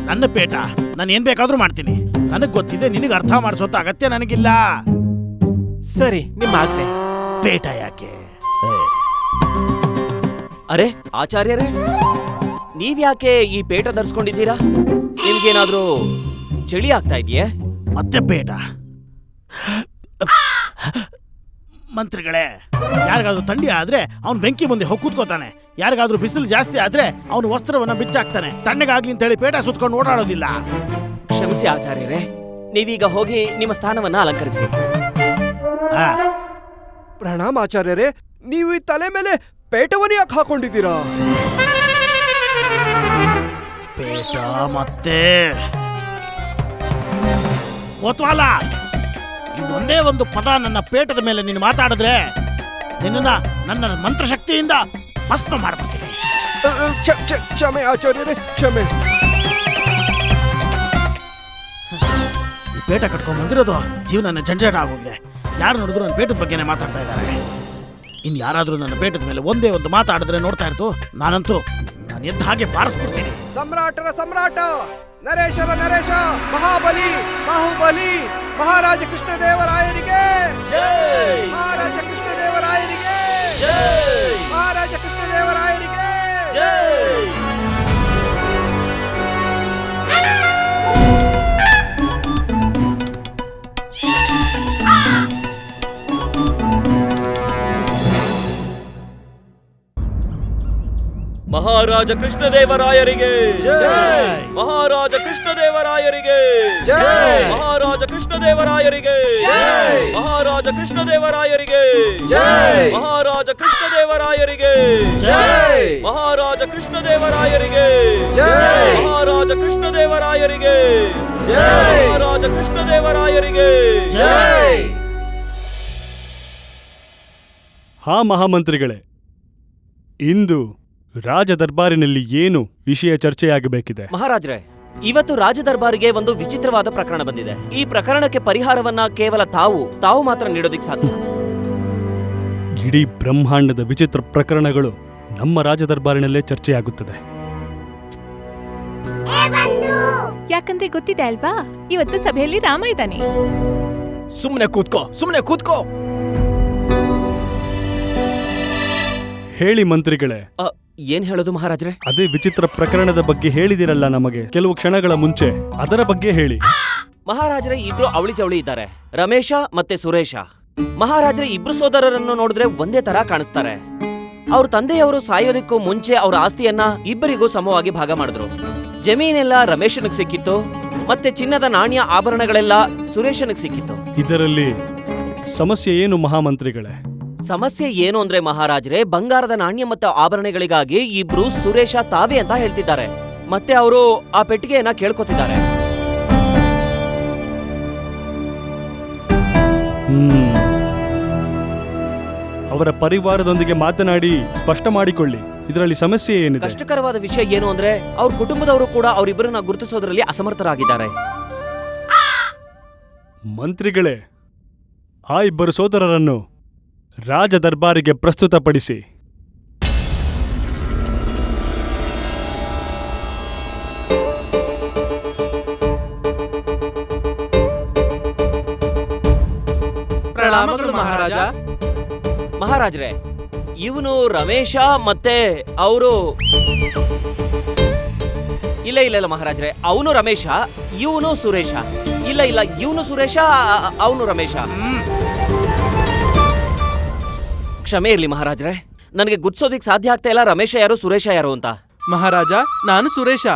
ನನ್ನ ಪೇಟ. ನಾನು ಏನ್ ಬೇಕಾದ್ರೂ ಮಾಡ್ತೀನಿ. ನನಗ್ ಗೊತ್ತಿದೆ, ನಿನಗೆ ಅರ್ಥ ಮಾಡಿಸೋತ ಅಗತ್ಯ ನನಗಿಲ್ಲ. ಸರಿ, ನಿಮ್ಮ ಆಜ್ಞೆ. ಪೇಟ ಯಾಕೆ? ಅರೆ ಆಚಾರ್ಯರೇ, ನೀವ್ಯಾಕೆ ಈ ಪೇಟ ಧರಿಸ್ಕೊಂಡಿದ್ದೀರಾ? ನಿಮ್ಗೇನಾದ್ರೂ ಚಳಿ ಆಗ್ತಾ ಇದೆಯೇ? ಮತ್ತೆ ಪೇಟ? ಮಂತ್ರಿಗಳೇ, ಯಾರಿಗಾದ್ರೂ ಥಂಡಿ ಆದ್ರೆ ಅವನು ಬೆಂಕಿ ಮುಂದೆ ಹೋಗಿ ಕೂತ್ಕೋತಾನೆ. ಯಾರಿಗಾದ್ರೂ ಬಿಸಿಲು ಜಾಸ್ತಿ ಆದ್ರೆ ಅವನು ವಸ್ತ್ರವನ್ನ ಬಿಚ್ಚಾಕ್ತಾನೆ. ತಣ್ಣಗಾಗ್ಲಿ ಅಂತ ಹೇಳಿ ಪೇಟ ಸುತ್ಕೊಂಡು ಓಡಾಡೋದಿಲ್ಲ. ಕ್ಷಮಿಸಿ ಆಚಾರ್ಯರೇ, ನೀವೀಗ ಹೋಗಿ ನಿಮ್ಮ ಸ್ಥಾನವನ್ನ ಅಲಂಕರಿಸಿ. ಪ್ರಣಾಮ ಆಚಾರ್ಯರೇ, ನೀವು ಈ ತಲೆ ಮೇಲೆ ಪೇಟವನ್ನು ಯಾಕೆ ಹಾಕೊಂಡಿದ್ದೀರಾ? ಪೇಟ ಮತ್ತೆ ಕೋತ್ವಾಲ, ಒಂದೇ ಒಂದು ಪದ ನನ್ನ ಪೇಟದ ಮೇಲೆ ನೀನು ಮಾತಾಡಿದ್ರೆ ನಿನ್ನ ನನ್ನ ಮಂತ್ರಶಕ್ತಿಯಿಂದ ಭಸ್ಮ ಮಾಡ್ಬಿಡ್ತೀನಿ. ಕ್ಷಮೆ ಆಚಾರ್ಯರೇ, ಕ್ಷಮೆ. ಈ ಪೇಟ ಕಟ್ಕೊಂಡ್ ಬಂದಿರೋದು ಜೀವನ ಜಂಜಾಟ ಆಗೋಗಿದೆ. ಯಾರು ನೋಡಿದ್ರು ನನ್ನ ಪೇಟದ ಬಗ್ಗೆನೇ ಮಾತಾಡ್ತಾ ಇದ್ದಾರೆ. ಇನ್ ಯಾರಾದ್ರೂ ನನ್ನ ಪೇಟದ ಮೇಲೆ ಒಂದೇ ಒಂದು ಮಾತಾಡಿದ್ರೆ ನೋಡ್ತಾ ಇರ್ತು, ನಾನಂತೂ ನಾನು ಎದ್ದ ಹಾಗೆ ಬಾರಿಸ್ಬಿಡ್ತೀನಿ. ಸಮ್ರಾಟರ ಸಮ್ರಾಟ, ನರೇಶರ ನರೇಶ, ಮಹಾಬಲಿ ಬಾಹುಬಲಿ, ಮಹಾರಾಜ ಕೃಷ್ಣದೇವರಾಯರಿಗೆ ಜೈ! ಮಹಾರಾಜ ಕೃಷ್ಣದೇವರಾಯರಿಗೆ ಜೈ! ಮಹಾರಾಜ ಕೃಷ್ಣದೇವರಾಯರಿಗೆ ಜೈ! ಮಹಾರಾಜ ಕೃಷ್ಣದೇವರಾಯರಿಗೆ ಜೈ! ಮಹಾರಾಜ ಕೃಷ್ಣದೇವರಾಯರಿಗೆ ಜೈ! ಮಹಾರಾಜ ಕೃಷ್ಣದೇವರಾಯರಿಗೆ ಜೈ! ಮಹಾರಾಜ ಕೃಷ್ಣದೇವರಾಯರಿಗೆ ಜೈ! ಮಹಾರಾಜ ಕೃಷ್ಣದೇವರಾಯರಿಗೆ ಜೈ! ಮಹಾರಾಜ ಕೃಷ್ಣದೇವರಾಯರಿಗೆ ಜೈ! ಮಹಾರಾಜ ಕೃಷ್ಣದೇವರಾಯರಿಗೆ ಜೈ! ಮಹಾರಾಜ ಕೃಷ್ಣದೇವರಾಯರಿಗೆ ಜೈ! ಹಾ ಮಹಾಮಂತ್ರಿಗಳೇ, ಇಂದು ರಾಜ ದರ್ಬಾರಿನಲ್ಲಿ ಏನು ವಿಷಯ ಚರ್ಚೆಯಾಗಬೇಕಿದೆ? ಮಹಾರಾಜ್ರೆ, ಇವತ್ತು ರಾಜ ದರ್ಬಾರಿಗೆ ಒಂದು ವಿಚಿತ್ರವಾದ ಪ್ರಕರಣ ಬಂದಿದೆ. ಈ ಪ್ರಕರಣಕ್ಕೆ ಪರಿಹಾರವನ್ನ ಕೇವಲ ತಾವು ಮಾತ್ರ ನೀಡೋದಿಕ್ ಸಾಧ್ಯ. ಇಡೀ ಬ್ರಹ್ಮಾಂಡದ ವಿಚಿತ್ರ ಪ್ರಕರಣಗಳು ನಮ್ಮ ರಾಜ ದರ್ಬಾರಿನಲ್ಲೇ ಚರ್ಚೆಯಾಗುತ್ತದೆ. ಯಾಕಂದ್ರೆ ಗೊತ್ತಿದೆ ಅಲ್ವಾ, ಇವತ್ತು ಸಭೆಯಲ್ಲಿ ರಾಮ ಇದ್ದಾನೆ. ಸುಮ್ನೆ ಕೂತ್ಕೋ. ಹೇಳಿ ಮಂತ್ರಿಗಳೇ. ಏನ್ ಹೇಳೋದು ಮಹಾರಾಜ್ರೆ? ಅದೇ ವಿಚಿತ್ರ ಪ್ರಕರಣದ ಬಗ್ಗೆ ಹೇಳಿದಿರಲ್ಲ ನಮಗೆ ಕೆಲವು ಕ್ಷಣಗಳ ಮುಂಚೆ, ಅದರ ಬಗ್ಗೆ ಹೇಳಿ. ಮಹಾರಾಜರೇ, ಇಬ್ರು ಅವಳಿ ಜವಳಿ ಇದ್ದಾರೆ, ರಮೇಶ ಮತ್ತೆ ಸುರೇಶ. ಮಹಾರಾಜರೇ, ಇಬ್ರು ಸೋದರರನ್ನು ನೋಡಿದ್ರೆ ಒಂದೇ ತರ ಕಾಣಿಸ್ತಾರೆ. ಅವ್ರ ತಂದೆಯವರು ಸಾಯೋದಕ್ಕೂ ಮುಂಚೆ ಅವರ ಆಸ್ತಿಯನ್ನ ಇಬ್ಬರಿಗೂ ಸಮವಾಗಿ ಭಾಗ ಮಾಡಿದ್ರು. ಜಮೀನೆಲ್ಲ ರಮೇಶನಿಗೆ ಸಿಕ್ಕಿತ್ತು, ಮತ್ತೆ ಚಿನ್ನದ ನಾಣ್ಯ ಆಭರಣಗಳೆಲ್ಲ ಸುರೇಶನಿಗೆ ಸಿಕ್ಕಿತ್ತು. ಇದರಲ್ಲಿ ಸಮಸ್ಯೆ ಏನು ಮಹಾಮಂತ್ರಿಗಳೇ? ಸಮಸ್ಯೆ ಏನು ಅಂದ್ರೆ ಮಹಾರಾಜರೇ, ಬಂಗಾರದ ನಾಣ್ಯ ಮತ್ತು ಆಭರಣಗಳಿಗಾಗಿ ಇಬ್ರು ಸುರೇಶ ತಾವೇ ಅಂತ ಹೇಳ್ತಿದ್ದಾರೆ. ಮತ್ತೆ ಅವರು ಆ ಪೆಟ್ಟಿಗೆಯನ್ನ ಕೇಳ್ಕೊತಿದ್ದಾರೆ. ಅವರ ಪರಿವಾರದೊಂದಿಗೆ ಮಾತನಾಡಿ ಸ್ಪಷ್ಟ ಮಾಡಿಕೊಳ್ಳಿ, ಇದರಲ್ಲಿ ಸಮಸ್ಯೆ ಏನಿದೆ? ಕಷ್ಟಕರವಾದ ವಿಷಯ ಏನು ಅಂದ್ರೆ ಅವ್ರ ಕುಟುಂಬದವರು ಕೂಡ ಅವರಿಬ್ಬರನ್ನ ಗುರುತಿಸೋದ್ರಲ್ಲಿ ಅಸಮರ್ಥರಾಗಿದ್ದಾರೆ. ಮಂತ್ರಿಗಳೇ, ಆ ಇಬ್ಬರು ಸೋದರರನ್ನು ರಾಜ ದರ್ಬಾರಿಗೆ ಪ್ರಸ್ತುತಪಡಿಸಿ. ಪ್ರಣಾಮಗಳು ಮಹಾರಾಜ. ಮಹಾರಾಜ್ರೆ, ಇವನು ರಮೇಶ ಮತ್ತೆ ಅವರು ಇಲ್ಲ ಮಹಾರಾಜ್ರೆ, ಅವನು ರಮೇಶ, ಇವನು ಸುರೇಶ. ಇಲ್ಲ ಇವನು ಸುರೇಶ, ಅವನು ರಮೇಶ. ಕ್ಷಮೆ ಇರ್ಲಿ ಮಹಾರಾಜ್ರೆ, ನನಗೆ ಗುರ್ಸೋದಿಕ್ ಸಾಧ್ಯ ಆಗ್ತಾ ಇಲ್ಲ ರಮೇಶ ಯಾರು ಸುರೇಶ ಯಾರು ಅಂತ. ಮಹಾರಾಜ, ನಾನು ಸುರೇಶ.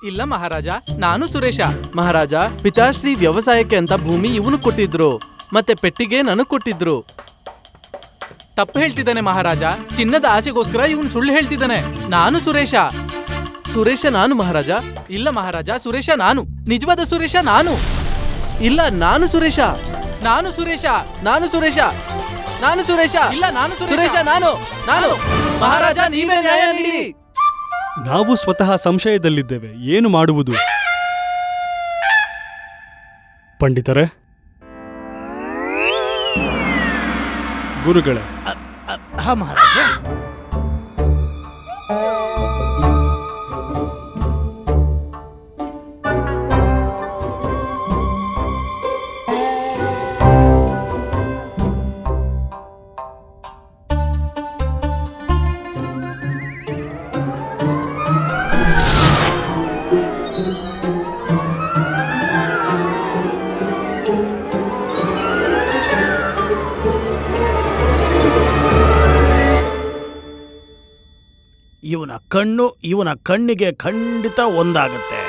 ಇಲ್ಲ ಮಹಾರಾಜ, ನಾನು ಸುರೇಶ. ಮಹಾರಾಜ, ಪಿತಾಶ್ರೀ ವ್ಯವಸಾಯಕ್ಕೆ ಅಂತ ಭೂಮಿ ಇವನು ಕೊಟ್ಟಿದ್ರು, ಮತ್ತೆ ಪೆಟ್ಟಿಗೆ ನನಗ್ ಕೊಟ್ಟಿದ್ರು. ತಪ್ಪು ಹೇಳ್ತಿದ್ದಾನೆ ಮಹಾರಾಜ. ಚಿನ್ನದ ಆಸೆಗೋಸ್ಕರ ಇವನು ಸುಳ್ಳು ಹೇಳ್ತಿದ್ದಾನೆ. ನಾನು ಸುರೇಶ ನಾನು ಮಹಾರಾಜ. ಇಲ್ಲ ಮಹಾರಾಜ, ಸುರೇಶ ನಾನು, ನಿಜವಾದ ಸುರೇಶ ನಾನು. ಇಲ್ಲ, ನಾನು ಸುರೇಶ. ಇಲ್ಲ, ನಾನು ಸುರೇಶ ನಾನು. ಮಹಾರಾಜ, ನೀವೇ ನ್ಯಾಯ ನೀಡಿ. ನಾವು ಸ್ವತಃ ಸಂಶಯದಲ್ಲಿದ್ದೇವೆ. ಏನು ಮಾಡುವುದು? ಪಂಡಿತರೇ, ಗುರುಗಳೇ, ಹಾ ಮಹಾರಾಜ. ಇವನ ಕಣ್ಣಿಗೆ ಖಂಡಿತ ಒಂದಾಗತ್ತೆ.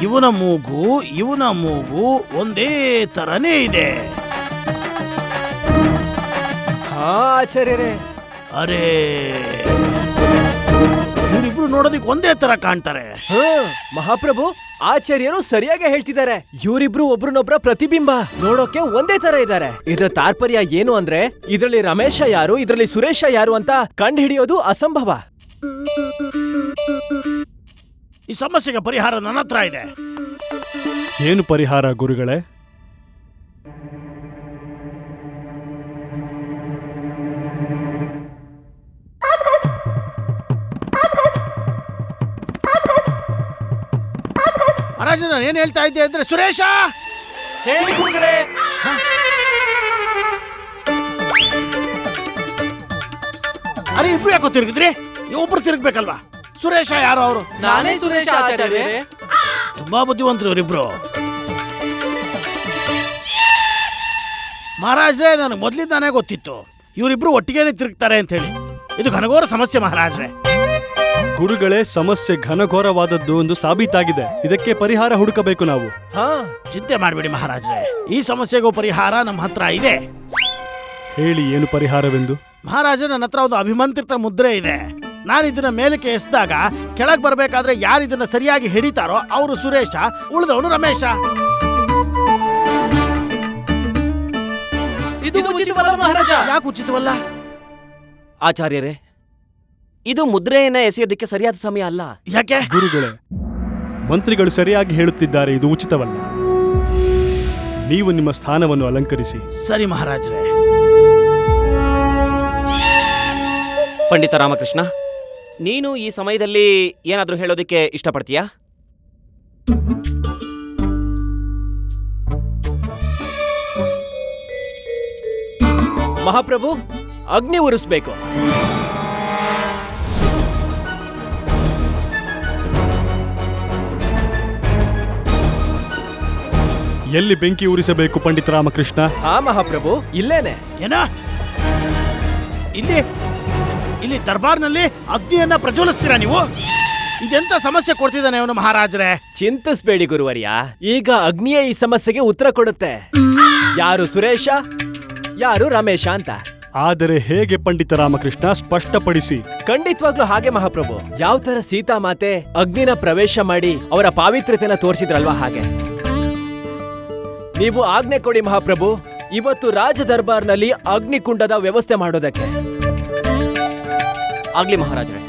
ಇವನ ಮೂಗು ಒಂದೇ ತರನೇ ಇದೆ. ಆಚಾರ್ಯರೇ, ಅರೇ, ಇವರಿಬ್ರು ನೋಡೋದಿಕ್ ಒಂದೇ ತರ ಕಾಣ್ತಾರೆ. ಮಹಾಪ್ರಭು, ಆಚಾರ್ಯರು ಸರಿಯಾಗಿ ಹೇಳ್ತಿದ್ದಾರೆ. ಇವರಿಬ್ರು ಒಬ್ರನ್ನೊಬ್ರ ಪ್ರತಿಬಿಂಬ, ನೋಡೋಕೆ ಒಂದೇ ತರ ಇದ್ದಾರೆ. ಇದರ ತಾತ್ಪರ್ಯ ಏನು ಅಂದ್ರೆ, ಇದರಲ್ಲಿ ರಮೇಶ ಯಾರು, ಇದರಲ್ಲಿ ಸುರೇಶ ಯಾರು ಅಂತ ಕಂಡು ಹಿಡಿಯೋದು ಅಸಂಭವ. ಈ ಸಮಸ್ಯೆಗೆ ಪರಿಹಾರ ನನ್ನ ಹತ್ರ ಇದೆ. ಏನು ಪರಿಹಾರ ಗುರುಗಳೇ? ಮಹಾರಾಜ, ನಾನು ಏನ್ ಹೇಳ್ತಾ ಇದ್ದೆ ಅಂದ್ರೆ, ಸುರೇಶ ಹೇಳಿ ಗುರುಗಳೇ. ಅರೆ, ಇಬ್ರು ಯಾಕೋ ತಿರುಗಿದ್ರಿ? ಒಬ್ರು ತಿರುಗ್ಬೇಕಲ್ವಾ? ಸುರೇಶ ಯಾರು? ಅವರು ನಾನೇ ಸುರೇಶ ಆಚಾರ್ಯರೇ. ತುಂಬಾ ಬುದ್ಧಿವಂತರು ಇವರಿಬ್ರು. ಮಹಾರಾಜ್ರೆ, ನನಗೆ ಮೊದ್ಲಿಂದಾನೇ ಗೊತ್ತಿತ್ತು ಇವರಿಬ್ರು ಒಟ್ಟಿಗೆನೆ ತಿರುಗ್ತಾರೆ ಅಂತ ಹೇಳಿ. ಇದು ಘನಘೋರ ಸಮಸ್ಯೆ ಮಹಾರಾಜ್ರೆ. ಗುರುಗಳೇ, ಸಮಸ್ಯೆ ಘನಘೋರವಾದದ್ದು ಒಂದು ಸಾಬೀತಾಗಿದೆ. ಇದಕ್ಕೆ ಪರಿಹಾರ ಹುಡುಕಬೇಕು ನಾವು. ಚಿಂತೆ ಮಾಡಬೇಡಿ ಮಹಾರಾಜ್ರೆ, ಈ ಸಮಸ್ಯೆಗೂ ಪರಿಹಾರ ನಮ್ಮ ಹತ್ರ ಇದೆ. ಹೇಳಿ, ಏನು ಪರಿಹಾರವೆಂದು? ಮಹಾರಾಜ, ನನ್ನ ಹತ್ರ ಒಂದು ಅಭಿಮಂತ್ರಿತ ಮುದ್ರೆ ಇದೆ. ನಾನು ಇದನ್ನ ಮೇಲಕ್ಕೆ ಎಸ್ದಾಗ ಕೆಳಗೆ ಬರಬೇಕಾದ್ರೆ ಯಾರು ಇದನ್ನ ಸರಿಯಾಗಿ ಹಿಡಿತಾರೋ ಅವರು ಸುರೇಶ, ಉಳಿದವನು ರಮೇಶ. ಇದು ಉಚಿತವಲ್ಲ ಮಹಾರಾಜ. ಯಾಕೆ ಉಚಿತವಲ್ಲ? ಆಚಾರ್ಯರೇ, ಇದು ಮುದ್ರೆಯನ್ನ ಎಸೆಯೋದಕ್ಕೆ ಸರಿಯಾದ ಸಮಯ ಅಲ್ಲ. ಯಾಕೆ? ಗುರುಗಳೇ, ಮಂತ್ರಿಗಳು ಸರಿಯಾಗಿ ಹೇಳುತ್ತಿದ್ದಾರೆ, ಇದು ಉಚಿತವಲ್ಲ. ನೀವು ನಿಮ್ಮ ಸ್ಥಾನವನ್ನು ಅಲಂಕರಿಸಿ. ಸರಿ ಮಹಾರಾಜ್ರೆ. ಪಂಡಿತ ರಾಮಕೃಷ್ಣ, ನೀನು ಈ ಸಮಯದಲ್ಲಿ ಏನಾದ್ರೂ ಹೇಳೋದಕ್ಕೆ ಇಷ್ಟಪಡ್ತೀಯಾ? ಮಹಾಪ್ರಭು, ಅಗ್ನಿ ಉರಿಸ್ಬೇಕು. ಎಲ್ಲಿ ಬೆಂಕಿ ಉರಿಸಬೇಕು ಪಂಡಿತ ರಾಮಕೃಷ್ಣ? ಹಾ ಮಹಾಪ್ರಭು, ಇಲ್ಲೇನೆ. ಏನ? ಇಲ್ಲಿ ದರ್ಬಾರ್ನಲ್ಲಿ ಅಗ್ನಿಯನ್ನ ಪ್ರಜ್ವಲಿಸ್ತೀರಾ ನೀವು? ಇದೆಂತ ಸಮಸ್ಯೆ ಕೊಡ್ತಿದ್ದಾನೆ ಅವನು ಮಹಾರಾಜ್ರೆ? ಚಿಂತಿಸ್ಬೇಡಿ ಗುರುವರ್ಯ, ಈಗ ಅಗ್ನಿಯೇ ಈ ಸಮಸ್ಯೆಗೆ ಉತ್ತರ ಕೊಡುತ್ತೆ. ಯಾರು ಸುರೇಶ, ಯಾರು ರಮೇಶ ಅಂತ. ಆದರೆ ಹೇಗೆ ಪಂಡಿತ ರಾಮಕೃಷ್ಣ, ಸ್ಪಷ್ಟಪಡಿಸಿ. ಖಂಡಿತವಾಗ್ಲೂ ಹಾಗೆ ಮಹಾಪ್ರಭು. ಯಾವ ತರ ಸೀತಾ ಮಾತೆ ಅಗ್ನಿನ ಪ್ರವೇಶ ಮಾಡಿ ಅವರ ಪಾವಿತ್ರ್ಯತೆನ ತೋರಿಸಿದ್ರಲ್ವಾ, ಹಾಗೆ. ನೀವು ಆಜ್ಞೆ ಕೊಡಿ ಮಹಾಪ್ರಭು, ಇವತ್ತು ರಾಜ ದರ್ಬಾರ್ನಲ್ಲಿ ಅಗ್ನಿಕುಂಡದ ವ್ಯವಸ್ಥೆ ಮಾಡೋದಕ್ಕೆ. ಆಗ್ಲಿ ಮಹಾರಾಜರೇ.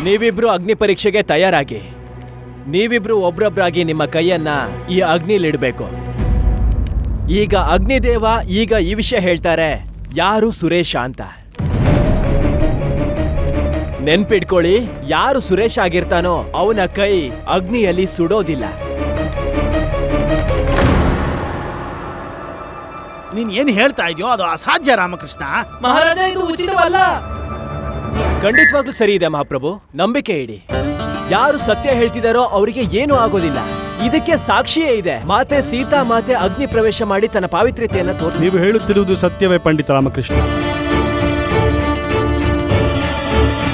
ನೀವಿಬ್ರು ಅಗ್ನಿ ಪರೀಕ್ಷೆಗೆ ತಯಾರಾಗಿ. ನೀವಿಬ್ರು ಒಬ್ರೊಬ್ರಾಗಿ ನಿಮ್ಮ ಕೈಯನ್ನ ಈ ಅಗ್ನಿಲಿಡ್ಬೇಕು. ಈಗ ಅಗ್ನಿದೇವ ಈಗ ಈ ವಿಷಯ ಹೇಳ್ತಾರೆ, ಯಾರು ಸುರೇಶ ಅಂತ. ನೆನ್ಪಿಡ್ಕೊಳ್ಳಿ, ಯಾರು ಸುರೇಶ್ ಆಗಿರ್ತಾನೋ ಅವನ ಕೈ ಅಗ್ನಿಯಲ್ಲಿ ಸುಡೋದಿಲ್ಲ. ನೀನ್ ಏನ್ ಹೇಳ್ತಾ ಇದೆಯೋ ಅದು ಅಸಾಧ್ಯ ರಾಮಕೃಷ್ಣ. ಮಹಾರಾಜ, ಇದು ಉಚಿತವಲ್ಲ. ಖಂಡಿತವಾಗ್ಲೂ ಸರಿ ಇದೆ ಮಹಾಪ್ರಭು, ನಂಬಿಕೆ ಇಡಿ. ಯಾರು ಸತ್ಯ ಹೇಳ್ತಿದಾರೋ ಅವರಿಗೆ ಏನೂ ಆಗೋದಿಲ್ಲ. ಇದಕ್ಕೆ ಸಾಕ್ಷಿಯೇ ಇದೆ. ಮಾತೆ ಸೀತಾ ಮಾತೆ ಅಗ್ನಿ ಪ್ರವೇಶ ಮಾಡಿ ತನ್ನ ಪಾವಿತ್ರ್ಯತೆಯನ್ನ ತೋರಿಸಿ. ನೀವು ಹೇಳುತ್ತಿರುವುದು ಸತ್ಯವೇ ಪಂಡಿತ ರಾಮಕೃಷ್ಣ.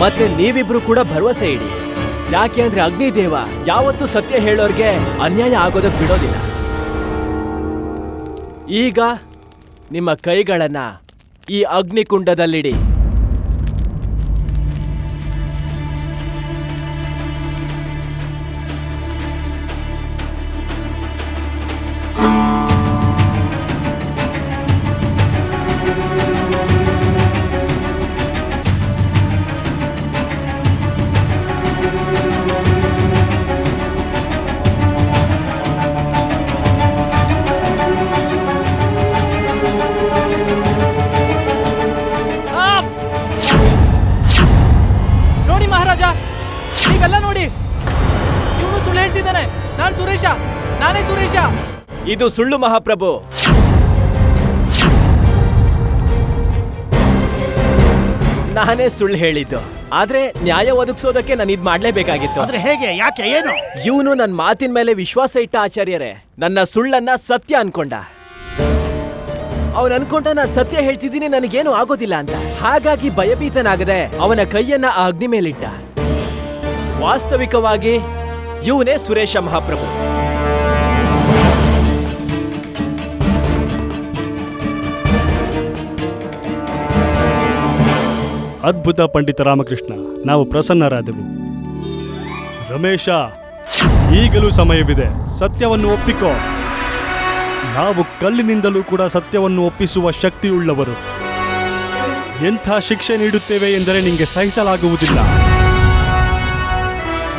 ಮತ್ತೆ ನೀವಿಬ್ರು ಕೂಡ ಭರವಸೆ ಇಡಿ. ಯಾಕೆ ಅಂದ್ರೆ ಅಗ್ನಿದೇವ ಯಾವತ್ತೂ ಸತ್ಯ ಹೇಳೋರ್ಗೆ ಅನ್ಯಾಯ ಆಗೋದಕ್ಕೆ ಬಿಡೋದಿಲ್ಲ. ಈಗ ನಿಮ್ಮ ಕೈಗಳನ್ನ ಈ ಅಗ್ನಿಕುಂಡದಲ್ಲಿಡಿ. ನೋಡಿ ಮಹಾರಾಜ, ನೀವೆಲ್ಲ ನೋಡಿ, ಇವನು ಸುಳ್ಳು ಹೇಳ್ತಿದ್ದಾನೆ. ನಾನ್ ಸುರೇಶ, ನಾನೇ ಸುರೇಶ. ಇದು ಸುಳ್ಳು ಮಹಾಪ್ರಭು. ನಾನೇ ಸುಳ್ಳು ಹೇಳಿದ್ದು. ಆದ್ರೆ ನ್ಯಾಯ ಒದಗಿಸೋದಕ್ಕೆ ನಾನು ಇದ್ ಮಾಡ್ಲೇಬೇಕಾಗಿತ್ತು. ಆದ್ರೆ ಹೇಗೆ, ಯಾಕೆ, ಏನು? ಇವನು ನನ್ನ ಮಾತಿನ ಮೇಲೆ ವಿಶ್ವಾಸ ಇಟ್ಟ ಆಚಾರ್ಯರೇ. ನನ್ನ ಸುಳ್ಳನ್ನ ಸತ್ಯ ಅನ್ಕೊಂಡ. ಅವನ್ ಅನ್ಕೊಂಡ ನಾನು ಸತ್ಯ ಹೇಳ್ತಿದ್ದೀನಿ, ನನಗೇನು ಆಗೋದಿಲ್ಲ ಅಂತ. ಹಾಗಾಗಿ ಭಯಭೀತನಾಗದೆ ಅವನ ಕೈಯನ್ನ ಆ ಅಗ್ನಿ ಮೇಲಿಟ್ಟ. ವಾಸ್ತವಿಕವಾಗಿ ಇವನೇ ಸುರೇಶ ಮಹಾಪ್ರಭು. ಅದ್ಭುತ ಪಂಡಿತ ರಾಮಕೃಷ್ಣ, ನಾವು ಪ್ರಸನ್ನರಾದೆವು. ರಮೇಶ, ಈಗಲೂ ಸಮಯವಿದೆ, ಸತ್ಯವನ್ನು ಒಪ್ಪಿಕೋ. ನಾವು ಕಲ್ಲಿನಿಂದಲೂ ಕೂಡ ಸತ್ಯವನ್ನು ಒಪ್ಪಿಸುವ ಶಕ್ತಿಯುಳ್ಳವರು. ಎಂಥ ಶಿಕ್ಷೆ ನೀಡುತ್ತೇವೆ ಎಂದರೆ ನಿಂಗೆ ಸಹಿಸಲಾಗುವುದಿಲ್ಲ.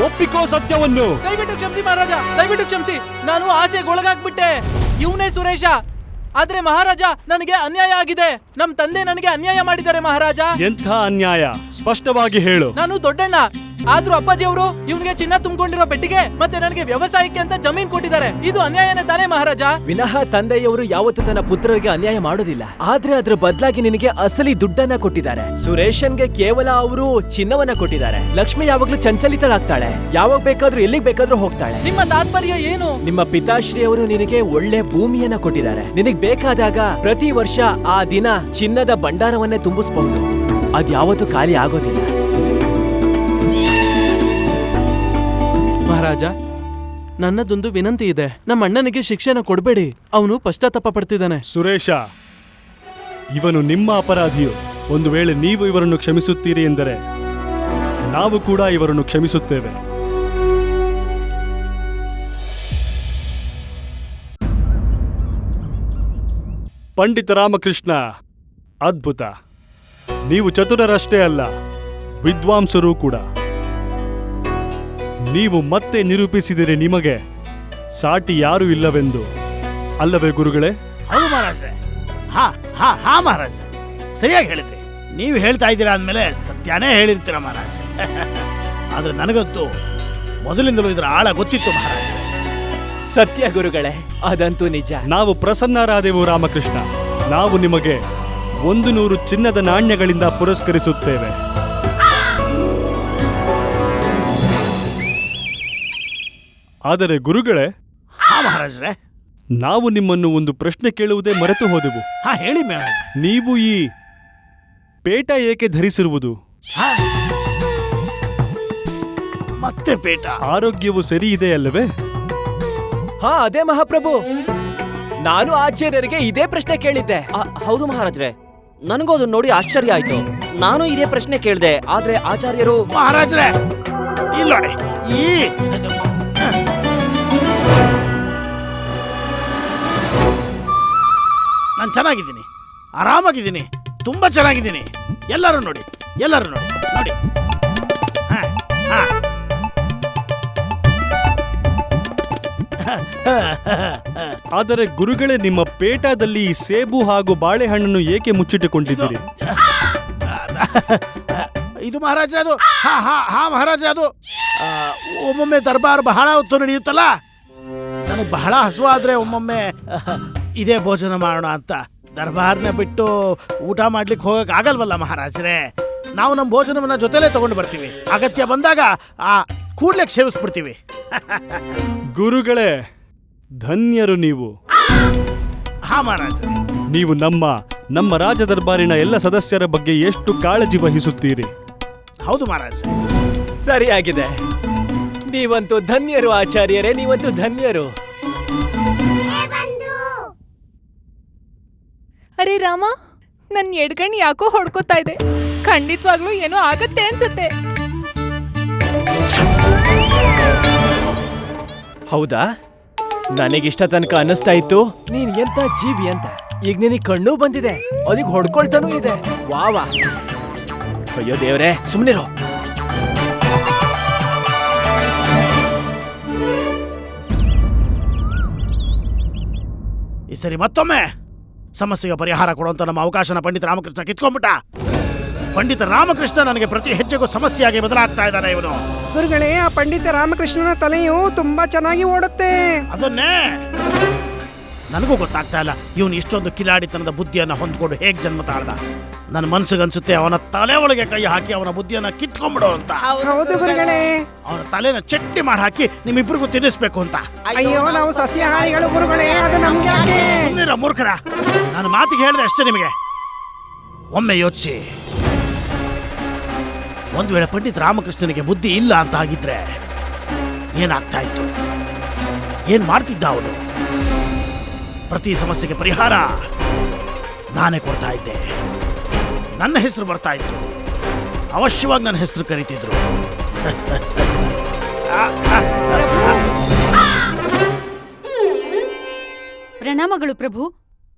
ಒಪ್ಪಿಕೋ ಸತ್ಯವನ್ನು. ದಯವಿಟ್ಟು ಕ್ಷಮಿಸಿ ಮಹಾರಾಜ, ದಯವಿಟ್ಟು ಕ್ಷಮಿಸಿ. ನಾನು ಆಸೆಗೊಳಗಾಗ್ಬಿಟ್ಟೆ. ಇವನೇ ಸುರೇಶ. ಆದ್ರೆ ಮಹಾರಾಜ, ನನಗೆ ಅನ್ಯಾಯ ಆಗಿದೆ. ನಮ್ ತಂದೆ ನನಗೆ ಅನ್ಯಾಯ ಮಾಡಿದ್ದಾರೆ ಮಹಾರಾಜ. ಎಂಥ ಅನ್ಯಾಯ? ಸ್ಪಷ್ಟವಾಗಿ ಹೇಳು. ನಾನು ದೊಡ್ಡಣ್ಣ, ಆದ್ರೂ ಅಪ್ಪಾಜಿ ಅವರು ಇವನಿಗೆ ಚಿನ್ನ ತುಂಬಿಕೊಂಡಿರೋ ಪೆಟ್ಟಿಗೆ ಮತ್ತೆ ನನಗೆ ವ್ಯವಸಾಯಕ್ಕೆ ಅಂತ ಜಮೀನ್ ಕೊಟ್ಟಿದ್ದಾರೆ. ಇದು ಅನ್ಯಾಯನೇ ತಾನೇ ಮಹಾರಾಜ? ವಿನಃ ತಂದೆಯವರು ಯಾವತ್ತೂ ತನ್ನ ಪುತ್ರರಿಗೆ ಅನ್ಯಾಯ ಮಾಡೋದಿಲ್ಲ. ಆದ್ರೆ ಅದ್ರ ಬದಲಾಗಿ ನಿನಗೆ ಅಸಲಿ ದುಡ್ಡನ್ನ ಕೊಟ್ಟಿದ್ದಾರೆ. ಸುರೇಶನ್ಗೆ ಕೇವಲ ಅವರು ಚಿನ್ನವನ್ನ ಕೊಟ್ಟಿದ್ದಾರೆ. ಲಕ್ಷ್ಮಿ ಯಾವಾಗ್ಲೂ ಚಂಚಲಿತಳಾಗ್ತಾಳೆ, ಯಾವಾಗ ಬೇಕಾದ್ರೂ ಎಲ್ಲಿಗೆ ಬೇಕಾದ್ರೂ ಹೋಗ್ತಾಳೆ. ನಿಮ್ಮ ತಾತ್ಪರ್ಯ ಏನು? ನಿಮ್ಮ ಪಿತಾಶ್ರೀ ಅವರು ನಿನಗೆ ಒಳ್ಳೆ ಭೂಮಿಯನ್ನ ಕೊಟ್ಟಿದ್ದಾರೆ. ನಿನಗ್ ಬೇಕಾದಾಗ ಪ್ರತಿ ವರ್ಷ ಆ ದಿನ ಚಿನ್ನದ ಭಂಡಾರವನ್ನೇ ತುಂಬಿಸಬಹುದು. ಅದ್ಯಾವತ್ತೂ ಖಾಲಿ ಆಗೋದಿಲ್ಲ. ಮಹಾರಾಜ, ನನ್ನದೊಂದು ವಿನಂತಿ ಇದೆ. ನಮ್ಮ ಅಣ್ಣನಿಗೆ ಶಿಕ್ಷೆನ ಕೊಡಬೇಡಿ, ಅವನು ಪಶ್ಚಾತ್ತಾಪ ಪಡ್ತಿದ್ದಾನೆ. ಸುರೇಶ, ಇವನು ನಿಮ್ಮ ಅಪರಾಧಿಯು. ಒಂದು ವೇಳೆ ನೀವು ಇವರನ್ನು ಕ್ಷಮಿಸುತ್ತೀರಿ ಎಂದರೆ ನಾವು ಕೂಡ ಇವರನ್ನು ಕ್ಷಮಿಸುತ್ತೇವೆ. ಪಂಡಿತ ರಾಮಕೃಷ್ಣ, ಅದ್ಭುತ. ನೀವು ಚತುರರಷ್ಟೇ ಅಲ್ಲ, ವಿದ್ವಾಂಸರೂ ಕೂಡ. ನೀವು ಮತ್ತೆ ನಿರೂಪಿಸಿದರೆ ನಿಮಗೆ ಸಾಟಿ ಯಾರೂ ಇಲ್ಲವೆಂದು, ಅಲ್ಲವೇ ಗುರುಗಳೇ? ಹೌದು ಮಹಾರಾಜ. ಹಾ ಮಹಾರಾಜ, ಸರಿಯಾಗಿ ಹೇಳಿದ್ರಿ. ನೀವು ಹೇಳ್ತಾ ಇದ್ದೀರಾ ಅಂದಮೇಲೆ ಸತ್ಯನೇ ಹೇಳಿರ್ತೀರ ಮಹಾರಾಜ. ಆದ್ರೆ ನನಗಂತೂ ಮೊದಲಿಂದಲೂ ಇದರ ಆಳ ಗೊತ್ತಿತ್ತು ಮಹಾರಾಜ. ಸತ್ಯ ಗುರುಗಳೇ, ಅದಂತೂ ನಿಜ. ನಾವು ಪ್ರಸನ್ನರಾದೆವು ರಾಮಕೃಷ್ಣ. ನಾವು ನಿಮಗೆ 100 ಚಿನ್ನದ ನಾಣ್ಯಗಳಿಂದ ಪುರಸ್ಕರಿಸುತ್ತೇವೆ. ಆದರೆ ಗುರುಗಳೇ, ಹಾ ಮಹಾರಾಜ್ರೆ, ನಾವು ನಿಮ್ಮನ್ನು ಒಂದು ಪ್ರಶ್ನೆ ಕೇಳುವುದೇ ಮರೆತು ಹೋದೆವು. ಹಾ ಹೇಳಿ ಮಹಾರಾಜ. ನೀವು ಈ ಪೇಟ ಏಕೆ ಧರಿಸಿರುವುದು? ಮತ್ತೆ ಪೇಟ? ಆರೋಗ್ಯವು ಸರಿ ಇದೆ ಅಲ್ಲವೇ? ಹಾ ಅದೇ ಮಹಾಪ್ರಭು, ನಾನು ಆಚಾರ್ಯರಿಗೆ ಇದೇ ಪ್ರಶ್ನೆ ಕೇಳಿದ್ದೆ. ಹೌದು ಮಹಾರಾಜ್ರೆ, ನನಗೂ ಅದನ್ನ ನೋಡಿ ಆಶ್ಚರ್ಯ ಆಯ್ತು. ನಾನು ಇದೇ ಪ್ರಶ್ನೆ ಕೇಳಿದೆ, ಆದ್ರೆ ಆಚಾರ್ಯರು ಮಹಾರಾಜ್ರೆ ಇಲ್ಲೋಡಿ, ನಾನು ಚೆನ್ನಾಗಿದ್ದೀನಿ, ಆರಾಮಾಗಿದ್ದೀನಿ, ತುಂಬಾ ಚೆನ್ನಾಗಿದ್ದೀನಿ. ಎಲ್ಲರೂ ನೋಡಿ, ಎಲ್ಲರೂ ನೋಡಿ ನೋಡಿ. ಆದರೆ ಗುರುಗಳೇ, ನಿಮ್ಮ ಪೇಟದಲ್ಲಿ ಈ ಸೇಬು ಹಾಗೂ ಬಾಳೆಹಣ್ಣನ್ನು ಏಕೆ ಮುಚ್ಚಿಟ್ಟುಕೊಂಡಿದ್ದೀರಿ? ಇದು ಮಹಾರಾಜ ಅದು. ಹಾ ಮಹಾರಾಜ ಅದು. ಒಮ್ಮೊಮ್ಮೆ ದರ್ಬಾರ್ ಬಹಳ ಹೊತ್ತು ನಡೆಯುತ್ತಲ್ಲ, ನನಗೆ ಬಹಳ ಹಸುವಾದ್ರೆ ಒಮ್ಮೊಮ್ಮೆ ಇದೇ ಭೋಜನ ಮಾಡೋಣ ಅಂತ ದರ್ಬಾರ್ನ ಬಿಟ್ಟು ಊಟ ಮಾಡ್ಲಿಕ್ಕೆ ಹೋಗಕ್ ಆಗಲ್ವಲ್ಲ ಮಹಾರಾಜರೇ. ನಾವು ನಮ್ಮ ಭೋಜನವನ್ನ ಜೊತೆಲೇ ತಗೊಂಡು ಬರ್ತೀವಿ. ಅಗತ್ಯ ಬಂದಾಗ ಆ ಕೂಡ್ಲೆಕ್ ಸೇವಿಸ್ಬಿಡ್ತೀವಿ. ಗುರುಗಳೇ, ಧನ್ಯರು ನೀವು. ಹಾ ಮಹಾರಾಜ. ನೀವು ನಮ್ಮ ರಾಜ ದರ್ಬಾರಿನ ಎಲ್ಲ ಸದಸ್ಯರ ಬಗ್ಗೆ ಎಷ್ಟು ಕಾಳಜಿ ವಹಿಸುತ್ತೀರಿ. ಹೌದು ಮಹಾರಾಜ. ಸರಿಯಾಗಿದೆ. ನೀವಂತೂ ಧನ್ಯರು ಆಚಾರ್ಯರೇ, ನೀವಂತೂ ಧನ್ಯರು. ಅರೆ ರಾಮ, ನನ್ ಎಡ್ಗಣ್ ಯಾಕೋ ಹೊಡ್ಕೋತಾ ಇದೆ. ಖಂಡಿತವಾಗ್ಲೂ ಏನೋ ಆಗತ್ತೆ ಅನ್ಸುತ್ತೆ. ಹೌದಾ? ನನಗಿಷ್ಟ ತನಕ ಅನ್ನಿಸ್ತಾ ಇತ್ತು ನೀನ್ ಎಂತ ಜೀವಿ ಅಂತ. ಈಗ ನಿನಗೆ ಕಣ್ಣು ಬಂದಿದೆ, ಅದಕ್ಕೆ ಹೊಡ್ಕೊಳ್ತಾನೂ ಇದೆ. ವಾವಾ. ಅಯ್ಯೋ ದೇವ್ರೆ, ಸುಮ್ನಿರೋ. ಈ ಸರಿ ಮತ್ತೊಮ್ಮೆ ಸಮಸ್ಯೆಗೆ ಪರಿಹಾರ ಕೊಡುವಂತ ನಮ್ಮ ಅವಕಾಶನ ಪಂಡಿತ ರಾಮಕೃಷ್ಣ ಕಿತ್ಕೊಂಡ್ಬಿಟ್ಟ. ಪಂಡಿತ ರಾಮಕೃಷ್ಣ ನನಗೆ ಪ್ರತಿ ಹೆಜ್ಜೆಗೂ ಸಮಸ್ಯೆಯಾಗಿ ಬದಲಾಗ್ತಾ ಇದ್ದಾನೆ ಇವನು. ಗುರುಗಳೇ, ಆ ಪಂಡಿತ ರಾಮಕೃಷ್ಣನ ತಲೆಯು ತುಂಬಾ ಚೆನ್ನಾಗಿ ಓಡುತ್ತೆ. ಅದನ್ನೇ ನನಗೂ ಗೊತ್ತಾಗ್ತಾ ಇಲ್ಲ, ಇವನು ಇಷ್ಟೊಂದು ಕಿಲಾಡಿತನದ ಬುದ್ಧಿಯನ್ನ ಹೊಂದ್ಕೊಂಡು ಹೇಗ್ ಜನ್ಮ ತಾಳ್ದ. ನನ್ನ ಮನಸ್ಸಿಗನ್ಸುತ್ತೆ ಅವನ ತಲೆ ಒಳಗೆ ಕೈ ಹಾಕಿ ಅವನ ಬುದ್ಧಿಯನ್ನ ಕಿತ್ಕೊಂಡ್ಬಿಡು ಅಂತ. ಹೌದು ಗುರುಗಳೇ. ಅವನ ತಲೆನ ಚಟ್ಟಿ ಮಾಡಿ ಹಾಕಿ ನಿಮ್ಮಿಬ್ರಿಗೂ ತಿನ್ನಿಸ್ಬೇಕು ಅಂತ. ಅಯ್ಯೋ, ನಾವು ಸಸ್ಯಾಹಾರಿಗಳು ಗುರುಗಳೇ, ಅದು ನಮ್ಗೆ ಯಾಕೆ? ಸುಮ್ಮನಿರ ಮೂರ್ಖರ, ನಾನು ಮಾತಿಗೆ ಹೇಳಿದೆ ಅಷ್ಟೇ ನಿಮಗೆ. ಒಮ್ಮೆ ಯೋಚಿಸಿ, ಒಂದು ವೇಳೆ ಪಂಡಿತ ರಾಮಕೃಷ್ಣನಿಗೆ ಬುದ್ಧಿ ಇಲ್ಲ ಅಂತ ಆಗಿದ್ರೆ ಏನಾಗ್ತಾ ಇತ್ತು? ಏನ್ ಮಾಡ್ತಿದ್ದ ಅವನು? ಪ್ರತಿ ಸಮಸ್ಯೆಗೆ ಪರಿಹಾರ ನಾನೇ ಕೊಡ್ತಾ ಇದ್ದೆ. ನನ್ನ ಹೆಸರು ಬರ್ತಾ ಇತ್ತು, ಅವಶ್ಯವಾಗಿ ನನ್ನ ಹೆಸರು ಕರೀತಿದ್ರು. ಪ್ರಣಾಮಗಳು ಪ್ರಭು.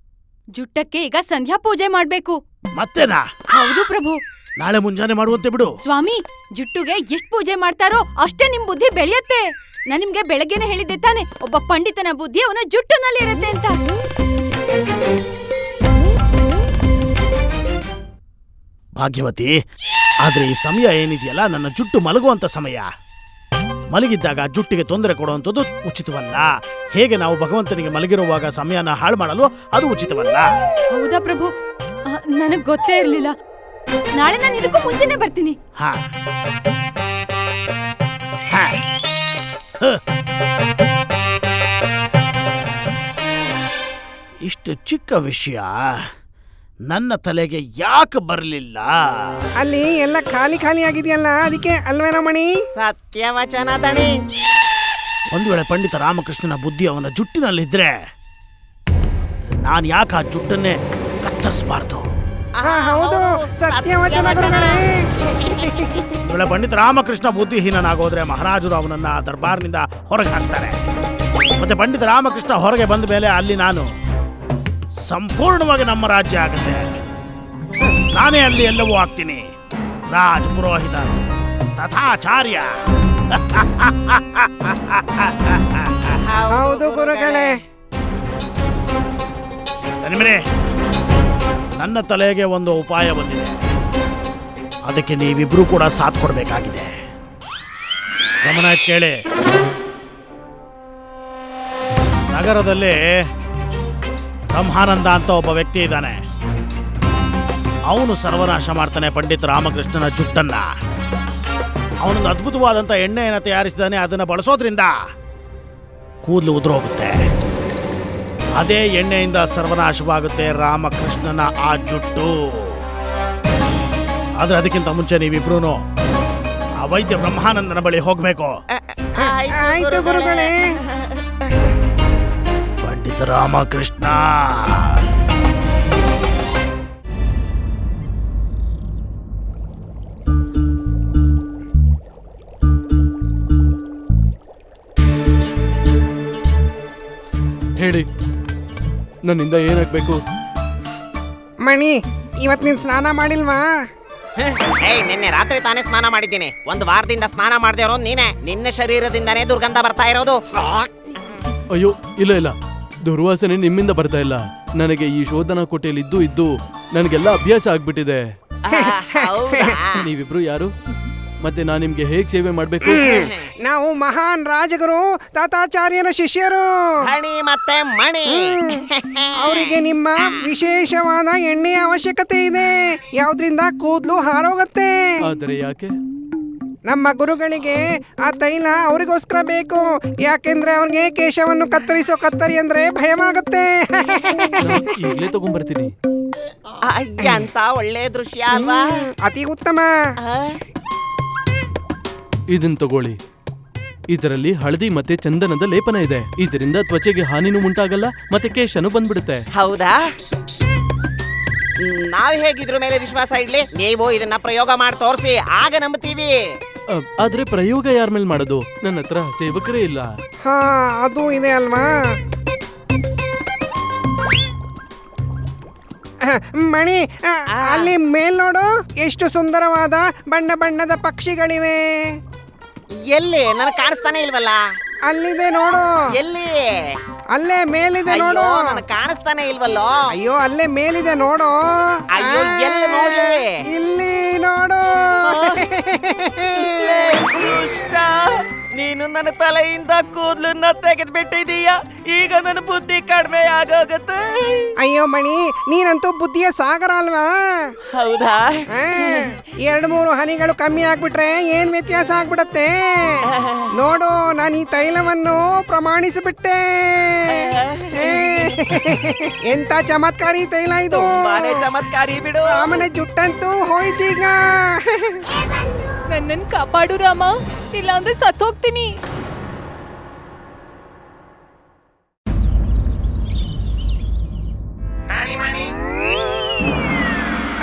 ಜುಟ್ಟಕ್ಕೆ ಈಗ ಸಂಧ್ಯಾ ಪೂಜೆ ಮಾಡ್ಬೇಕು. ಮತ್ತೇನಾ? ಹೌದು ಪ್ರಭು. ನಾಳೆ ಮುಂಜಾನೆ ಮಾಡುವಂತೆ ಬಿಡು. ಸ್ವಾಮಿ, ಜುಟ್ಟುಗೆ ಎಷ್ಟ್ ಪೂಜೆ ಮಾಡ್ತಾರೋ ಅಷ್ಟೇ ನಿಮ್ ಬುದ್ಧಿ ಬೆಳೆಯುತ್ತೆ. ನಾನ್ ನಿಮ್ಗೆ ಬೆಳಗ್ಗೆನೆ ಹೇಳಿದ್ದೆ ತಾನೆ, ಒಬ್ಬ ಪಂಡಿತನ ಬುದ್ಧಿ ಅವನ ಜುಟ್ಟುನಲ್ಲಿ ಇರುತ್ತೆ ಅಂತ. ಭಾಗ್ಯವತಿ, ಆದ್ರೆ ಈ ಸಮಯ ಏನಿದೆಯಲ್ಲ, ನನ್ನ ಜುಟ್ಟು ಮಲಗುವಂತ ಸಮಯ. ಮಲಗಿದ್ದಾಗ ಜುಟ್ಟಿಗೆ ತೊಂದರೆ ಕೊಡುವಂಥದ್ದು ಉಚಿತವಲ್ಲ. ಹೇಗೆ ನಾವು ಭಗವಂತನಿಗೆ ಮಲಗಿರುವಾಗ ಸಮಯನ ಹಾಳು ಮಾಡಲು ಅದು ಉಚಿತವಲ್ಲ. ಹೌದಾ ಪ್ರಭು? ನನಗ್ ಗೊತ್ತೇ ಇರ್ಲಿಲ್ಲ. ನಾಳೆ ನಾನು ಇದಕ್ಕೂ ಮುಂಚೆನೆ ಬರ್ತೀನಿ. ಹಾ, ಇಷ್ಟು ಚಿಕ್ಕ ವಿಷಯ ನನ್ನ ತಲೆಗೆ ಯಾಕೆ ಬರಲಿಲ್ಲ? ಅಲ್ಲಿ ಎಲ್ಲ ಖಾಲಿ ಖಾಲಿ ಆಗಿದೆಯಲ್ಲ, ಅದಕ್ಕೆ ಅಲ್ವೇನ ಮಣಿ? ಸತ್ಯವಚನ ದಣಿ. ಒಂದು ವೇಳೆ ಪಂಡಿತ ರಾಮಕೃಷ್ಣನ ಬುದ್ಧಿ ಅವನ ಜುಟ್ಟಿನಲ್ಲಿದ್ರೆ ನಾನು ಯಾಕೆ ಆ ಜುಟ್ಟನ್ನೇ ಕತ್ತರಿಸಬಾರ್ದು? ಹೌದು, ಸತ್ಯವಚನ ಗುರುಗಳೇ. ವೇಳೆ ಪಂಡಿತ ರಾಮಕೃಷ್ಣ ಬುದ್ಧಿಹೀನನಾಗೋದ್ರೆ ಮಹಾರಾಜರು ಅವನನ್ನ ದರ್ಬಾರ್ನಿಂದ ಹೊರಗೆ ಹಾಕ್ತಾರೆ. ಮತ್ತೆ ಪಂಡಿತ ರಾಮಕೃಷ್ಣ ಹೊರಗೆ ಬಂದ ಮೇಲೆ ಅಲ್ಲಿ ನಾನು ಸಂಪೂರ್ಣವಾಗಿ ನಮ್ಮ ರಾಜ್ಯ ಆಗುತ್ತೆ. ನಾನೇ ಅಲ್ಲಿ ಎಲ್ಲವೂ ಆಗ್ತೀನಿ. ರಾಜ ಪುರೋಹಿತ ತಥಾಚಾರ್ಯ. ಹೌದು ಗುರುಗಳೇ. ನಿಮ್ಮನೆ ನನ್ನ ತಲೆಗೆ ಒಂದು ಉಪಾಯ ಬಂದಿದೆ. ಅದಕ್ಕೆ ನೀವಿಬ್ರು ಕೂಡ ಸಾಥ್ ಕೊಡಬೇಕಾಗಿದೆ. ಗಮನ ಕೇಳಿ. ನಗರದಲ್ಲಿ ಬ್ರಹ್ಮಾನಂದ ಅಂತ ಒಬ್ಬ ವ್ಯಕ್ತಿ ಇದ್ದಾನೆ. ಅವನು ಸರ್ವನಾಶ ಮಾಡ್ತಾನೆ ಪಂಡಿತ ರಾಮಕೃಷ್ಣನ ಜುಟ್ಟನ್ನ. ಅವನೊಂದು ಅದ್ಭುತವಾದಂಥ ಎಣ್ಣೆಯನ್ನು ತಯಾರಿಸಿದಾನೆ. ಅದನ್ನು ಬಳಸೋದ್ರಿಂದ ಕೂದಲು ಉದುರೋಗುತ್ತೆ. ಅದೇ ಎಣ್ಣೆಯಿಂದ ಸರ್ವನಾಶವಾಗುತ್ತೆ ರಾಮಕೃಷ್ಣನ ಆ ಜುಟ್ಟು. ಆದ್ರೆ ಅದಕ್ಕಿಂತ ಮುಂಚೆ ನೀವಿಬ್ರು ಆ ವೈದ್ಯ ಬ್ರಹ್ಮಾನಂದನ ಬಳಿ ಹೋಗ್ಬೇಕು. ಆಯ್ತು ಗುರುಗಳೇ. ಪಂಡಿತ ರಾಮಕೃಷ್ಣ, ಹೇಳಿ, ನನ್ನಿಂದ ಏನಾಗ್ಬೇಕು? ಮಣಿ, ಇವತ್ ನೀನ್ ಸ್ನಾನ ಮಾಡಿಲ್ವಾ? ಏಯ್, ನಿನ್ನೆ ರಾತ್ರಿ ತಾನೇ ಸ್ನಾನ ಮಾಡಿದ್ದೀನಿ. ಒಂದು ವಾರದಿಂದ ಸ್ನಾನ ಮಾಡದೆ ಇರೋದು ನೀನೆ. ನಿನ್ನ ಶರೀರದಿಂದಾನೇ ದುರ್ಗಂಧ ಬರ್ತಾ ಇರೋದು. ಅಯ್ಯೋ ಇಲ್ಲ ದುರ್ವಾಸನೆ ನಿಮ್ಮಿಂದ ಬರ್ತಾ ಇಲ್ಲ. ನನಗೆ ಈ ಶೋಧನಾ ಕೋಟೆಯಲ್ಲಿ ಇದ್ದು ನನಗೆಲ್ಲ ಅಭ್ಯಾಸ ಆಗ್ಬಿಟ್ಟಿದೆ. ನೀವಿಬ್ರು ಯಾರು? ಮತ್ತೆ ನಾನ್ ನಿಮ್ಗೆ ಹೇಗ್ ಸೇವೆ ಮಾಡ್ಬೇಕು? ನಾವು ಮಹಾನ್ ರಾಜಗುರು ತಾತಾಚಾರ್ಯನ ಶಿಷ್ಯರು. ಹಣಿ ಮತ್ತೆ ಮಣಿ. ಅವರಿಗೆ ನಿಮ್ಮ ವಿಶೇಷವಾದ ಎಣ್ಣೆಯ ಅವಶ್ಯಕತೆ ಇದೆ. ಯಾವ್ದ್ರಿಂದ ಕೂದಲು ಹಾರೋಗತ್ತೆ. ಆದರೆ ಯಾಕೆ? ನಮ್ಮ ಗುರುಗಳಿಗೆ ಆ ತೈಲ ಅವರಿಗೋಸ್ಕರ ಬೇಕು. ಯಾಕೆಂದ್ರೆ ಅವ್ರಿಗೆ ಕೇಶವನ್ನು ಕತ್ತರಿಸೋ ಕತ್ತರಿ ಅಂದ್ರೆ ಭಯವಾಗುತ್ತೆ. ಈಗ್ಲೇ ತಗೊಂಡ್ಬರ್ತೀನಿ. ಎಂತ ಒಳ್ಳೆ ದೃಶ್ಯ ಅಲ್ವಾ? ಅತಿ ಉತ್ತಮ. ಇದನ್ ತಗೊಳ್ಳಿ. ಇದರಲ್ಲಿ ಹಳದಿ ಮತ್ತೆ ಚಂದನದ ಲೇಪನ ಇದೆ. ಇದರಿಂದ ತ್ವಚೆಗೆ ಹಾನಿನೂ ಉಂಟಾಗಲ್ಲ ಮತ್ತೆ ಕೇಶನು ಬಂದ್ಬಿಡುತ್ತೆ. ಹೌದಾ? ನಾವ್ ಹೇಗಿದ್ರ ಮೇಲೆ ವಿಶ್ವಾಸ ಇಡ್ಲಿ? ನೀವು ಇದನ್ನ ಪ್ರಯೋಗ ಮಾಡಿ ತೋರಿಸಿ, ಆಗ ನಂಬ್ತೀವಿ. ಆದ್ರೆ ಪ್ರಯೋಗ ಯಾರ ಮೇಲೆ ಮಾಡೋದು? ನನ್ನ ಹತ್ರ ಸೇವಕರೇ ಇಲ್ಲ. ಹಾ, ಅದು ಇದೆ ಅಲ್ವಾ? ಮಣಿ, ಅಲ್ಲಿ ಮೇಲ್ ನೋಡು, ಎಷ್ಟು ಸುಂದರವಾದ ಬಣ್ಣ ಬಣ್ಣದ ಪಕ್ಷಿಗಳಿವೆ. ಎಲ್ಲಿ? ನನಗೆ ಕಾಣಿಸ್ತಾನೆ ಇಲ್ವಲ್ಲ. ಅಲ್ಲಿದೆ ನೋಡು. ಎಲ್ಲಿ? ಅಲ್ಲೇ ಮೇಲಿದೆ ನೋಡು. ನನಗೆ ಕಾಣಿಸ್ತಾನೆ ಇಲ್ವಲ್ಲೋ. ಅಯ್ಯೋ, ಅಲ್ಲೇ ಮೇಲಿದೆ ನೋಡು. ಅಯ್ಯೋ, ಎಲ್ಲಿ ನೋಡ್ಲಿ? ಇಲ್ಲಿ ನೋಡು. ದುಷ್ಟ, ನೀನು ನನ್ನ ತಲೆಯಿಂದ ಕೂದಲನ್ನ ತೆಗೆದು ಬಿಟ್ಟಿದೀಯ. ಈಗ ನನ್ನ ಬುದ್ಧಿ ಕಡಿಮೆ ಆಗೋಗತ್ತೆ. ಅಯ್ಯೋ ಮಣಿ, ನೀನಂತೂ ಬುದ್ಧಿಯ ಸಾಗರ ಅಲ್ವಾ? ಹೌದಾ? 2-3 ಹನಿಗಳು ಕಮ್ಮಿ ಆಗ್ಬಿಟ್ರೆ ಏನ್ ವ್ಯತ್ಯಾಸ ಆಗ್ಬಿಡತ್ತೆ. ನೋಡು, ನಾನು ಈ ತೈಲವನ್ನು ಪ್ರಮಾಣಿಸಿಬಿಟ್ಟೆ. ಎಂತ ಚಮತ್ಕಾರಿ ತೈಲ ಇದು. ಚಮತ್ಕಾರಿ ಬಿಡು. ರಾಮನ ಜುಟ್ಟಂತೂ ಹೋಯ್ತೀಗ. ನನ್ನನ್ನು ಕಾಪಾಡು ರಾಮ, ಇಲ್ಲ ಅಂದ್ರೆ ಸತ್ತೋಗ್ತೀನಿ.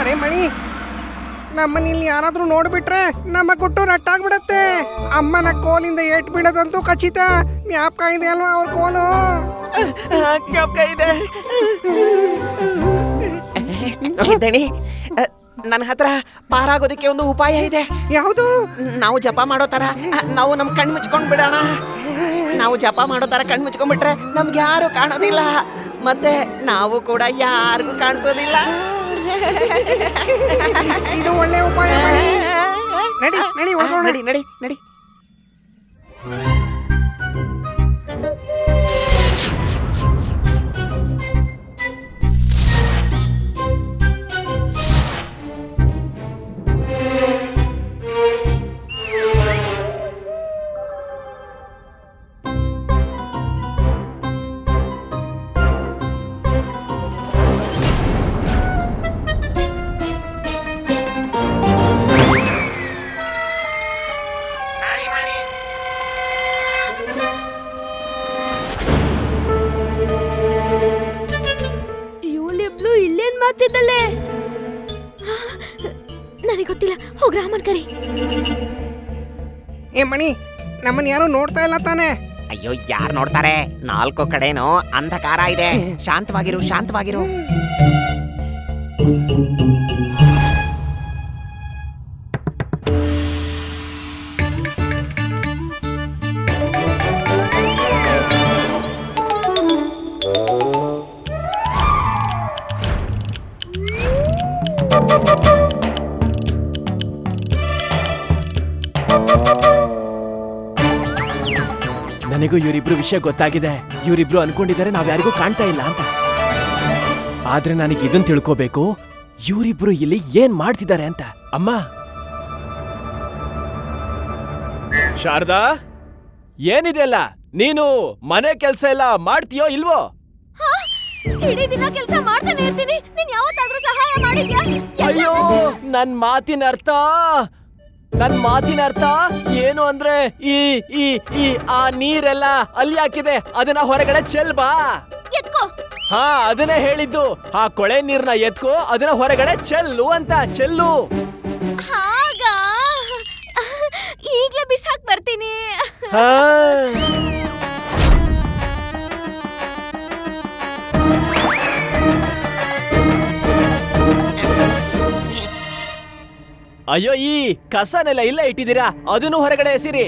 ಅರೆ ಮಣಿ, ನಮ್ಮನಿಲ್ಲಿ ಯಾರಾದ್ರೂ ನೋಡ್ಬಿಟ್ರೆ ನಮ್ಮ ಗುಟ್ಟು ರಟ್ಟಾಗ್ಬಿಡತ್ತೆ. ಅಮ್ಮನ ಕೋಲಿಂದ ಏಟ್ ಬೀಳದಂತೂ ಖಚಿತ. ಜ್ಞಾಪಕ ಇದೆ ಅಲ್ವಾ ಅವ್ರ ಕೋಲು? ಜ್ಞಾಪಕ ಇದೆ. ದಣಿ, ನನ್ನ ಹತ್ರ ಪಾರಾಗೋದಕ್ಕೆ ಒಂದು ಉಪಾಯ ಇದೆ. ಯಾವುದು? ನಾವು ಜಪ ಮಾಡೋ ತರ ನಾವು ನಮ್ ಕಣ್ಣು ಮುಚ್ಕೊಂಡ್ ಬಿಡೋಣ. ನಾವು ಜಪ ಮಾಡೋ ತರ ಕಣ್ಣು ಮುಚ್ಕೊಂಡ್ಬಿಟ್ರೆ ನಮ್ಗೆ ಯಾರು ಕಾಣೋದಿಲ್ಲ, ಮತ್ತೆ ನಾವು ಕೂಡ ಯಾರಿಗೂ ಕಾಣಿಸೋದಿಲ್ಲ. ಇದು ಒಳ್ಳೆ ಉಪಾಯ. ನಡಿ ನಡಿ ಹೋಗೋಣ. ನಡಿ ನಡಿ ನಡಿ. ಇವಳಿಬ್ಳು ಇಲ್ಲೇನ್ ಮಾಡ್ತಿದ್ದಲೆ? ನನಗೆ ಗೊತ್ತಿಲ್ಲ. ಹೋಗ್ ರಾಮನ್ ಕರಿ. ಏ ಮಣಿ, ನಮ್ಮನ್ನ ಯಾರು ನೋಡ್ತಾ ಇಲ್ಲ ತಾನೆ? ಅಯ್ಯೋ, ಯಾರು ನೋಡ್ತಾರೆ? 4 ಕಡೆನೂ ಅಂಧಕಾರ ಇದೆ. ಶಾಂತವಾಗಿರು, ಶಾಂತವಾಗಿರು. ನನಗೂ ಇವರಿಬ್ರು ವಿಷಯ ಗೊತ್ತಾಗಿದೆ. ಇವರಿಬ್ರು ಅನ್ಕೊಂಡಿದ್ದಾರೆ ನಾವ್ಯಾರಿಗೂ ಕಾಣ್ತಾ ಇಲ್ಲ ಅಂತ. ಆದ್ರೆ ನನಗೆ ಇದನ್ ತಿಳ್ಕೋಬೇಕು, ಇವರಿಬ್ರು ಇಲ್ಲಿ ಏನ್ ಮಾಡ್ತಿದ್ದಾರೆ ಅಂತ. ಅಮ್ಮ ಶಾರದಾ, ಏನಿದೆಯಲ್ಲ, ನೀನು ಮನೆ ಕೆಲ್ಸ ಎಲ್ಲ ಮಾಡ್ತೀಯೋ ಇಲ್ವೋ? ಇಡೀ ದಿನ ಕೆಲಸ ಮಾಡ್ತಾನೆ ಇರ್ತೀನಿ. ನೀನ್ ಯಾವತ್ತಾದ್ರೂ ಸಹಾಯ ಮಾಡಿದ್ಯಾ? ಅಯ್ಯೋ, ನನ್ ಮಾತಿನ ಅರ್ಥ ಏನು ಅಂದ್ರೆ ಈ ಈ ಈ ಆ ನೀರೆಲ್ಲ ಅಲ್ಲಿ ಹಾಕಿದೆ, ಅದನ್ನ ಹೊರಗಡೆ ಚೆಲ್ಬಾ. ಎತ್ಕೋ. ಹಾ, ಅದನ್ನೇ ಹೇಳಿದ್ದು. ಆ ಕೊಳೆ ನೀರ್ನ ಎತ್ಕೋ, ಅದನ್ನ ಹೊರಗಡೆ ಚೆಲ್ಲು ಅಂತ. ಚೆಲ್ಲು. ಹಾಗ ಈಗ್ಲೇ ಬಿಸಾಕ್ ಬರ್ತೀನಿ. ಹಾ. ಅಯ್ಯೋ, ಈ ಕಸನೆಲ್ಲ ಇಲ್ಲ ಇಟ್ಟಿದ್ದೀರಾ, ಅದನ್ನು ಹೊರಗಡೆ ಎಸಿರಿ.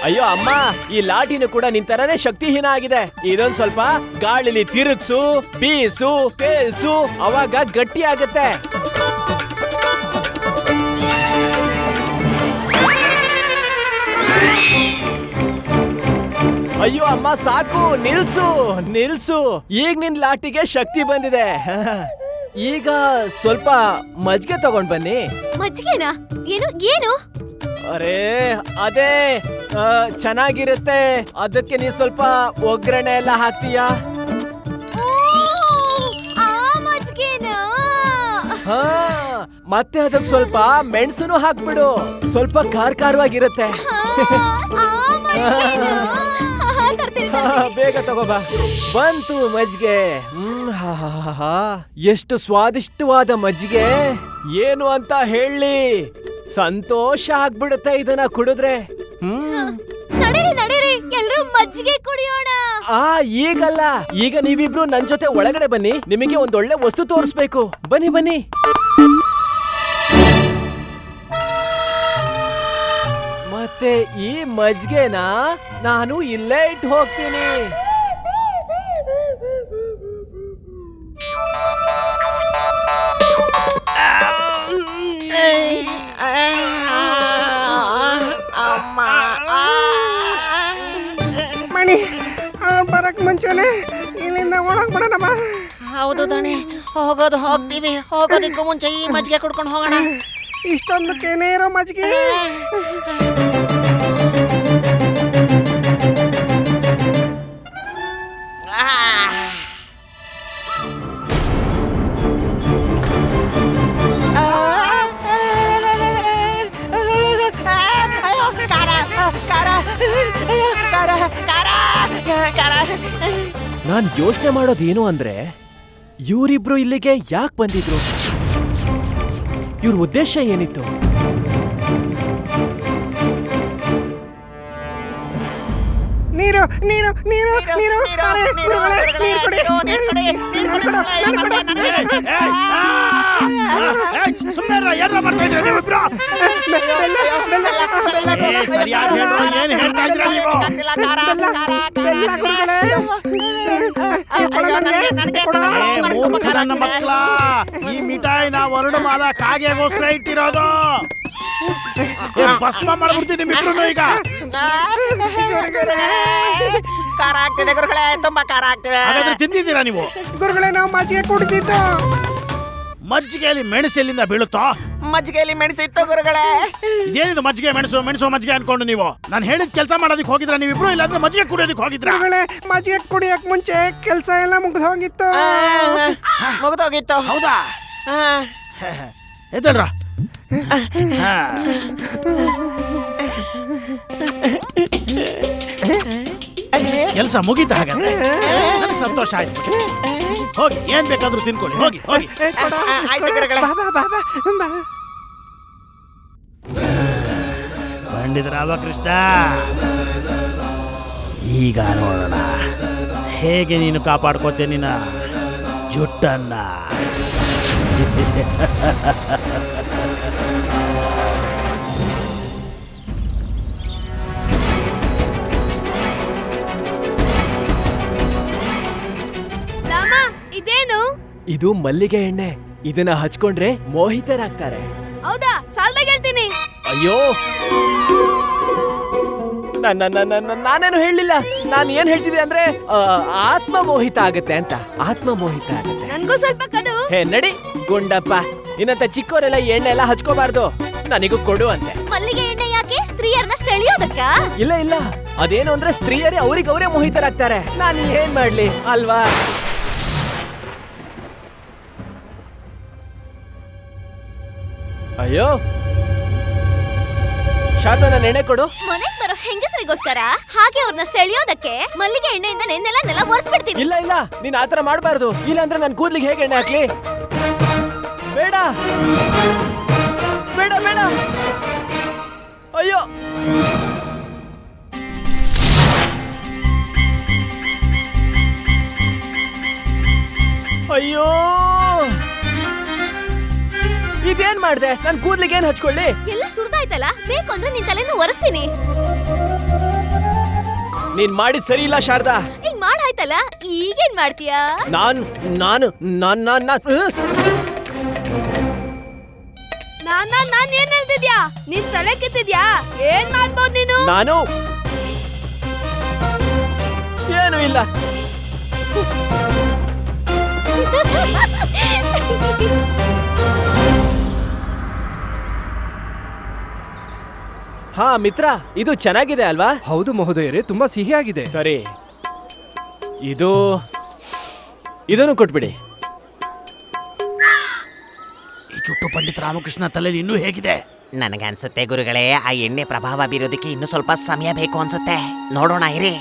ಅಯ್ಯೋ ಅಮ್ಮ, ಈ ಲಾಟಿನೂ ಕೂಡ ನಿನ್ ತರನೇ ಶಕ್ತಿಹೀನ ಆಗಿದೆ. ಇದೊಂದ್ ಸ್ವಲ್ಪ ಗಾಳಿಲಿ ತಿರುಗ್ಸು, ಬೀಸು, ತೇಲ್ಸು, ಅವಾಗ ಗಟ್ಟಿ ಆಗತ್ತೆ. ಅಯ್ಯೋ ಅಮ್ಮ, ಸಾಕು, ನಿಲ್ಸು ನಿಲ್ಸು. ಈಗ ನಿನ್ ಲಾಟಿಗೆ ಶಕ್ತಿ ಬಂದಿದೆ. ಈಗ ಸ್ವಲ್ಪ ಮಜ್ಜಿಗೆ ತಗೊಂಡ್ ಬನ್ನಿ. ಮಜ್ಜಿಗೆನಾ? ಏನು ಏನು? ಅರೇ ಅದೇ ಚೆನ್ನಾಗಿರುತ್ತೆ. ಅದಕ್ಕೆ ನೀ ಸ್ವಲ್ಪ ಒಗ್ಗರಣೆ ಎಲ್ಲ ಹಾಕ್ತೀಯಾ? ಹಾ, ಮತ್ತೆ ಅದಕ್ಕೆ ಸ್ವಲ್ಪ ಮೆಣಸನ್ನು ಹಾಕ್ಬಿಡು. ಸ್ವಲ್ಪ ಖಾರವಾಗಿರುತ್ತೆ. ಬೇಗ ತಗೋಬಾ. ಬಂತು ಮಜ್ಜಿಗೆ. ಎಷ್ಟು ಸ್ವಾದಿಷ್ಟವಾದ ಮಜ್ಜಿಗೆ. ಏನು ಅಂತ ಹೇಳಿ, ಸಂತೋಷ ಆಗ್ಬಿಡುತ್ತೆ ಇದನ್ನ ಕುಡಿದ್ರೆ. ನಡೀರಿ ಎಲ್ರೂ ಮಜ್ಜಿಗೆ ಕುಡಿಯೋಣ. ಈಗಲ್ಲ, ಈಗ ನೀವಿಬ್ರು ನನ್ ಜೊತೆ ಒಳಗಡೆ ಬನ್ನಿ. ನಿಮಗೆ ಒಂದೊಳ್ಳೆ ವಸ್ತು ತೋರಿಸ್ಬೇಕು. ಬನ್ನಿ ಬನ್ನಿ. ಮತ್ತೆ ಈ ಮಜ್ಜಿಗೆನ ನಾನು ಇಲ್ಲೇ ಇಟ್ಟು ಹೋಗ್ತೀನಿ. ಮಣಿ, ಬರಕ್ ಮುಂಚೆನೆ ಇಲ್ಲಿಂದ ಒಳಗ್ ಬಿಡೋಣಮ್ಮ. ಹೌದು ದಣಿ, ಹೋಗೋದಕ್ಕೂ ಮುಂಚೆ ಈ ಮಜ್ಜಿಗೆ ಕುಡ್ಕೊಂಡು ಹೋಗೋಣ. ಇಷ್ಟೊಂದಕ್ಕೇನೇ ಇರೋ ಮಜ್ಜಿಗೆ? ನಾನ್ ಯೋಚನೆ ಮಾಡೋದೇನು ಅಂದ್ರೆ, ಇವರಿಬ್ರು ಇಲ್ಲಿಗೆ ಯಾಕೆ ಬಂದಿದ್ರು? ಇವ್ರ ಉದ್ದೇಶ ಏನಿತ್ತು? ನೀರು ನೀರು ನೀರು ನೀರು ಗುರುಗಳೇ, ನೀರು ಕೊಡಿ. ಸುಮ್ಮನೆ ಏನ್ರ ಮಾಡ್ತಾ ಇದ್ರೆ ನೀವಿಬ್ರು? ಸರಿಯಾಗಿ ಏನ್ ಹೇಳ್ತಾ ಇದ್ರ ನೀವು? ನನ್ನ ಮಕ್ಕಳ, ಈ ಮಿಠಾಯಿ ನಾವು ಹೊರಡು ಮಾದ ಕಾಗೆಗೋಸ್ಕರ ಇಟ್ಟಿರೋದು. ಭಸ್ಮ ಮಾಡ್ಬಿಡ್ತೀನಿ ನಿಮ್ಮಿಬ್ರು ಈಗ. ಖಾರ ಆಗ್ತಿದೆ ಗುರುಗಳೇ, ತುಂಬಾ ಖಾರ ಆಗ್ತಿದೆ. ಹಾಗಾದ್ರೆ ತಿಂದಿದ್ದೀರಾ ನೀವು? ಗುರುಗಳೇ, ನಾವು ಮಜ್ಜಿಗೆ ಕುಡಿದಿದ್ದು. ಮಜ್ಜಿಗೆಯಲ್ಲಿ ಮೆಣಸು ಎಲ್ಲಿಂದ ಬೀಳುತ್ತೋ? ಮಜ್ಜಿಗೆಯಲ್ಲಿ ಮೆಣಸಿತ್ತು ಗುರುಗಳೇ. ಇದೇನಿದು ಮಜ್ಜಿಗೆ ಮೆಣಸು ಮೆಣಸು ಮಜ್ಜಿಗೆ ಅನ್ಕೊಂಡು ನೀವು? ನಾನು ಹೇಳಿದ ಕೆಲಸ ಮಾಡೋದಕ್ಕೆ ಹೋಗಿದ್ರ ನೀವಿಬ್ರು, ಇಲ್ಲಾಂದ್ರೆ ಮಜ್ಜಿಗೆ ಕುಡಿಯೋದಕ್ಕೆ ಹೋಗಿದ್ರ? ಗುರುಗಳೇ, ಮಜ್ಜಿಗೆ ಕುಡಿಯಕ್ ಮುಂಚೆ ಕೆಲಸ ಎಲ್ಲ ಮುಗಿದು ಹೋಗಿತ್ತು. ಮುಗಿದೋಗಿತ್ತು. ಹೌದಾ? ಎದ್ದೇಳ್ರ. ಕೆಲಸ ಮುಗೀತ ಹಾಗಾದ್ರೆ? ನನಗೆ ಸಂತೋಷ ಆಯ್ತು. ಹೋಗಿ, ಏನ್ ಬೇಕಾದ್ರೂ ತಿನ್ಕೊಳ್ಳಿ. ಹೋಗಿ ಹೋಗಿ. ಪಂಡಿತ ರಾಮಕೃಷ್ಣ, ಈಗ ನೋಡೋಣ ಹೇಗೆ ನೀನು ಕಾಪಾಡ್ಕೋತೆ ನಿನ್ನ ಜುಟ್ಟನ್ನ. ಇದೇನು? ಇದು ಮಲ್ಲಿಗೆ ಎಣ್ಣೆ. ಇದನ್ನ ಹಚ್ಕೊಂಡ್ರೆ ಮೋಹಿತರಾಗ್ತಾರೆ. ಹೌದಾ? ಸಾಲ್ದಾಗ ಹೇಳ್ತೀನಿ. ಅಯ್ಯೋ, ನಾನೇನು ಹೇಳಲಿಲ್ಲ. ನಾನು ಏನ್ ಹೇಳ್ತಿದ್ದೆ ಅಂದ್ರೆ, ಆತ್ಮ ಮೋಹಿತ ಆಗತ್ತೆ ಅಂತ. ಆತ್ಮ ಮೋಹಿತ ಆಗತ್ತೆ. ನನ್ಗೂ ಸ್ವಲ್ಪ ಕಡು. ಹೇ ನಡಿ ಗುಂಡಪ್ಪ, ನಿನ್ನಂತ ಚಿಕ್ಕವರೆಲ್ಲ ಎಣ್ಣೆ ಎಲ್ಲ ಹಚ್ಕೋಬಾರ್ದು. ನನಗೂ ಕೊಡು ಅಂತೆ. ಮಲ್ಲಿಗೆ ಎಣ್ಣೆ ಯಾಕೆ? ಸ್ತ್ರೀಯರನ್ನ ಸೆಳೆಯೋದಕ್ಕ? ಇಲ್ಲ ಇಲ್ಲ, ಅದೇನು ಅಂದ್ರೆ ಸ್ತ್ರೀಯರೇ ಅವ್ರಿಗವರೇ ಮೋಹಿತರಾಗ್ತಾರೆ. ನಾನು ಏನ್ ಮಾಡ್ಲಿ ಅಲ್ವಾ? ಅಯ್ಯೋ ಶಾರದಾ, ನನ್ನ ಎಣ್ಣೆ ಕೊಡು. ಮನೆಗ್ ಬರೋ ಹೆಂಗಸರಿಗೋಸ್ಕರ ಹಾಗೆ ಅವ್ರನ್ನ ಸೆಳೆಯೋದಕ್ಕೆ ಮಲ್ಲಿಗೆ ಎಣ್ಣೆಯಿಂದ ನೆನ್ನೆಲ್ಲ ಒರೆಸ್ಬಿಡ್ತೀನಿ. ಇಲ್ಲ ಇಲ್ಲ, ನೀನ್ ಆತರ ಮಾಡ್ಬಾರ್ದು. ಇಲ್ಲ ಅಂದ್ರೆ ನನ್ ಕೂದ್ಲಿಗೆ ಹೇಗೆ ಎಣ್ಣೆ ಹಾಕ್ಲಿ? ಬೇಡ ಬೇಡ ಬೇಡ. ಅಯ್ಯೋ, ಅಯ್ಯೋ, ಇದೇನ್ ಮಾಡ್ದೆ? ನನ್ ಕೂದ್ಲಿಗೆ ಏನ್ ಹಚ್ಕೊಳ್ಳಿ? ಎಲ್ಲ ಸುಡ್ತಾ ಆಯ್ತಲ್ಲ, ಬೇಕು ಅಂದ್ರೆ ನಿನ್ ತಲೆನ ಒರೆಸ್ತೀನಿ. ನೀನ್ ಮಾಡಿದ್ ಸರಿ ಇಲ್ಲ ಶಾರದಾ. ಈಗ ಮಾಡಾಯ್ತಲ್ಲ, ಈಗೇನ್ ಮಾಡ್ತೀಯಾ? ನಾನು ನಾನ್ ಏನ್ ಹೇಳ್ತಿದ್ಯಾ? ನಿನ್ ತಲೆ ಕಿತ್ತಿದ್ಯಾ? ಏನ್ ಮಾಡ್ಬೋದು ನೀನು? ನಾನು ಏನು ಇಲ್ಲ. ಹಾ ಮಿತ್ರ, ಇದು ಚೆನ್ನಾಗಿದೆ ಅಲ್ವಾ? ಹೌದು ಮಹೋದಯರೇ, ತುಂಬಾ ಸಿಹಿಯಾಗಿದೆ. ಸರಿ, ಇದನ್ನು ಕೊಟ್ಬಿಡಿ. ಈ ಜುಟ್ಟು ಪಂಡಿತ ರಾಮಕೃಷ್ಣ ತಲೆಯಲ್ಲಿ ಇನ್ನೂ ಹೇಗಿದೆ? ನನಗನ್ಸುತ್ತೆ ಗುರುಗಳೇ, ಆ ಎಣ್ಣೆ ಪ್ರಭಾವ ಬೀರೋದಕ್ಕೆ ಇನ್ನು ಸ್ವಲ್ಪ ಸಮಯ ಬೇಕು ಅನ್ಸುತ್ತೆ. ನೋಡೋಣ ಇರಿ.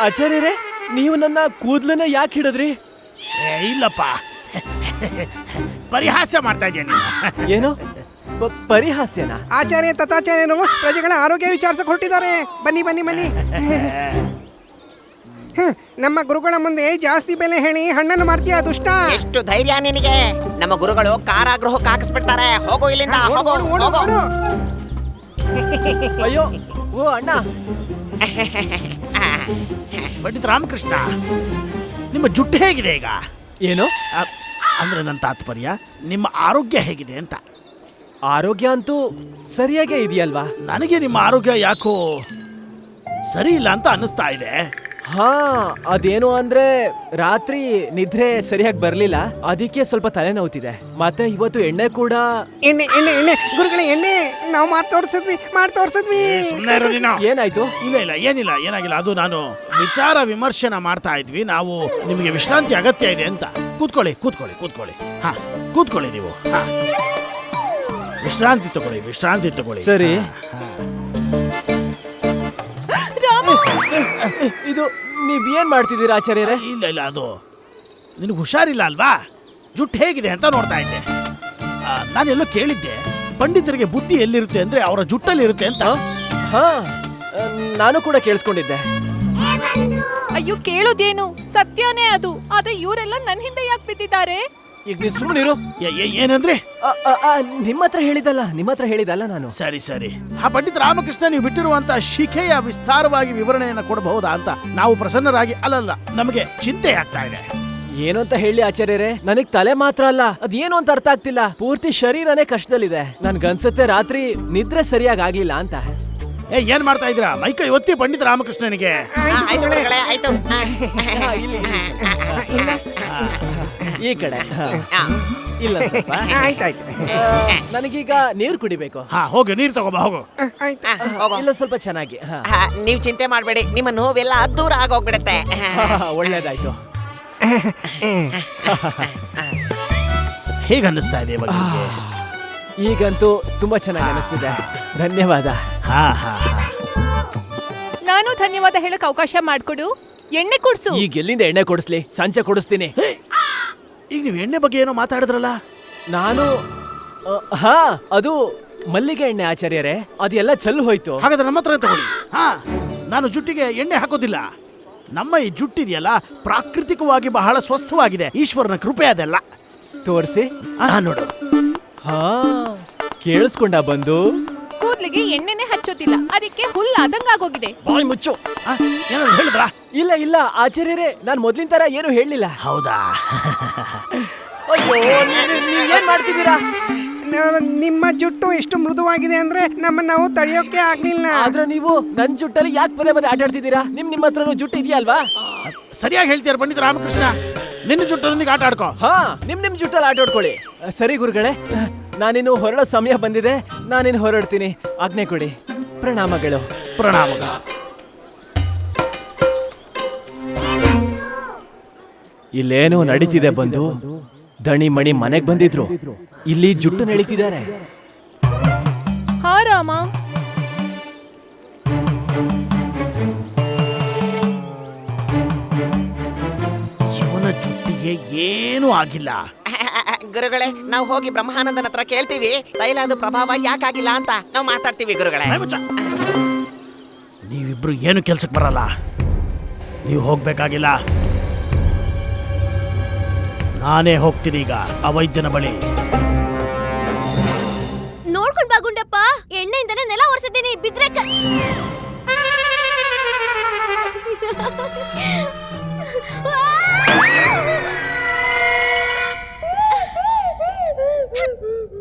ಆಚಾರ್ಯರೇ, ನೀವು ನನ್ನ ಕೂದಲನ್ನ ಯಾಕೆ ಹಿಡಿದ್ರಿ? ಇಲ್ಲಪ್ಪ, ಪರಿಹಾಸ್ಯ ಮಾಡ್ತಾ ಇದ್ಯಾ ನೀನು. ಏನು ಪರಿಹಾಸ್ಯನಾ? ಆಚಾರ್ಯ ತಥಾಚಾರ್ಯರು ಪ್ರಜೆಗಳ ಆರೋಗ್ಯ ವಿಚಾರಿಸಕ್ ಹೊರಟಿದ್ದಾರೆ. ಬನ್ನಿ ಬನ್ನಿ ಬನ್ನಿ. ನಮ್ಮ ಗುರುಗಳ ಮುಂದೆ ಜಾಸ್ತಿ ಬೆಲೆ ಹೇಳಿ ಹಣ್ಣನ್ನು ಮಾರ್ತೀಯ ದುಷ್ಟ. ಎಷ್ಟು ಧೈರ್ಯ ನಿನಗೆ? ನಮ್ಮ ಗುರುಗಳು ಕಾರಾಗೃಹಕ್ಕೆ ಹಾಕಿಸ್ಬಿಡ್ತಾರೆ. ಹೋಗೋ ಇಲ್ಲಿಂದ, ಹೋಗೋ ಹೋಗೋ. ಅಯ್ಯೋ, ಓ ಅಣ್ಣ. ಪಂಡಿತ ರಾಮಕೃಷ್ಣ, ನಿಮ್ಮ ಜುಟ್ಟು ಹೇಗಿದೆ ಈಗ? ಏನು ಅಂದ್ರೆ ನನ್ನ ತಾತ್ಪರ್ಯ, ನಿಮ್ಮ ಆರೋಗ್ಯ ಹೇಗಿದೆ ಅಂತ. ಆರೋಗ್ಯ ಅಂತೂ ಸರಿಯಾಗೇ ಇದೆಯಲ್ವಾ? ನನಗೆ ನಿಮ್ಮ ಆರೋಗ್ಯ ಯಾಕೋ ಸರಿ ಇಲ್ಲ ಅಂತ ಅನ್ನಿಸ್ತಾ ಇದೆ. ಹಾ, ಅದೇನು ಅಂದ್ರೆ ರಾತ್ರಿ ನಿದ್ರೆ ಸರಿಯಾಗಿ ಬರ್ಲಿಲ್ಲ, ಅದಕ್ಕೆ ಸ್ವಲ್ಪ ತಲೆನೋವ್ತಿದೆ. ಮತ್ತೆ ಇವತ್ತು ಎಣ್ಣೆ ಕೂಡ. ಎಣ್ಣೆ ಎಣ್ಣೆ ಎಣ್ಣೆ ಗುರುಗಳ ಎಣ್ಣೆ ನಾವು ಮಾತೋಡ್ಸಿದ್ವಿ. ಸುಮ್ಮನೆ ಇರು ನೀನು. ಏನಾಯ್ತು? ಇಲ್ಲ ಏನಿಲ್ಲ, ಏನಾಗಿಲ್ಲ. ಅದು ನಾನು ವಿಚಾರ ವಿಮರ್ಶನ ಮಾಡ್ತಾ ಇದ್ವಿ. ನಾವು ನಿಮಗೆ ವಿಶ್ರಾಂತಿ ಅಗತ್ಯ ಇದೆ ಅಂತ. ಕೂತ್ಕೊಳ್ಳಿ. ಹಾ, ಕೂತ್ಕೊಳ್ಳಿ ನೀವು. ಹಾ, ವಿಶ್ರಾಂತಿ ತಗೊಳ್ಳಿ. ಸರಿ. ಇದು ನೀವೇನ್ ಮಾಡ್ತಿದ್ದೀರಾ ಆಚಾರ್ಯರೇ? ಇಲ್ಲ, ಅದು ನಿನಗೆ ಹುಷಾರಿಲ್ಲ ಅಲ್ವಾ? ಜುಟ್ಟು ಹೇಗಿದೆ ಅಂತ ನೋಡ್ತಾ ಇದ್ದೆ. ನಾನೆಲ್ಲೋ ಕೇಳಿದ್ದೆ, ಪಂಡಿತರಿಗೆ ಬುದ್ಧಿ ಎಲ್ಲಿರುತ್ತೆ ಅಂದ್ರೆ ಅವರ ಜುಟ್ಟಲ್ಲಿ ಇರುತ್ತೆ ಅಂತ. ಹಾ, ನಾನು ಕೂಡ ಕೇಳಿಸ್ಕೊಂಡಿದ್ದೆ. ಅಯ್ಯೋ, ಕೇಳೋದೇನು? ಸತ್ಯನೇ ಅದು. ಆದ್ರೆ ಇವರೆಲ್ಲ ನನ್ನ ಹಿಂದೆ ಯಾಕೆ ಬಿದ್ದಿದ್ದಾರೆ? ಈಗ ನೀನು ಸುಮ್ಮನಿರು. ಏನಂದ್ರೆ? ನಿಮ್ಮ ಹತ್ರ ಹೇಳಿದಲ್ಲ ನಾನು. ಸರಿ. ಆ ಪಂಡಿತ ರಾಮಕೃಷ್ಣ, ನೀವು ಬಿಟ್ಟಿರುವಂತ ಶಿಖೆಯ ವಿಸ್ತಾರವಾಗಿ ವಿವರಣೆಯನ್ನು ಕೊಡಬಹುದಾ ಅಂತ ನಾವು ಪ್ರಸನ್ನರಾಗಿ. ಅಲ್ಲಲ್ಲ, ನಮಗೆ ಚಿಂತೆ ಆಗ್ತಾ ಇದೆ. ಏನು ಅಂತ ಹೇಳಿ ಆಚಾರ್ಯರೇ? ನನಗ್ ತಲೆ ಮಾತ್ರ ಅಲ್ಲ, ಅದೇನು ಅಂತ ಅರ್ಥ ಆಗ್ತಿಲ್ಲ. ಪೂರ್ತಿ ಶರೀರನೇ ಕಷ್ಟದಲ್ಲಿದೆ. ನನ್ಗನ್ಸುತ್ತೆ ರಾತ್ರಿ ನಿದ್ರೆ ಸರಿಯಾಗಿ ಆಗ್ಲಿಲ್ಲ ಅಂತ. ಏನ್ ಮಾಡ್ತಾ ಇದ್ದೀರಾ? ಮೈಕೈ ಒತ್ತಿ ಪಂಡಿತ ರಾಮಕೃಷ್ಣನಿಗೆ. ಆಯ್ತು. ಈ ಕಡೆ ಇಲ್ಲ, ಸ್ವಲ್ಪ ಆಯ್ತಾಯ್ತು. ನನಗೀಗ ನೀರು ಕುಡಿಬೇಕು. ಹಾ, ಹೋಗು, ನೀರು ತಗೋಬಾ, ಹೋಗು. ಇಲ್ಲ, ಸ್ವಲ್ಪ ಚೆನ್ನಾಗಿ. ನೀವು ಚಿಂತೆ ಮಾಡಬೇಡಿ, ನಿಮ್ಮ ನೋವೆಲ್ಲ ದೂರ ಆಗೋಗ್ಬಿಡುತ್ತೆ. ಒಳ್ಳೇದಾಯ್ತು. ಹೇಗೆ ಅನ್ನಿಸ್ತಾ ಇದೆ ಇವಾಗ? ಈಗಂತೂ ತುಂಬಾ ಚೆನ್ನಾಗಿ ಅನಿಸ್ತಿದೆ. ಧನ್ಯವಾದ. ನಾನು ಧನ್ಯವಾದ ಹೇಳಕ್ ಅವಕಾಶ ಮಾಡ್ಕೊಡು. ಎಣ್ಣೆ ಕೊಡ್ಸು. ಈಗ ಎಲ್ಲಿಂದ ಎಣ್ಣೆ ಕೊಡಿಸ್ಲಿ? ಸಂಜೆ ಕೊಡಿಸ್ತೀನಿ. ಈಗ ನೀವು ಎಣ್ಣೆ ಬಗ್ಗೆ ಏನೋ ಮಾತಾಡಿದ್ರಲ್ಲ? ನಾನು ಅದು ಮಲ್ಲಿಗೆ ಎಣ್ಣೆ ಆಚಾರ್ಯರೇ, ಅದೆಲ್ಲ ಚೆಲ್ಲು ಹೋಯ್ತು. ಹಾಗಾದ್ರೆ ನಮ್ಮ ಹತ್ರ ತಗೊಳ್ಳಿ. ನಾನು ಜುಟ್ಟಿಗೆ ಎಣ್ಣೆ ಹಾಕೋದಿಲ್ಲ. ನಮ್ಮ ಈ ಜುಟ್ಟಿದೆಯಲ್ಲ, ಪ್ರಾಕೃತಿಕವಾಗಿ ಬಹಳ ಸ್ವಸ್ಥವಾಗಿದೆ. ಈಶ್ವರನ ಕೃಪೆ ಅದೆಲ್ಲ. ತೋರಿಸಿ. ನೋಡು. ಕೇಳಿಸ್ಕೊಂಡ ಬಂದು? ಕೂದ್ಲಿಗೆ ಎಣ್ಣೆನೆ ಹಚ್ಚೋದಿಲ್ಲ, ಅದಕ್ಕೆ ಹುಲ್ಲು ಆದಂಗಾಗೋಗಿದೆ. ಬಾಯ್ ಮುಚ್ಚು. ಏನಾದ್ರು ಹೇಳಿದ್ರಾ? ಇಲ್ಲ ಆಚಾರ್ಯರೇ, ನಾನು ಮೊದ್ಲಿನ ತರ ಏನು ಹೇಳಲಿಲ್ಲ. ಹೌದಾ? ಅಯ್ಯೋ, ನೀವೇನ್ ಮಾಡ್ತಿದ್ದೀರಾ? ನಿಮ್ಮ ಜುಟ್ಟು ಎಷ್ಟು ಮೃದುವಾಗಿದೆ ಅಂದ್ರೆ ನಾವು ತಡೆಯೋಕೆ ಆಗ್ಲಿಲ್ಲ. ಆದ್ರೆ ನೀವು ನನ್ ಜುಟ್ಟಲ್ಲಿ ಯಾಕೆ ಪದೇ ಆಟಾಡ್ತಿದ್ದೀರಾ? ನಿಮ್ಮ ಹತ್ರನೂ ಜುಟ್ಟು ಇದೆಯಲ್ವಾ? ಸರಿಯಾಗಿ ಹೇಳ್ತೀರ ಪಂಡಿತ ರಾಮಕೃಷ್ಣ. ನಿನ್ನ ಜುಟ್ಟರೊಂದಿಗೆ ಆಟ ಆಡ್ಕೋ. ನಿಮ್ ಜುಟ್ಟಲ್ಲಿ ಆಟ ಆಡ್ಕೊಳ್ಳಿ. ಸರಿ ಗುರುಗಳೇ, ನಾನಿನ್ನು ಹೊರಡೋ ಸಮಯ ಬಂದಿದೆ. ನಾನಿನ್ನು ಹೊರಡ್ತೀನಿ. ಆಜ್ಞೆ ಕೊಡಿ. ಪ್ರಣಾಮಗಳು. ಇಲ್ಲೇನೋ ನಡೀತಿದೆ ಬಂದು. ದಣಿ ಮಣಿ ಮನೆಗ್ ಬಂದಿದ್ರು, ಇಲ್ಲಿ ಜುಟ್ಟು ನೆಳಿತಿದ್ದಾರೆ. ಹಾ ರಾಮ. ಇವನ ಜುಟ್ಟಿಗೆ ಅವನಿಗೆ ಏನೂ ಆಗಿಲ್ಲ. ಗುರುಗಳೇ, ನಾವು ಹೋಗಿ ಬ್ರಹ್ಮಾನಂದನ ಹತ್ರ ಕೇಳ್ತೀವಿ ತೈಲದ ಪ್ರಭಾವ ಯಾಕಾಗಿಲ್ಲ ಅಂತ ನಾವು ಮಾತಾಡ್ತೀವಿ ಗುರುಗಳೇ. ನೀವಿಬ್ರು ಏನು ಕೆಲ್ಸಕ್ಕೆ ಬರಲ್ಲ, ನೀವು ಹೋಗ್ಬೇಕಾಗಿಲ್ಲ. ನಾನೇ ಹೋಗ್ತೀನಿ ಈಗ ಆ ವೈದ್ಯನ ಬಳಿ. ನೋಡ್ಕೊಂಡ್ ಬಾ ಗುಂಡಪ್ಪ, ಎಣ್ಣೆಯಿಂದನೇ ನೆಲ ಒರೆಸಿದ್ದೀನಿ, ಬಿದ್ರೆ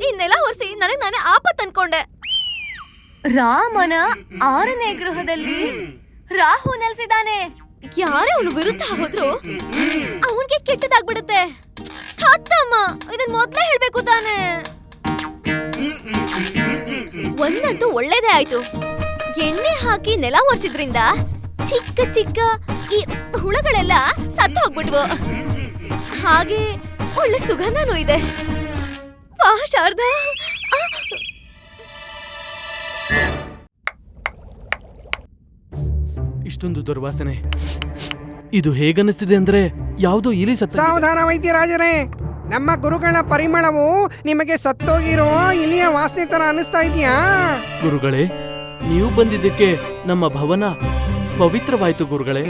ಈ ನೆಲ ಒರೆಸಿ ನನಗ್ ನಾನೇ ಆಪತ್ ಅನ್ಕೊಂಡೆ. ರಾಮನ 6ನೇ ಗೃಹದಲ್ಲಿ ರಾಹು ನೆಲೆಸಿದ್ದಾನೆ. ಯಾರೇ ಅವನು ವಿರುದ್ಧ ಹೋದ್ರು ಅವನ್ಗೆ ಕೆಟ್ಟದಾಗ್ಬಿಡುತ್ತೆ. ಹತ್ತಮ್ಮ, ಇದನ್ ಮೊದ್ಲೇ ಹೇಳ್ಬೇಕು ತಾನೆ. ಒಂದಂತೂ ಒಳ್ಳೇದೇ ಆಯ್ತು, ಎಣ್ಣೆ ಹಾಕಿ ನೆಲ ಒರೆಸಿದ್ರಿಂದ ಚಿಕ್ಕ ಚಿಕ್ಕ ಈ ಹುಳಗಳೆಲ್ಲ ಸತ್ತು ಹೋಗ್ಬಿಟ್ವು. ಹಾಗೆ ಒಳ್ಳೆ ಸುಗಂಧನೂ ಇದೆ. ವಾಹ್ ಶಾರದಾ, ಇಷ್ಟೊಂದು ದುರ್ವಾಸನೆ, ಇದು ಹೇಗನ್ನಿಸ್ತಿದೆ ಅಂದ್ರೆ ಯಾವುದೋ ಇಲಿ ಸತ್ತ. ಸಾವಧಾನ ವೈದ್ಯರಾಜರೇ, ನಮ್ಮ ಗುರುಗಳ ಪರಿಮಳವು ನಿಮಗೆ ಸತ್ತೋಗಿರೋ ಇಲಿಯ ವಾಸನೆ ತರ ಅನಿಸ್ತಾ ಇದೆಯಾ? ಗುರುಗಳೇ, ನೀವು ಬಂದಿದ್ದಕ್ಕೆ ನಮ್ಮ ಭವನ ಪವಿತ್ರವಾಯ್ತು ಗುರುಗಳೇ.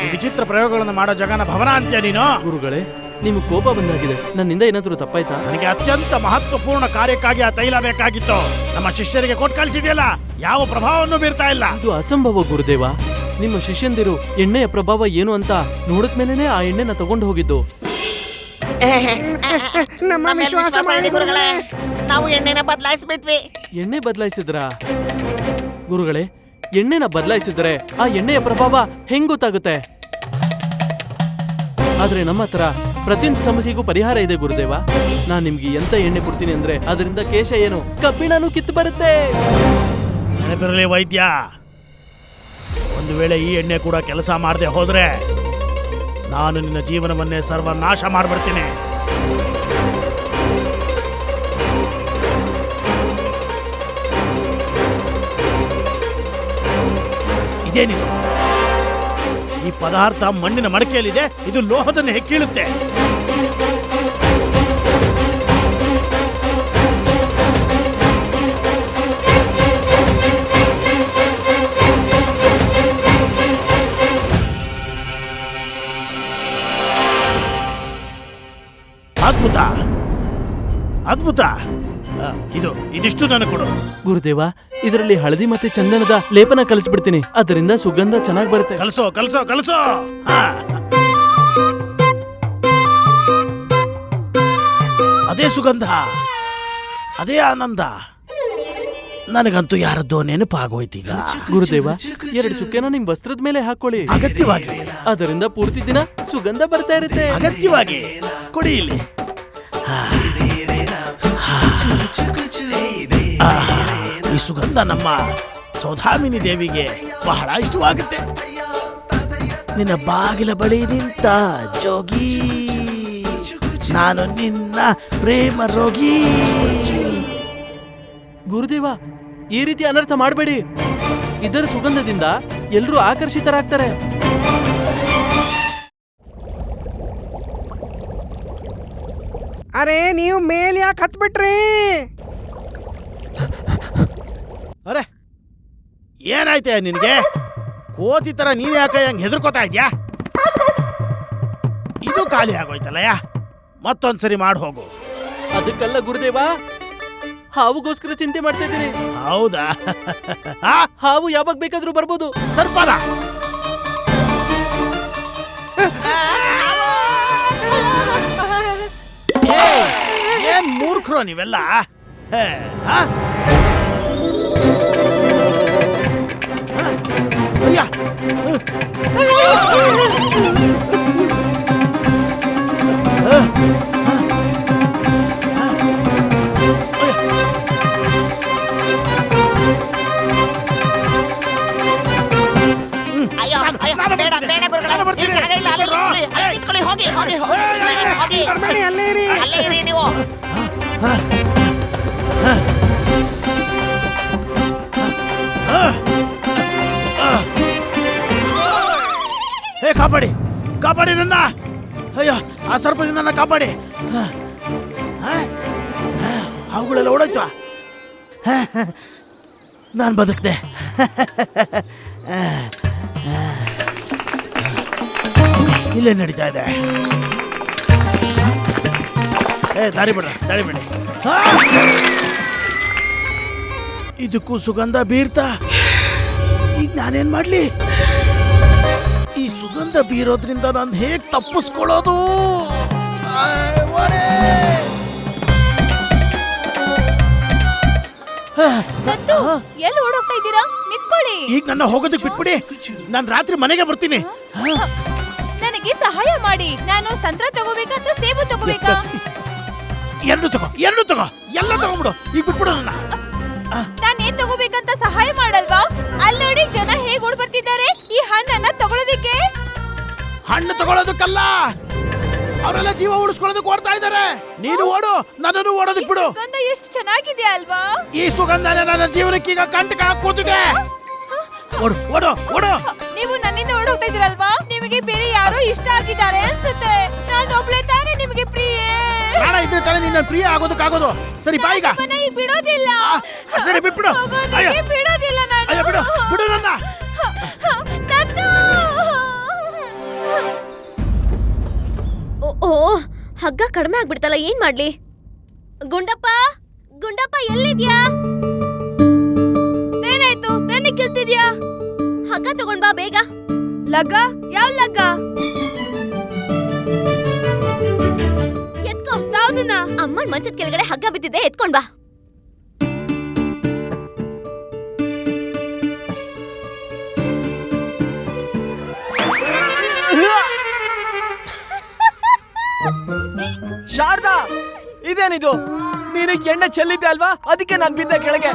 ಈ ವಿಚಿತ್ರ ಪ್ರಯೋಗಗಳನ್ನು ಮಾಡೋ ಜಗನ ಭವನ ಅಂತ್ಯ ನೀನು? ಗುರುಗಳೇ, ನಿಮ್ಗೆ ಕೋಪ ಬಂದಾಗಿದೆ, ನನ್ನಿಂದ ಏನಾದರೂ ತಪ್ಪಾಯ್ತಾ? ನನಗೆ ಅತ್ಯಂತ ಮಹತ್ವಪೂರ್ಣ ಕಾರ್ಯಕ್ಕಾಗಿ ಆ ತೈಲ ಬೇಕಾಗಿತ್ತು. ನಮ್ಮ ಶಿಷ್ಯರಿಗೆ ಕೊಟ್ಟು ಕಳಿಸಿದೆಯಲ್ಲ, ಯಾವ ಪ್ರಭಾವವನ್ನು ಬೀರ್ತಾ ಇಲ್ಲ. ಇದು ಅಸಂಭವ ಗುರುದೇವ. ನಿಮ್ಮ ಶಿಷ್ಯಂದಿರು ಎಣ್ಣೆಯ ಪ್ರಭಾವ ಏನು ಅಂತ ನೋಡಿದ್ಮೇಲೆ ಆ ಎಣ್ಣೆನ ತಗೊಂಡು ಹೋಗಿದ್ದು. ನಮ್ಮ ವಿಶ್ವಾಸ ಮಾಡಿ ಗುರುಗಳೇ, ನಾವು ಎಣ್ಣೆನ ಬದಲಾಯಿಸ್ಬಿಟ್ವಿ. ಎಣ್ಣೆ ಬದಲಾಯಿಸಿದ್ರಾ? ಗುರುಗಳೇ, ಎಣ್ಣೆನ ಬದಲಾಯಿಸಿದ್ರೆ ಆ ಎಣ್ಣೆಯ ಪ್ರಭಾವ ಹೆಂಗ್ ಗೊತ್ತಾಗುತ್ತೆ? ಆದ್ರೆ ನಮ್ಮ ಹತ್ರ ಪ್ರತಿಯೊಂದು ಸಮಸ್ಯೆಗೂ ಪರಿಹಾರ ಇದೆ ಗುರುದೇವ. ನಾನ್ ನಿಮ್ಗೆ ಎಂತ ಎಣ್ಣೆ ಕೊಡ್ತೀನಿ ಅಂದ್ರೆ ಅದರಿಂದ ಕೇಶ ಏನು ಕಬ್ಬಿಣನೂ ಕಿತ್ತು ಬರುತ್ತೆ. ನೆನಪಿರಲಿ ವೈದ್ಯ, ಒಂದು ವೇಳೆ ಈ ಎಣ್ಣೆ ಕೂಡ ಕೆಲಸ ಮಾಡದೆ ಹೋದ್ರೆ ನಾನು ನಿನ್ನ ಜೀವನವನ್ನೇ ಸರ್ವನಾಶ ಮಾಡ್ಬಿಡ್ತೀನಿ. ಇದೇನಿದು? ಈ ಪದಾರ್ಥ ಮಣ್ಣಿನ ಮಡಕೆಯಲ್ಲಿದೆ, ಇದು ಲೋಹದನ್ನು ಹೆಕ್ಕೀಳುತ್ತೆ. ಅದ್ಭುತ, ಅದ್ಭುತ. ಇದಿಷ್ಟು ನನಗೆ ಕೊಡು. ಗುರುದೇವ, ಇದರಲ್ಲಿ ಹಳದಿ ಮತ್ತೆ ಚಂದನದ ಲೇಪನ ಕಲಿಸ್ಬಿಡ್ತೀನಿ, ಅದರಿಂದ ಸುಗಂಧ ಚೆನ್ನಾಗಿ ಬರುತ್ತೆ. ಕಲಸೋ ಕಲಸೋ ಕಲಸೋ. ಅದೇ ಸುಗಂಧ, ಅದೇ ಆನಂದ. ನನಗಂತೂ ಯಾರದ್ದೋ ನೆನಪಾಗೋಯ್ತೀಗ. ಗುರುದೇವ, 2 ಚುಕ್ಕೆನ ನಿಮ್ ವಸ್ತ್ರದ ಮೇಲೆ ಹಾಕೊಳ್ಳಿ. ಅಗತ್ಯವಾಗಿ. ಅದರಿಂದ ಪೂರ್ತಿ ದಿನ ಸುಗಂಧ ಬರ್ತಾ ಇರುತ್ತೆ. ಅಗತ್ಯವಾಗಿ ಕೊಡಿ ಇಲ್ಲಿ. ಈ ಸುಗಂಧ ನಮ್ಮ ಸೌಧಾಮಿನಿ ದೇವಿಗೆ ಬಹಳ ಇಷ್ಟವಾಗುತ್ತೆ. ನಿನ್ನ ಬಾಗಿಲ ಬಳಿ ನಿಂತ ಜೋಗಿ, ನಾನು ನಿನ್ನ ಪ್ರೇಮ ರೋಗಿ. ಗುರುದೇವ, ಈ ರೀತಿ ಅನರ್ಥ ಮಾಡಬೇಡಿ. ಇದರ ಸುಗಂಧದಿಂದ ಎಲ್ಲರೂ ಆಕರ್ಷಿತರಾಗ್ತಾರೆ. ಅರೆ, ನೀವು ಮೇಲೆ ಯಾಕೆ ಹತ್ಬಿಟ್ರಿ? ಅರೆ, ಏನಾಯ್ತೆ ನಿನಗೆ? ಕೋತಿ ತರ ನೀನ್ ಯಾಕೆ ಹಂಗೆ ಹೆದರ್ಕೋತಾ ಇದ್ಯಾ? ಇದು ಖಾಲಿ ಆಗೋಯ್ತಲ್ಲಯ್ಯ, ಮತ್ತೊಂದ್ಸರಿ ಮಾಡಿ ಹೋಗು. ಅದಕ್ಕಲ್ಲ ಗುರುದೇವ, ಹಾವುಗೋಸ್ಕರ ಚಿಂತೆ ಮಾಡ್ತಾ ಇದ್ದೀನಿ. ಹೌದಾ? ಹಾವು ಯಾವಾಗ ಬೇಕಾದ್ರೂ ಬರ್ಬೋದು. ಸರ್ಪಾದ ಏನ್ ಮೂರ್ಖರು ನೀವೆಲ್ಲ? ಅಯ್ಯ, ಅಯ್ಯೋ ಅಯ್ಯೋ, ಬೇಡ ಬೇಡ ಗುರುಗಳೇ, ಈ ಜಾಗ ಇಲ್ಲ, ಅಲ್ಲೇ ನಿಂತ್ಕೊಳ್ಳಿ, ಅಲ್ಲೇ ನಿಂತ್ಕೊಳ್ಳಿ, ಹೋಗಿ ಹೋಗಿ ಹೋಗಿ ಹೋಗಿ, ಬರ್ಬೇಡಿ, ಅಲ್ಲೇ ಇರಿ. ಅಲ್ಲೇ ಇರಿ ನೀವು. ಕಾಪಾಡಿ ಕಾಪಾಡಿ ನನ್ನ. ಅಯ್ಯೋ ಆ ಸರ್ಪದಿಂದ ನನ್ನ ಕಾಪಾಡಿ. ಅವುಗಳೆಲ್ಲ ಓಡೋಯ್ತು. ನಾನು ಬದುಕ್ದೆ. ಇಲ್ಲೇ ನಡೀತಾ ಇದೆ. ದಾರಿ ಬಿಡ, ದಾರಿ ಬಿಡಿ. ಇದಕ್ಕೂ ಸುಗಂಧ ಬೀರ್ತಾ. ಈಗ ನಾನೇನ್ ಮಾಡ್ಲಿ? ಈ ಸುಗಂಧ ಬೀರೋದ್ರಿಂದ ನಾನು ಹೇಗ್ ತಪ್ಪಿಸ್ಕೊಳ್ಳೋದು? ಎಲ್ಲಿ ಓಡೋಗ್ತಾ ಇದ್ದೀರಾ? ನಿಂತ್ಕೊಳ್ಳಿ. ಈಗ ನನ್ನ ಹೋಗೋದಕ್ಕೆ ಬಿಟ್ಬಿಡಿ. ನಾನು ರಾತ್ರಿ ಮನೆಗೆ ಬರ್ತೀನಿ. ನನಗೆ ಸಹಾಯ ಮಾಡಿ. ನಾನು ಸಂತ್ರ ತಗೋಬೇಕಾ ಅಥವಾ ಸೇಬು ತಗೋಬೇಕಾ? ಎರಡು ತಗೋ, ಎರಡು ತಗೋ, ಎಲ್ಲ ತಗೊಂಡ್ಬಿಡು. ಈಗ ಬಿಟ್ಬಿಡು ನನ್ನ. ನಾನು ಏನ್ ತಗೋಬೇಕಂತ ಸಹಾಯ ಮಾಡಲ್ವಾ? ಅಲ್ಲಿ ನೋಡಿ ಜನ ಹೇಗ್ ಓಡ್ ಬರ್ತಿದ್ದಾರೆ ಈ ಹಣ್ಣನ್ನ ತಗೊಳ್ಳೋದಿಕ್ಕೆ. ಹಣ್ಣು ತಗೊಳ್ಳೋದಕ್ಕಲ್ಲ, ಅವರೆಲ್ಲ ಜೀವ ಉಳಿಸ್ಕೊಳ್ಳೋದಕ್ಕೆ ಓಡ್ತಾ ಇದ್ದಾರೆ. ನೀನು ಓಡು, ನನ್ನನ್ನು ಓಡೋದಕ್ಕೆ ಬಿಡು. ಸುಗಂಧ ಎಷ್ಟು ಚೆನ್ನಾಗಿದೆ ಅಲ್ವಾ? ಈ ಸುಗಂಧನ ನನ್ನ ಜೀವನಕ್ಕೆ ಈಗ ಕಂಟಕ ಹಾಕುತ್ತಿದೆ. ಓಡು, ಓಡು, ಓಡು. ನೀವು ನನ್ನಿಂದ ಓಡೋಗ್ತಾ ಇದ್ದೀರಲ್ವಾ? ನಿಮಗೆ ಬೇರೆ ಯಾರೋ ಇಷ್ಟ ಆಗಿದ್ದಾರೆ ಅನ್ಸುತ್ತೆ. ನಾನು ಒಬ್ಳೆ ತಾನೇ ನಿಮಗೆ ಪ್ರಿಯೆ. ಪ್ರಾಣ ಇದ್ರೆ ತಾನೇ ನಿನ್ನ ಪ್ರಿಯ ಆಗೋದಕ್ಕಾಗೋದು. ಸರಿ ಬಾ ಈಗ. ಈಗ ಬಿಡೋದಿಲ್ಲ. ಸರಿ ಬಿಟ್ಬಿಡು. ಅಯ್ಯೋ ಬಿಡೋದಿಲ್ಲ ನಾನು. ಅಯ್ಯೋ ಬಿಡು, ಬಿಡು ನನ್ನ. ಓ ಹಗ್ಗ ಕಡಿಮೆ ಆಗ್ಬಿಡ್ತಲ್ಲ, ಏನ್ ಮಾಡ್ಲಿ? ಗುಂಡಪ್ಪ, ಗುಂಡಪ್ಪ ಎಲ್ಲಿದ್ಯಾ? ಏನಾಯ್ತು? ತೆನೆ ಕಿಲ್ತಿದ್ಯಾ? ಹಗ್ಗ ತಗೊಂಡ್ ಬಾ ಬೇಗ. ಲಗ್ಗ? ಯಾವ ಲಗ್ಗ? ಎತ್ಕೋ. ಯಾವ್ದನ್ನ? ಅಮ್ಮನ್ ಮಂಚದ ಕೆಳಗಡೆ ಹಗ್ಗ ಬಿದ್ದಿದೆ, ಎತ್ಕೊಂಡ್ ಬಾ. ಶಾರದಾ, ಇದೇನಿದು? ನೀನು ಎಣ್ಣೆ ಚೆಲ್ಲಿದ್ದೆ ಅಲ್ವಾ? ಅದಕ್ಕೆ ನಾನು ಬಿದ್ದೆ ಕೆಳಗೆ.